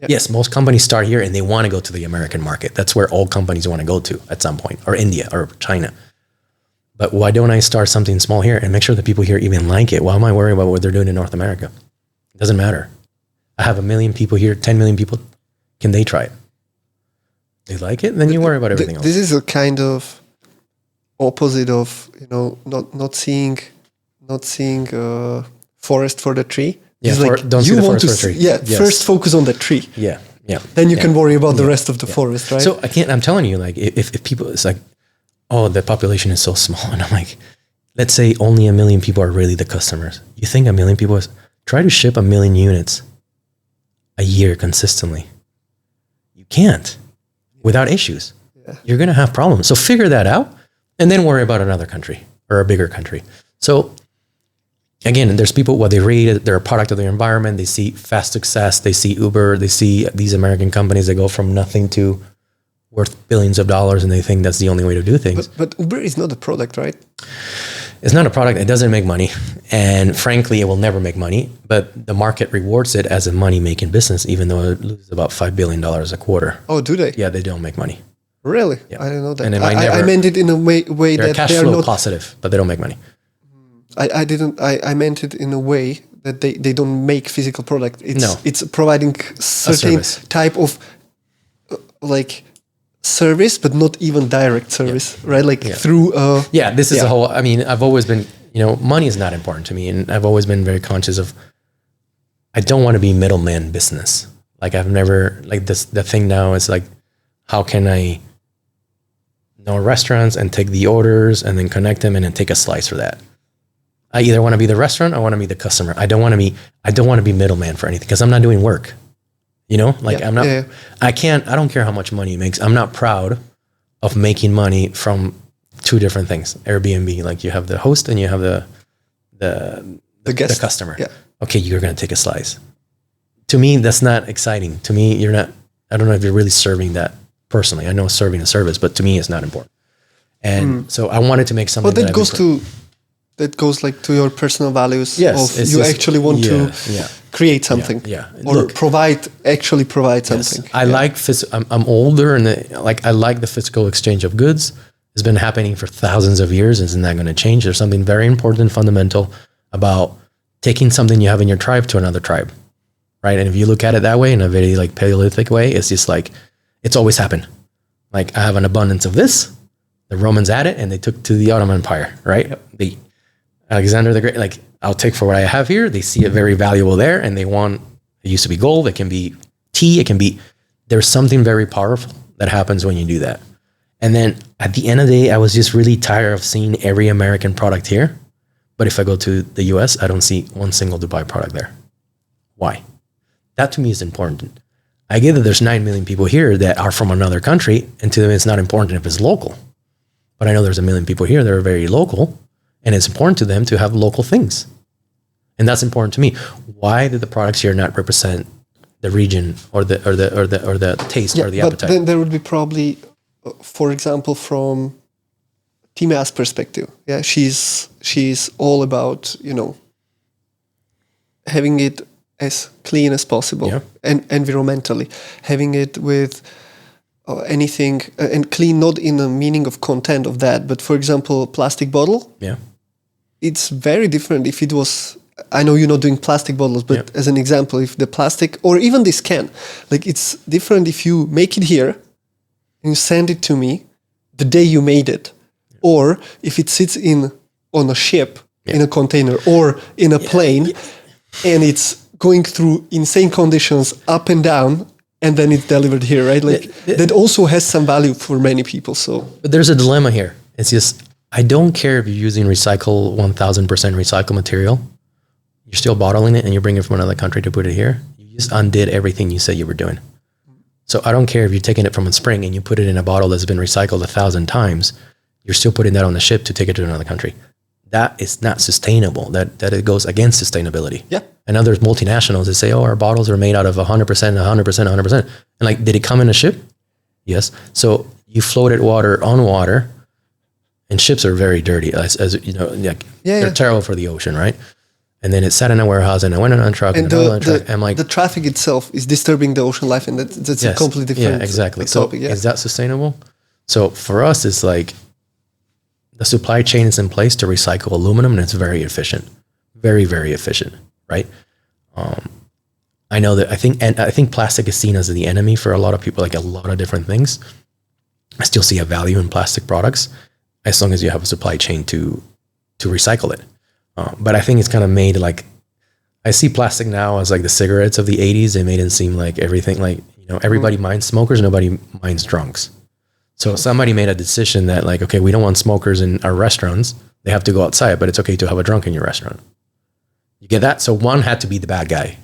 Yep. Yes, most companies start here and they want to go to the American market. That's where all companies want to go to at some point, or India or China. But why don't I start something small here and make sure that people here even like it? Why am I worrying about what they're doing in North America? It doesn't matter. I have 1 million people here, 10 million people. Can they try it? They like it? Then you worry about everything else. This is a kind of opposite of, not seeing forest for the tree. Yeah, it's don't see the forest for the tree. Yeah, yes. First focus on the tree. Yeah. Then you can worry about the rest of the forest, right? So I'm telling you, like, if people, it's like, oh, the population is so small. And I'm like, let's say only 1 million people are really the customers. You think 1 million people try to ship 1 million units a year consistently. You can't without issues. Yeah. You're going to have problems. So figure that out and then worry about another country or a bigger country. So again, there's people, what they read, they're a product of their environment. They see fast success. They see Uber. They see these American companies that go from nothing to worth billions of dollars, and they think that's the only way to do things. But Uber is not a product, right? It's not a product. It doesn't make money. And frankly, it will never make money. But the market rewards it as a money-making business, even though it loses about $5 billion a quarter. Oh, do they? Yeah, they don't make money. Really? Yeah. I didn't know that. And I meant it in a way they're that cash they're flow not positive, but they don't make money. I meant it in a way that they don't make physical product. It's providing certain type of service, but not even direct service, right? Through this is a whole, I mean, I've always been, money is not important to me, and I've always been very conscious of, I don't want to be middleman business. Like, I've never, the thing now is like, how can I know restaurants and take the orders and then connect them and then take a slice for that? I either want to be the restaurant or I want to be the customer. I don't want to be middleman for anything, because I'm not doing work. I'm not, I don't care how much money it makes. I'm not proud of making money from two different things. Airbnb, like, you have the host and you have the guest, the customer. Yeah. Okay, you're going to take a slice. To me, that's not exciting. To me, I don't know if you're really serving that personally. I know serving a service, but to me, it's not important. And so I wanted to make something. But that goes to your personal values. Yes, of you actually want to create something, or provide something. I like I'm older, and I like the physical exchange of goods. It's been happening for thousands of years. Isn't that going to change? There's something very important and fundamental about taking something you have in your tribe to another tribe, right? And if you look at it that way, in a very Paleolithic way, it's just like, it's always happened. Like, I have an abundance of this. The Romans had it, and they took to the Ottoman Empire, right? Yep. Alexander the Great, I'll take for what I have here. They see it very valuable there, and they want, it used to be gold. It can be tea. There's something very powerful that happens when you do that. And then at the end of the day, I was just really tired of seeing every American product here. But if I go to the US, I don't see one single Dubai product there. Why? That to me is important. I get that there's 9 million people here that are from another country, and to them it's not important if it's local. But I know there's 1 million people here that are very local, and it's important to them to have local things. And that's important to me. Why did the products here not represent the region or the taste or the appetite. But then there would be probably, for example, from Team A's perspective, yeah, she's all about, you know, having it as clean as possible and environmentally, having it with anything and clean, not in the meaning of content of that, but for example, plastic bottle. Yeah, it's very different if it was. I know you're not doing plastic bottles, but as an example, if the plastic or even this can, like it's different if you make it here and you send it to me the day you made it, or if it sits on a ship in a container or in a plane and it's going through insane conditions up and down and then it's delivered here, right? Like that also has some value for many people. So, but there's a dilemma here. It's just, I don't care if you're using 1000% recycled material. You're still bottling it and you bring it from another country to put it here. You just undid everything you said you were doing. So I don't care if you're taking it from a spring and you put it in a bottle that's been recycled 1,000 times. You're still putting that on the ship to take it to another country. That is not sustainable. That it goes against sustainability. Yeah. And others multinationals that say, oh, our bottles are made out of 100%, 100%. And like, did it come in a ship? Yes. So you floated water on water, and ships are very dirty, as you know, like they're terrible for the ocean, right? And then it sat in a warehouse and I went on a truck and I'm like, the traffic itself is disturbing the ocean life, and that's a completely different exactly. topic. So is that sustainable? So for us, it's like the supply chain is in place to recycle aluminum, and it's very efficient, very, very efficient, right? I know that I think plastic is seen as the enemy for a lot of people, like a lot of different things. I still see a value in plastic products as long as you have a supply chain to recycle it. But I think it's kind of made like, I see plastic now as like the cigarettes of the 80s. They made it seem like everything, like, you know, everybody minds smokers, nobody minds drunks. So somebody made a decision that like, okay, we don't want smokers in our restaurants. They have to go outside, but it's okay to have a drunk in your restaurant. You get that? So one had to be the bad guy.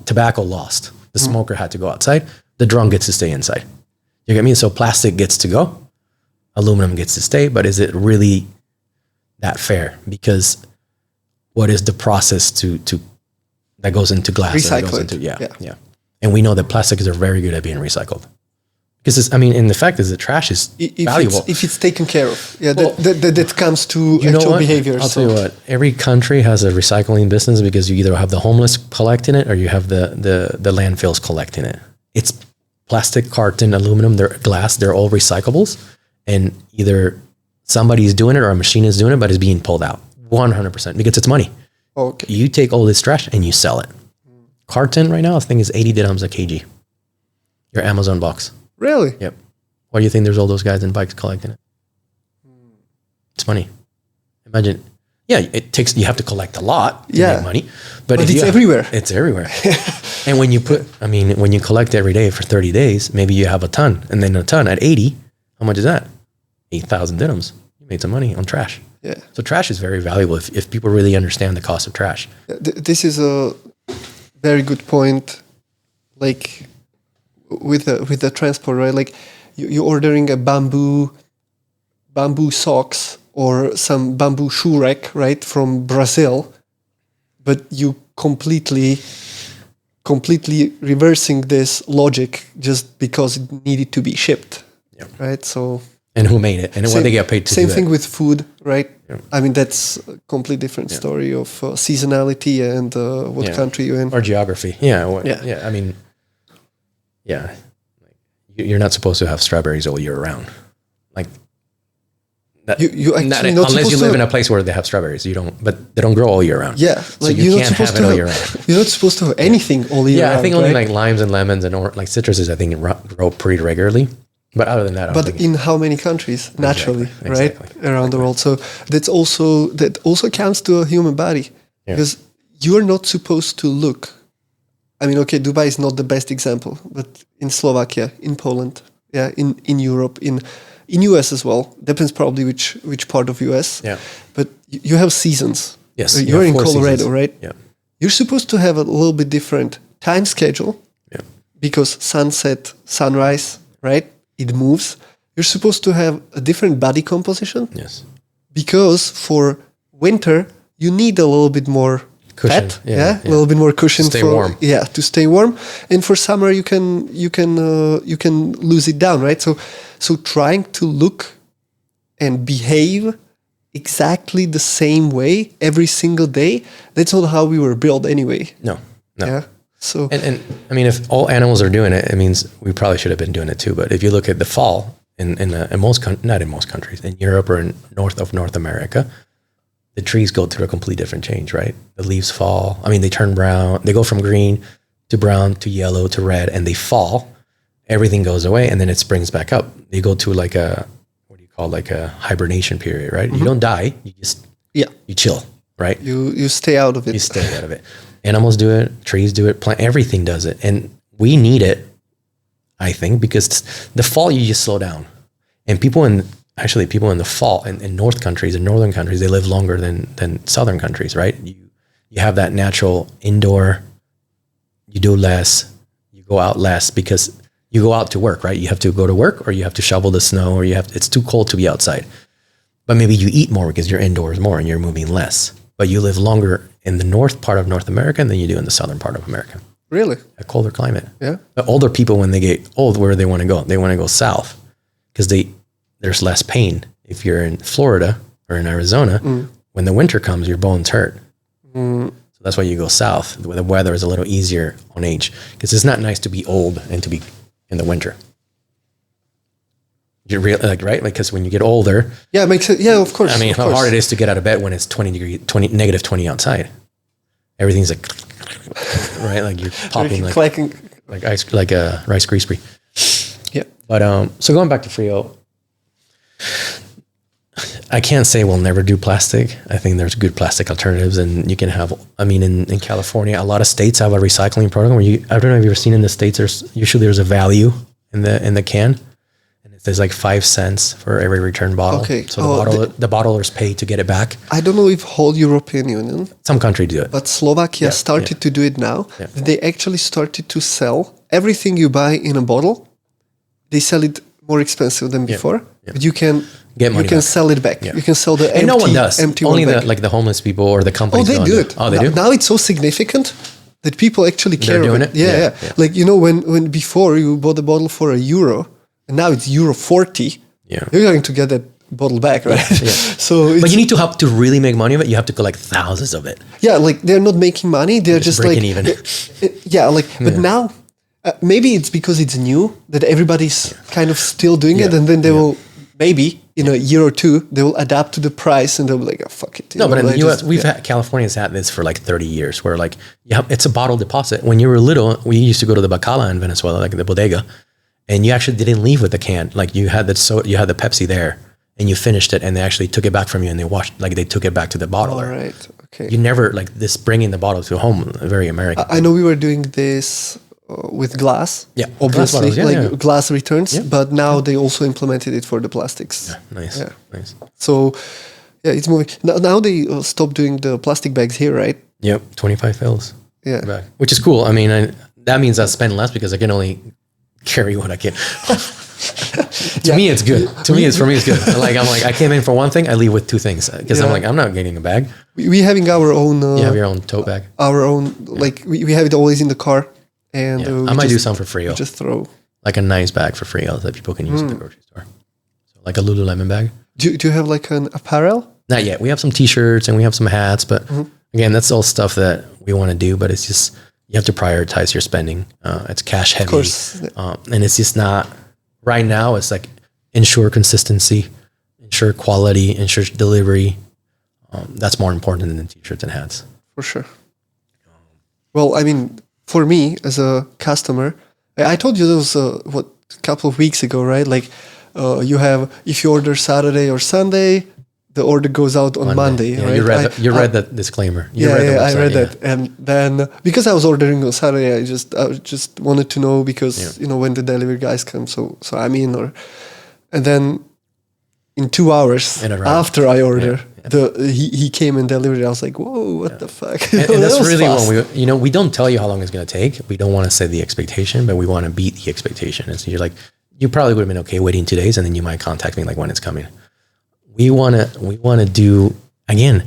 Tobacco lost. The smoker had to go outside. The drunk gets to stay inside. You get me? So plastic gets to go. Aluminum gets to stay. But is it really that fair? Because what is the process to that goes into glass? Recycle it. Yeah. And we know that plastics are very good at being recycled. Because and the fact is the trash is valuable. If it's taken care of. Yeah, that comes to actual behavior. I'll tell you what, every country has a recycling business because you either have the homeless collecting it or you have the landfills collecting it. It's plastic, carton, aluminum, they're glass, they're all recyclables. And either somebody's doing it or a machine is doing it, but it's being pulled out 100% because it's money. Okay. You take all this trash and you sell it. Carton right now, I think is 80 dirhams a kg. Your Amazon box. Really? Yep. Why do you think there's all those guys in bikes collecting it? It's money. Imagine. Yeah, you have to collect a lot to make money. But it's everywhere. It's everywhere. And when you collect every day for 30 days, maybe you have a ton. And then a ton at 80, how much is that? 8,000 dirhams. You made some money on trash. Yeah. So trash is very valuable if people really understand the cost of trash. This is a very good point. Like, with the transport, right? Like you're ordering a bamboo socks or some bamboo shoe rack, right, from Brazil, but you completely reversing this logic just because it needed to be shipped, right? So and who made it and what they get paid to do. Same thing with food, right? Yeah. I mean, that's a completely different story of seasonality and what country you're in or geography. I mean. Yeah, you're not supposed to have strawberries all year round. Like that, you actually not unless you live in a place where they have strawberries. You don't, but they don't grow all year round. Yeah, so like you can't have it all year round. You're not supposed to have anything all year round. Yeah, I think only like limes and lemons and like citruses. I think grow pretty regularly. But other than that, but in how many countries naturally, right, around the world? So that also counts to a human body because you are not supposed to look. I mean, okay, Dubai is not the best example, but in Slovakia, in Poland, in Europe, in US as well. Depends probably which part of US. Yeah. But you have seasons. Yes. You're in Colorado, right? Yeah. You're supposed to have a little bit different time schedule. Yeah. Because sunset, sunrise, right? It moves. You're supposed to have a different body composition. Yes. Because for winter, you need a little bit more cushion. fat, a little bit more cushion to stay warm. Yeah, to stay warm. And for summer, you can lose it down, right? So trying to look and behave exactly the same way every single day, that's not how we were built anyway. No. Yeah. So and I mean, if all animals are doing it, it means we probably should have been doing it too. But if you look at the fall in not in most countries, in Europe or in North America, the trees go through a complete different change, right? The leaves fall. I mean, they turn brown. They go from green to brown to yellow to red, and they fall. Everything goes away, and then it springs back up. They go to like a hibernation period, right? You don't die. You just you chill, right? You stay out of it. You stay out of it. Animals do it. Trees do it. Everything does it, and we need it. I think because the fall you just slow down, and people in the fall in northern countries, they live longer than southern countries, right? You have that natural indoor, you do less, you go out less because you go out to work, right? You have to go to work or you have to shovel the snow or it's too cold to be outside. But maybe you eat more because you're indoors more and you're moving less. But you live longer in the north part of North America than you do in the southern part of America. Really? A colder climate. Yeah. But older people, when they get old, where do they want to go? They want to go south because there's less pain. If you're in Florida or in Arizona, when the winter comes, your bones hurt. So that's why you go south, where the weather is a little easier on age. Because it's not nice to be old and to be in the winter. You're right? Because when you get older, it makes it. Yeah, of course. I mean, how hard it is to get out of bed when it's negative 20 outside. Everything's like, right? Like you're popping like a Rice Krispie. Yeah. But so going back to Frio, I can't say we'll never do plastic. I think there's good plastic alternatives, and you can have. I mean, in California, a lot of states have a recycling program where I don't know if you've ever seen in the states. There's a value in the can, and there's like 5 cents for every return bottle. Okay. So the bottlers pay to get it back. I don't know if whole European Union. Some countries do it, but Slovakia started to do it now. Yeah. They actually started to sell everything you buy in a bottle. They sell it more expensive than before, but you can get money. You can sell it back. Yeah. You can sell the empty. And no one does. Empty Only one the homeless people or the companies. Oh, they do it. Oh, they do. Now it's so significant that people actually care about it. Yeah. Like when before you bought a bottle for €1, and now it's €40. Yeah, you're going to get that bottle back, right? Yeah. But you need to have to really make money of it. You have to collect thousands of it. Yeah, like they're not making money. They're just breaking even. But now. Maybe it's because it's new that everybody's kind of still doing it, and then they will maybe in a year or two they will adapt to the price and they'll be like, oh, fuck it. But in the U.S., California's had this for like 30 years, where like it's a bottle deposit. When you were little, we used to go to the bacala in Venezuela, like the bodega, and you actually didn't leave with the can. Like you had the Pepsi there, and you finished it, and they actually took it back from you, and they took it back to the bottler. All right. Okay. You never like this bringing the bottle to home. Very American. I know we were doing this. With glass, obviously, glass returns, but now they also implemented it for the plastics. Nice. So, it's moving. Now they stopped doing the plastic bags here, right? Yep, 25 fills. Yeah, back, which is cool. I mean, that means I spend less because I can only carry what I can. To me, it's good. For me, it's good. I came in for one thing, I leave with 2 things because I'm not getting a bag. We having our own. You have your own tote bag. Our own, we have it always in the car. And I might do some for Frio. Just throw like a nice bag for Frio that people can use in the grocery store. So like a Lululemon bag. Do you have like an apparel? Not yet. We have some T-shirts and we have some hats, but again, that's all stuff that we want to do. But it's just you have to prioritize your spending. It's cash heavy, of course. And it's just not right now. It's like ensure consistency, ensure quality, ensure delivery. That's more important than the T-shirts and hats. For sure. Well, I mean. For me, as a customer, I told you those a couple of weeks ago, right? Like, if you order Saturday or Sunday, the order goes out on Monday. Yeah, right? You read that disclaimer. I read that, and then because I was ordering on Saturday, I just wanted to know because when the delivery guys come, so I'm in, and then in 2 hours after I order. He came and delivered it. I was like, whoa, what the fuck? And that's really when we don't tell you how long it's going to take. We don't want to set the expectation, but we want to beat the expectation. And so you're like, you probably would have been okay waiting 2 days, and then you might contact me like when it's coming. We want to do, again,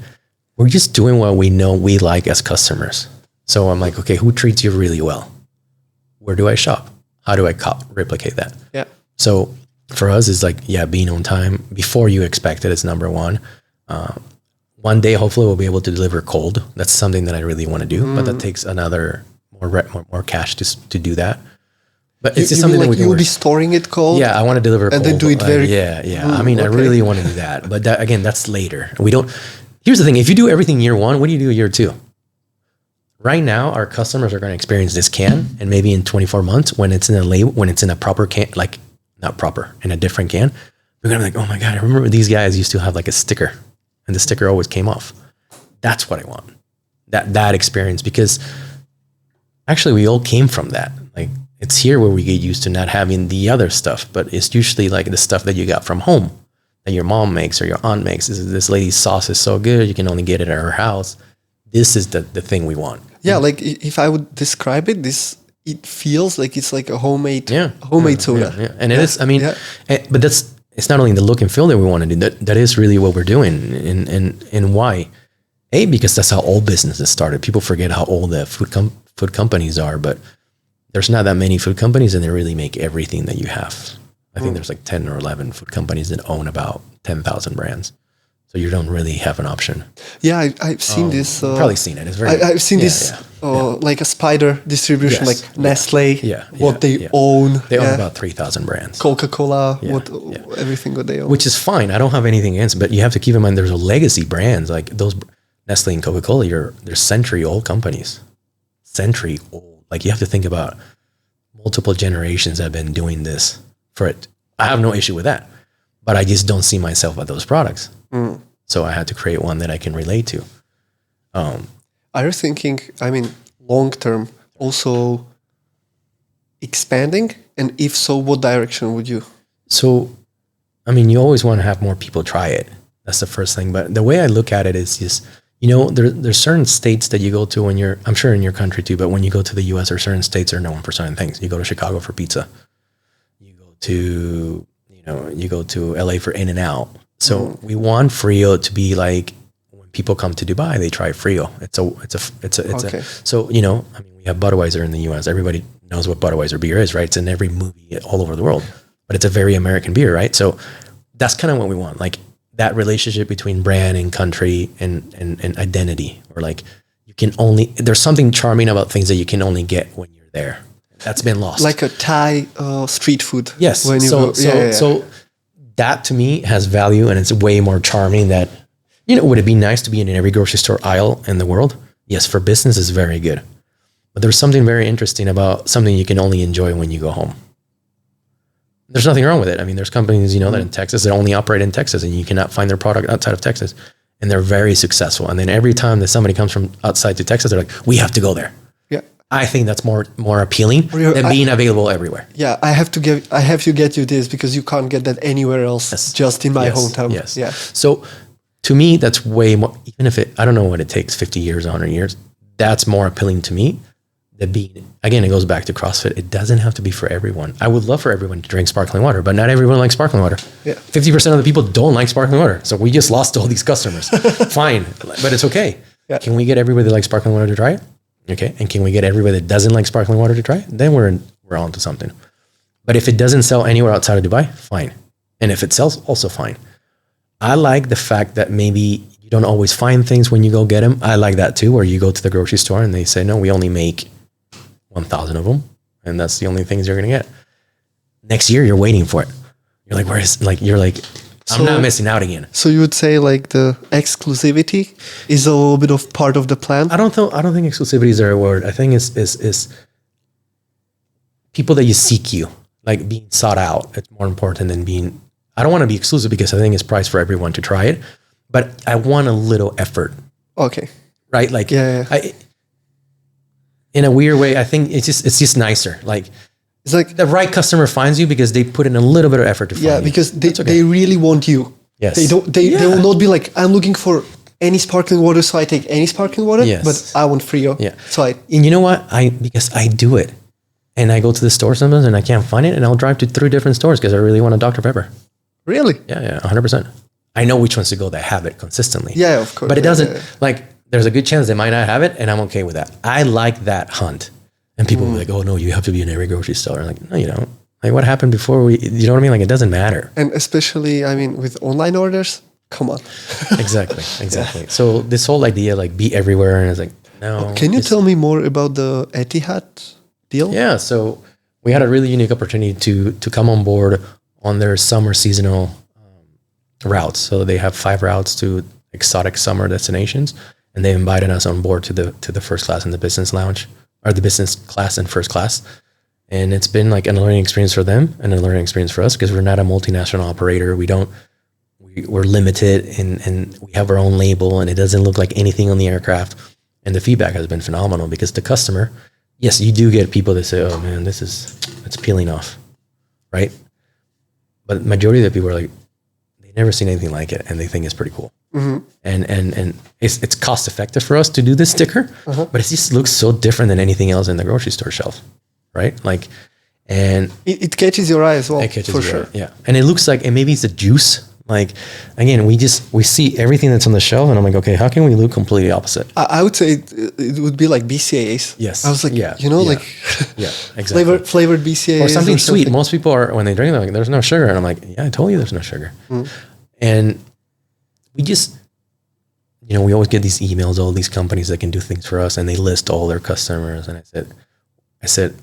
we're just doing what we know we like as customers. So I'm like, okay, who treats you really well? Where do I shop? How do I replicate that? Yeah. So for us, it's like, being on time before you expect it is number one. One day, hopefully, we'll be able to deliver cold. That's something that I really want to do, but that takes another more cash to do that. But it's just something that we can you'll be storing it cold. Yeah, I want to deliver cold. And then do it very... I mean, I really want to do that. But that, again, that's later. Here's the thing. If you do everything year one, what do you do year two? Right now, our customers are going to experience this can, and maybe in 24 months, when it's in a label, when it's in a proper can, like not proper, in a different can, we're going to be like, oh my God, I remember these guys used to have like a sticker, and the sticker always came off. That's what I want. That experience, because actually we all came from that. Like, it's here where we get used to not having the other stuff, but it's usually like the stuff that you got from home, that your mom makes or your aunt makes. This lady's sauce is so good, you can only get it at her house. This is the thing we want. Yeah, like if I would describe it, it feels like it's like a homemade soda. Yeah. And it is, I mean, but it's not only the look and feel that we want to do, that is really what we're doing. And why? Because that's how old businesses started. People forget how old the food companies are, but there's not that many food companies, and they really make everything that you have. I think there's like 10 or 11 food companies that own about 10,000 brands. So you don't really have an option. Yeah, I've seen this. You've probably seen it. It's very. I've seen this like a spider distribution, like Nestle. What they own. They own about 3,000 brands. Coca-Cola. Everything what they own. Which is fine. I don't have anything against it, but you have to keep in mind there's a legacy brands like those Nestle and Coca-Cola. They're century-old companies. Century-old. Like, you have to think about multiple generations have been doing this for it. I have no issue with that, but I just don't see myself at those products. So I had to create one that I can relate to. Are you thinking, I mean, long term, also expanding? And if so, what direction would you? So, I mean, you always want to have more people try it. That's the first thing. But the way I look at it is just, there's certain states that you go to when I'm sure in your country too, but when you go to the US, there are certain states that are known for certain things. You go to Chicago for pizza. You go to LA for In-N-Out. So we want Frio to be like, when people come to Dubai, they try Frio. So, I mean, we have Budweiser in the US. Everybody knows what Budweiser beer is, right? It's in every movie all over the world, but it's a very American beer, right? So that's kind of what we want. Like, that relationship between brand and country and identity, or like, there's something charming about things that you can only get when you're there. That's been lost. Like a Thai street food. Yes. So that to me has value, and it's way more charming. That, would it be nice to be in every grocery store aisle in the world? Yes, for business is very good. But there's something very interesting about something you can only enjoy when you go home. There's nothing wrong with it. I mean, there's companies, that in Texas that only operate in Texas, and you cannot find their product outside of Texas, and they're very successul. And then every time that somebody comes from outside to Texas, they're like, we have to go there. Yeah. I think that's more appealing than being available everywhere. Yeah, I have to get you this, because you can't get that anywhere else. Just in my hometown. Yes. Yeah. So to me, that's way more, even if I don't know what it takes, 50 years, 100 years, that's more appealing to me. Again, it goes back to CrossFit. It doesn't have to be for everyone. I would love for everyone to drink sparkling water, but not everyone likes sparkling water. Yeah. 50% of the people don't like sparkling water. So we just lost all these customers. Fine, but it's okay. Yeah. Can we get everybody that likes sparkling water to try it? Okay. And can we get everybody that doesn't like sparkling water to try it? Then we're on to something. But if it doesn't sell anywhere outside of Dubai, fine. And if it sells, also fine. I like the fact that maybe you don't always find things when you go get them. I like that too, where you go to the grocery store and they say, no, we only make 1,000 of them, and that's the only things you're going to get. Next year, you're waiting for it. You're like, I'm not missing out again. So you would say like the exclusivity is a little bit of part of the plan? I don't think exclusivity is the right word. I think it's people that you seek you, like being sought out. It's more important than being, I don't want to be exclusive, because I think it's priced for everyone to try it, but I want a little effort. Okay. Right? Like, in a weird way, I think it's just nicer. Like, it's like the right customer finds you because they put in a little bit of effort to find you. Yeah, because they really want you. Yes. They will not be like, I'm looking for any sparkling water, so I take any sparkling water. Yes. But I want Frio. Yeah. And you know what? Because I do it, and I go to the store sometimes and I can't find it, and I'll drive to 3 different stores because I really want a Dr. Pepper. Really? Yeah, 100%. I know which ones to go that have it consistently. Yeah, of course. But it doesn't, like, there's a good chance they might not have it, and I'm okay with that. I like that hunt. And people will be like, oh, no, you have to be in every grocery store. I'm like, no, you don't. Like, what happened before you know what I mean? Like, it doesn't matter. And especially, I mean, with online orders, come on. Exactly. Yeah. So this whole idea, like, be everywhere, and it's like, no. Can you tell me more about the Etihad deal? Yeah, so we had a really unique opportunity to come on board on their summer seasonal routes. So they have 5 routes to exotic summer destinations, and they invited us on board to the first class in the business lounge, or the business class and first class. And it's been like a learning experience for them and a learning experience for us, because we're not a multinational operator. We're limited, and we have our own label, and it doesn't look like anything on the aircraft. And the feedback has been phenomenal, because the customer, yes, you do get people that say, oh man, it's peeling off, right? But majority of the people are like, they've never seen anything like it, and they think it's pretty cool. Mm-hmm. And it's cost effective for us to do this sticker, but it just looks so different than anything else in the grocery store shelf, right? Like, and it catches your eye as well. It catches for sure. Yeah. And it looks like, and maybe it's a juice. Like, again, we see everything that's on the shelf, and I'm like, okay, how can we look completely opposite? I would say it would be like BCAAs. Yes. I was like, like yeah, exactly. flavored BCAAs. Or something sweet. Most people are, when they drink, they're like, there's no sugar. And I'm like, yeah, I told you there's no sugar. And we just, we always get these emails, all these companies that can do things for us, and they list all their customers. And I said,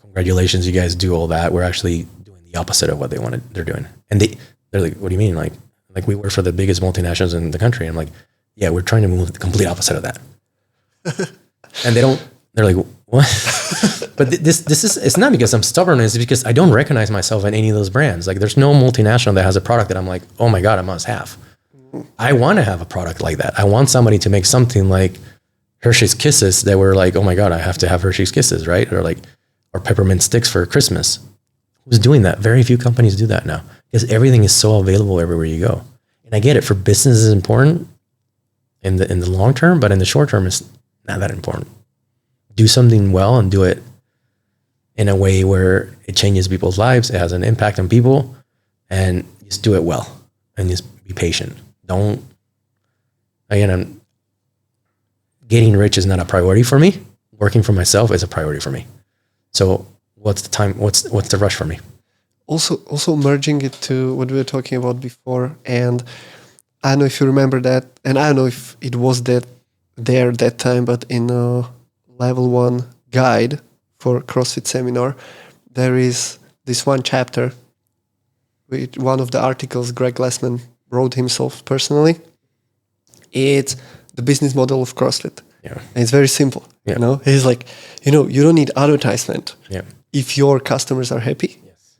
congratulations, you guys do all that. We're actually doing the opposite of what they're doing. And they're like, what do you mean? Like we work for the biggest multinationals in the country. I'm like, yeah, we're trying to move the complete opposite of that. And they're like, what? But it's not because I'm stubborn. It's because I don't recognize myself in any of those brands. Like, there's no multinational that has a product that I'm like, oh my God, I must have. I want to have a product like that. I want somebody to make something like Hershey's Kisses that were like, oh my God, I have to have Hershey's Kisses, right? Or peppermint sticks for Christmas. Who's doing that? Very few companies do that now, because everything is so available everywhere you go. And I get it, for business is important in the long term, but in the short term, it's not that important. Do something well and do it in a way where it changes people's lives. It has an impact on people, and just do it well, and just be patient. Getting rich is not a priority for me. Working for myself is a priority for me. So what's the rush for me? Also merging it to what we were talking about before, and I don't know if you remember that, and I don't know if it was that time, but in a level 1 guide for CrossFit seminar, there is this one chapter with one of the articles Greg Glassman wrote himself personally. It's the business model of CrossFit. Yeah. And it's very simple. Yeah. He's like, you don't need advertisement. Yeah. If your customers are happy,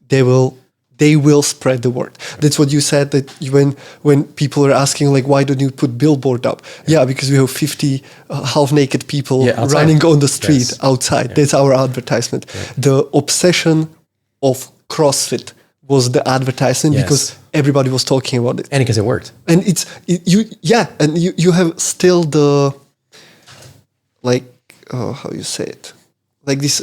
they will spread the word. That's what you said, that when people are asking, like, why don't you put billboard up? Yeah, because we have 50 half-naked people running on the street outside. Yeah. That's our advertisement. Yeah. The obsession of CrossFit was the advertisement, because everybody was talking about it. And because it worked. And you have still the, like, how you say it? Like this,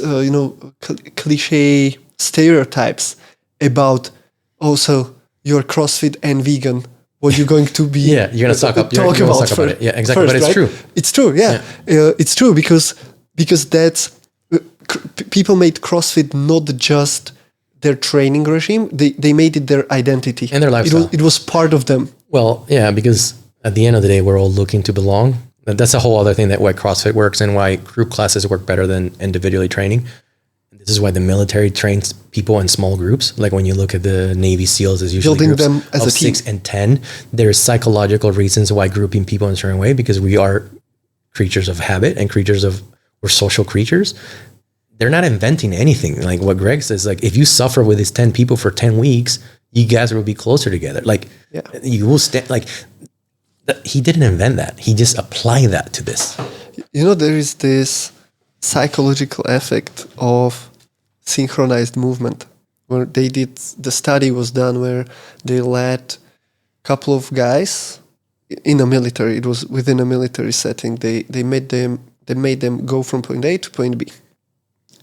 cliche stereotypes about, so you're CrossFit and vegan. What you're going to be? Yeah, you're gonna talk about it. Yeah, exactly. But it's true. It's true. Yeah, it's true because that's people made CrossFit not just their training regime. They made it their identity and their lifestyle. It was part of them. Well, yeah, because at the end of the day, we're all looking to belong. That's a whole other thing, that why CrossFit works and why group classes work better than individually training. This is why the military trains people in small groups. Like when you look at the Navy SEALs, is usually building groups them as of a team. 6 and 10. There's psychological reasons why grouping people in a certain way, because we are creatures of habit and we're social creatures. They're not inventing anything. Like what Greg says, like if you suffer with these 10 people for 10 weeks, you guys will be closer together. Like you will stand, like he didn't invent that. He just applied that to this. There is this psychological effect of synchronized movement, where the study was done where they let a couple of guys in a military, it was within a military setting, they made them go from point A to point B.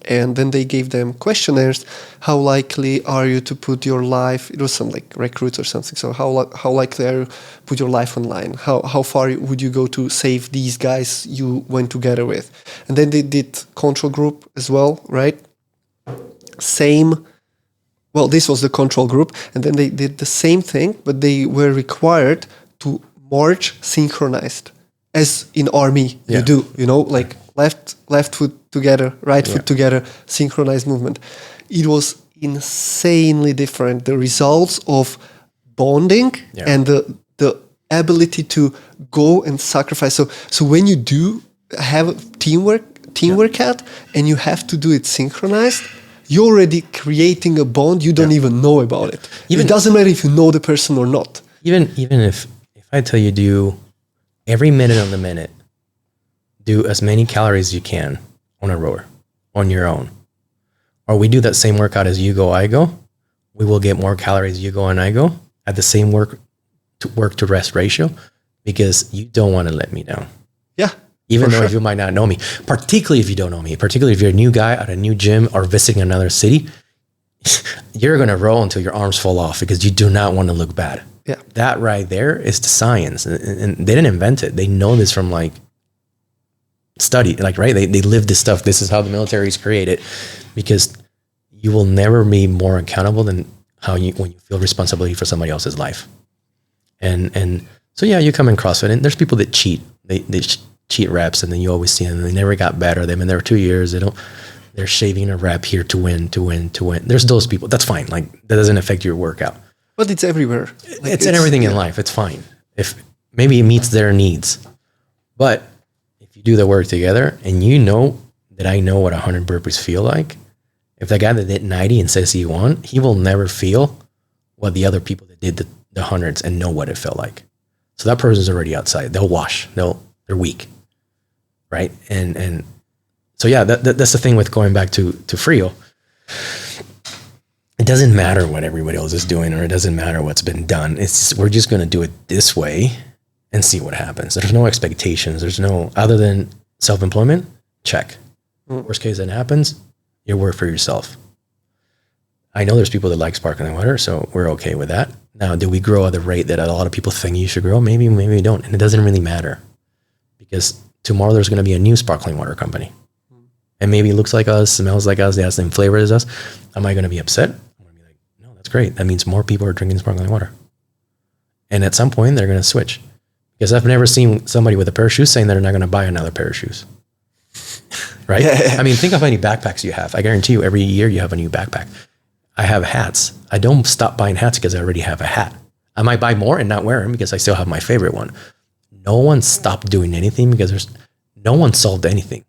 And then they gave them questionnaires. How likely are you to put your life? It was some like recruits or something. So how likely are you to put your life online? How far would you go to save these guys you went together with? And then they did control group as well, right? Same. Well, this was the control group, and then they did the same thing, but they were required to march synchronized, as in army you do. Like left foot together, right foot together, synchronized movement. It was insanely different. The results of bonding and the ability to go and sacrifice. So when you do have a team workout and you have to do it synchronized, you're already creating a bond you don't even know about it. It doesn't matter if you know the person or not. Even if I tell you do every minute on the minute, do as many calories as you can on a rower, on your own. Or we do that same workout as you go, I go. We will get more calories you go and I go at the same work to rest ratio, because you don't want to let me down. Yeah. Even though you might not know me, particularly if you don't know me, particularly if you're a new guy at a new gym or visiting another city, you're going to row until your arms fall off because you do not want to look bad. Yeah. That right there is the science. And they didn't invent it. They know this from like study, like, right? They live this stuff. This is how the military is created, because you will never be more accountable than when you feel responsibility for somebody else's life. And so, yeah, you come in CrossFit and there's people that cheat. They cheat reps, and then you always see them. They never got better. They've been there 2 years. They're shaving a rep here to win. There's those people. That's fine. Like, that doesn't affect your workout. But it's everywhere. Like, it's in everything in life. It's fine. If maybe it meets their needs, but if you do the work together and you know that I know what 100 burpees feel like, if that guy that did 90 and says he won, he will never feel what the other people that did the hundreds and know what it felt like. So that person's already outside. They'll wash. They're weak. Right. And so, yeah, that's the thing with going back to Frio. It doesn't matter what everybody else is doing, or it doesn't matter what's been done. We're just going to do it this way and see what happens. There's no expectations. There's no, other than self-employment, check. Worst case that happens, you work for yourself. I know there's people that like sparkling water, so we're okay with that. Now, do we grow at the rate that a lot of people think you should grow? Maybe we don't. And it doesn't really matter, because tomorrow there's going to be a new sparkling water company. And maybe it looks like us, smells like us, they have the same flavor as us. Am I going to be upset? I'm going to be like, no, that's great. That means more people are drinking sparkling water. And at some point, they're going to switch. Because I've never seen somebody with a pair of shoes saying they're not going to buy another pair of shoes. Right? Yeah. I mean, think of how many backpacks you have. I guarantee you, every year you have a new backpack. I have hats. I don't stop buying hats because I already have a hat. I might buy more and not wear them because I still have my favorite one. No one stopped doing anything because no one solved anything.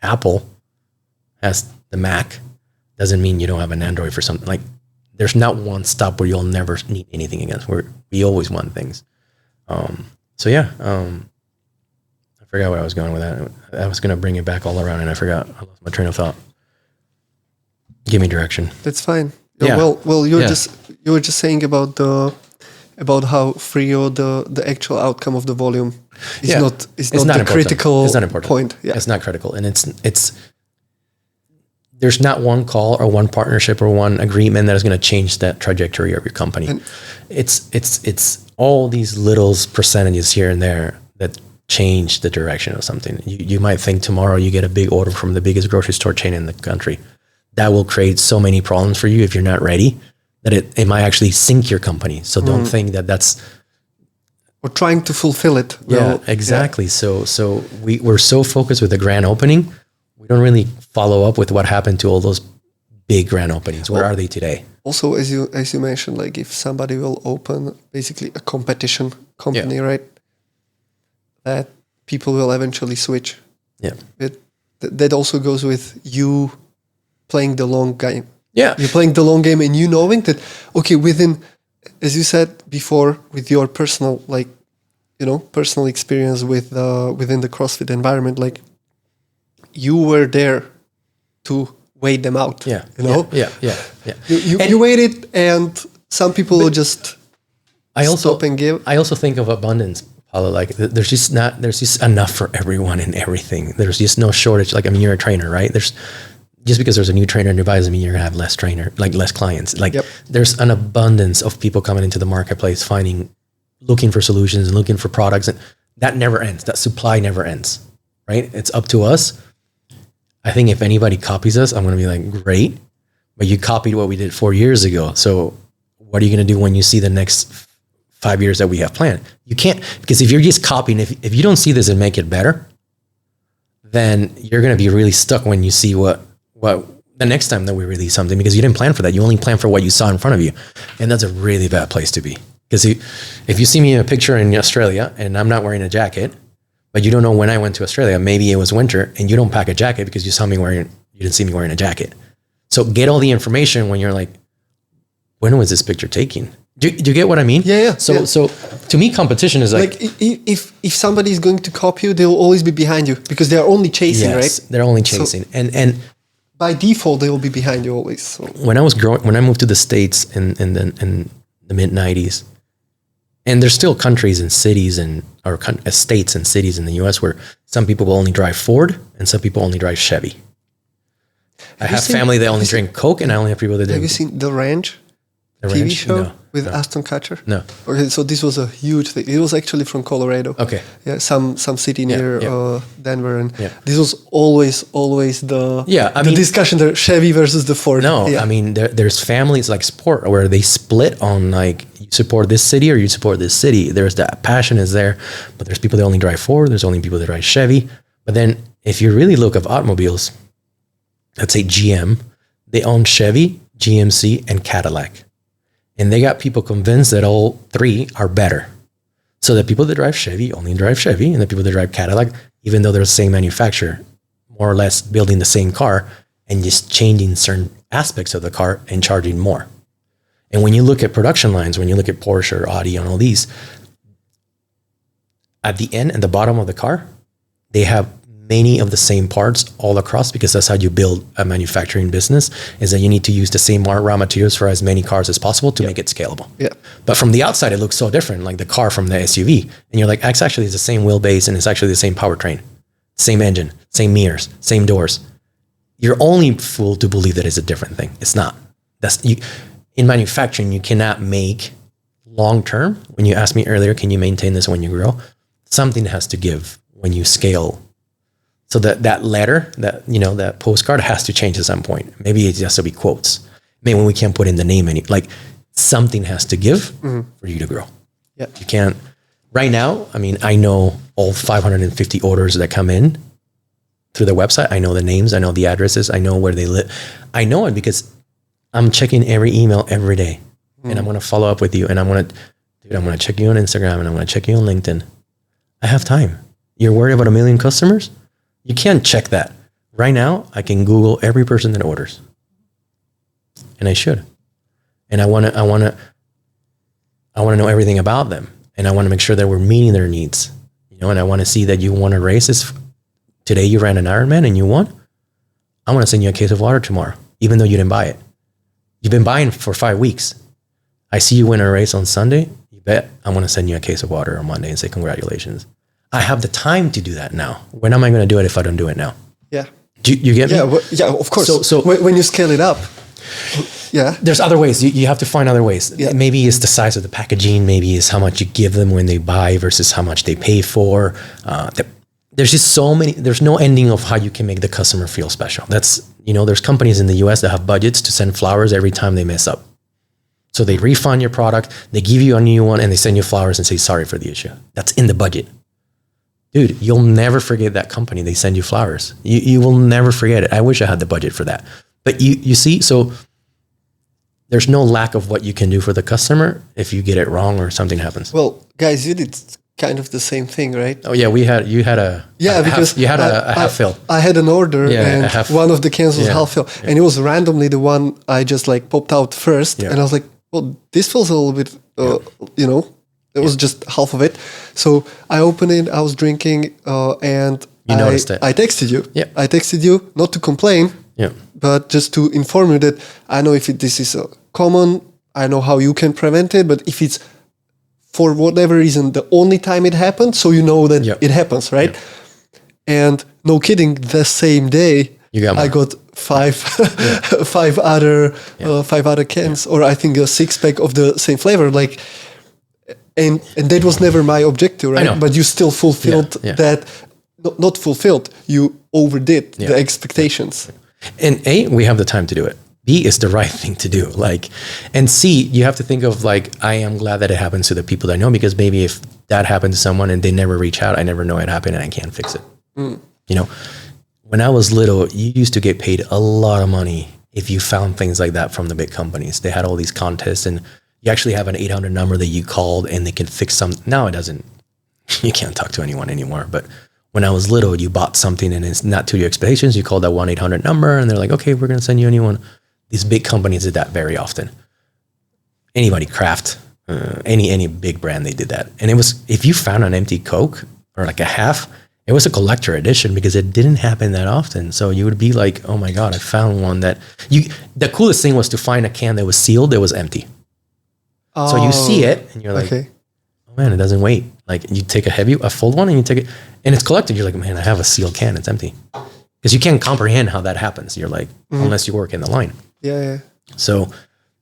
Apple has the Mac. Doesn't mean you don't have an Android for something. Like, there's not one stop where you'll never need anything against. We always want things. So yeah, I forgot where I was going with that. I was going to bring it back all around, and I forgot. I lost my train of thought. Give me direction. That's fine. Yeah. Well, you were just saying about how Frio, the actual outcome of the volume is not the critical point. Yeah. It's not critical. And it's there's not one call or one partnership or one agreement that is going to change that trajectory of your company. And it's all these little percentages here and there that change the direction of something. You might think tomorrow you get a big order from the biggest grocery store chain in the country. That will create so many problems for you if you're not ready, that it might actually sink your company. So don't think that's... We're trying to fulfill it. Yeah, exactly. Yeah. So we're so focused with the grand opening, we don't really follow up with what happened to all those big grand openings. Where are they today? Also, as you mentioned, like if somebody will open basically a competition company, right? That people will eventually switch. Yeah. That also goes with you playing the long game. Yeah. You're playing the long game and you knowing that, okay, within, as you said before, with your personal, personal experience within the CrossFit environment, like you were there to wait them out. Yeah. Yeah. Yeah. You waited, and some people will just stop and give. I also think of abundance, Paulo. Like there's just enough for everyone and everything. There's just no shortage. Like, I mean, you're a trainer, right? just because there's a new trainer nearby doesn't mean you're gonna have less clients. Like there's an abundance of people coming into the marketplace, looking for solutions and looking for products, and that never ends. That supply never ends, right? It's up to us. I think if anybody copies us, I'm gonna be like, great, but you copied what we did 4 years ago. So what are you gonna do when you see the next 5 years that we have planned? You can't, because if you're just copying, if you don't see this and make it better, then you're gonna be really stuck when you see what the next time that we release something, because you didn't plan for that. You only plan for what you saw in front of you. And that's a really bad place to be. Because if you see me in a picture in Australia and I'm not wearing a jacket, but you don't know when I went to Australia, maybe it was winter, and you don't pack a jacket because you didn't see me wearing a jacket. So get all the information when you're like, when was this picture taken? Do you get what I mean? Yeah. So to me, competition is like if somebody is going to copy you, they'll always be behind you because they're only chasing, right? They're only chasing, and by default they will be behind you always. So. When I moved to the States in the mid '90s, and there's still countries and cities or states and cities in the U.S. where some people will only drive Ford and some people only drive Chevy. I have family that only drink Coke, and I only have people that drink. Have you seen The Ranch? TV show with Aston Kutcher? No. Okay, so this was a huge thing. It was actually from Colorado. Okay. Yeah, some city near Denver, and this was always the discussion there, Chevy versus the Ford. No, I mean there's families like sport where they split on like you support this city or you support this city. There's that passion is there, but there's people that only drive Ford. There's only people that drive Chevy. But then if you really look at automobiles, let's say GM, they own Chevy, GMC, and Cadillac. And they got people convinced that all three are better. So the people that drive Chevy only drive Chevy, and the people that drive Cadillac, even though they're the same manufacturer, more or less building the same car and just changing certain aspects of the car and charging more. And when you look at production lines, when you look at Porsche or Audi and all these, at the end and the bottom of the car, they have many of the same parts all across, because that's how you build a manufacturing business, is that you need to use the same raw materials for as many cars as possible to make it scalable. Yeah. But from the outside, it looks so different, like the car from the SUV. And you're like, actually, it's the same wheelbase and it's actually the same powertrain, same engine, same mirrors, same doors. You're only fooled to believe that it's a different thing. It's not. In manufacturing, you cannot make long-term. When you asked me earlier, can you maintain this when you grow? Something has to give when you scale. So that letter, that postcard has to change at some point. Maybe it has to be quotes. Maybe when we can't put in the name, something has to give for you to grow. Yeah. You can't, right now, I know all 550 orders that come in through the website. I know the names, I know the addresses, I know where they live. I know it because I'm checking every email every day. And I'm going to follow up with you. And I'm going to check you on Instagram, and I'm going to check you on LinkedIn. I have time. You're worried about 1 million customers? You can't check that. Right now, I can Google every person that orders. And I should. And I want to know everything about them. And I want to make sure that we're meeting their needs. And I want to see that you won a race. Today you ran an Ironman and you won. I want to send you a case of water tomorrow, even though you didn't buy it. You've been buying for 5 weeks. I see you win a race on Sunday. You bet I'm going to send you a case of water on Monday and say congratulations. I have the time to do that now. When am I going to do it if I don't do it now? Yeah. Do you get me? Yeah, of course. So when you scale it up, there's other ways. You have to find other ways. Yeah. Maybe it's the size of the packaging. Maybe it's how much you give them when they buy versus how much they pay for. There's just so many. There's no ending of how you can make the customer feel special. There's companies in the US that have budgets to send flowers every time they mess up. So they refund your product, they give you a new one, and they send you flowers and say sorry for the issue. That's in the budget. Dude, you'll never forget that company. They send you flowers. You will never forget it. I wish I had the budget for that. But you see, so there's no lack of what you can do for the customer if you get it wrong or something happens. Well, guys, you did kind of the same thing, right? Oh yeah, you had a half fill. I had an order and one of the cans was half fill, and it was randomly the one I just popped out first, and I was like, well, this feels a little bit, it was just half of it. So I opened it, I was drinking, and you noticed it. I texted you. Yeah. I texted you, not to complain, but just to inform you that I know if this is common, I know how you can prevent it, but if it's for whatever reason, the only time it happened, so you know that it happens, right? Yeah. And no kidding, the same day, You got more. I got five other cans, or I think a 6-pack of the same flavor. Like, and that was never my objective, right? But you still fulfilled that. Not fulfilled. You overdid the expectations. And A, we have the time to do it. B is the right thing to do. Like, and C, you have to think of like, I am glad that it happens to the people that I know, because maybe if that happened to someone and they never reach out, I never know it happened and I can't fix it. You know, when I was little, you used to get paid a lot of money if you found things like that from the big companies. They had all these contests, and you actually have an 800 number that you called and they can fix something. Now it doesn't, you can't talk to anyone anymore. But when I was little, you bought something and it's not to your expectations. You called that 1-800 number and they're like, okay, we're going to send you a new one. These big companies did that very often. Anybody, Kraft, any big brand, they did that. And it was, if you found an empty Coke or like a half, it was a collector edition because it didn't happen that often. So you would be like, oh my God, I found one that the coolest thing was to find a can that was sealed, that was empty. Oh, so you see it and you're like, oh man, it doesn't weight. Like you take a full one and you take it and it's collected. You're like, man, I have a sealed can. It's empty. Because you can't comprehend how that happens. You're like, unless you work in the line. Yeah. So,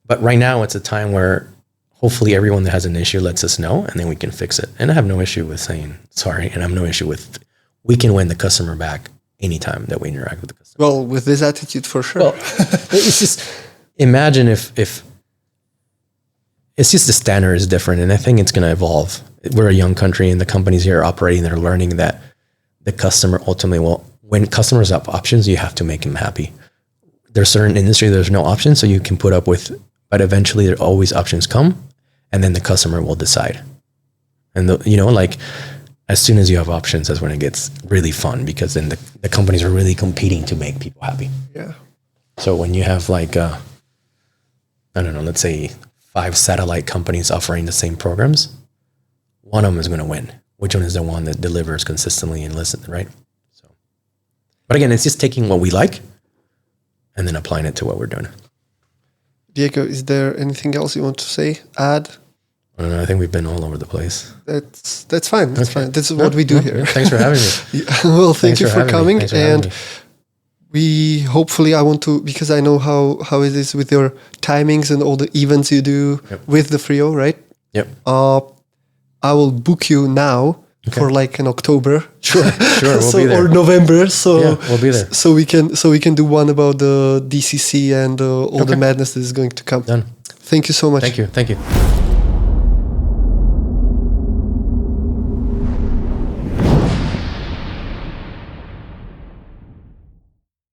but right now it's a time where hopefully everyone that has an issue lets us know and then we can fix it. And I have no issue with saying sorry. And I have no issue with, we can win the customer back anytime that we interact with the customer. Well, with this attitude for sure. Well, it's just, imagine if it's just the standard is different. And I think it's going to evolve. We're a young country and the companies here are operating, they're learning that the customer ultimately will, when customers have options, you have to make them happy. There's certain industry, there's no options, so you can put up with, but eventually there always options come and then the customer will decide. And like as soon as you have options, that's when it gets really fun because then the companies are really competing to make people happy. Yeah. So when you have like, I don't know, let's say 5 satellite companies offering the same programs, one of them is going to win. Which one is the one that delivers consistently and listen, right? So, but again, it's just taking what we like and then applying it to what we're doing. Diego, is there anything else you want to say? Add? I don't know. I think we've been all over the place. That's fine. That's fine. That's what we do here. Thanks for having me. Well, thank you for coming. And we hopefully, I want to, because I know how it is with your timings and all the events you do with the Frio, right? Yep. I will book you now for like in October. Sure. We'll be there. Or November. So we'll be there. So we can do one about the DCC and all the madness that is going to come. Done. Thank you so much. Thank you.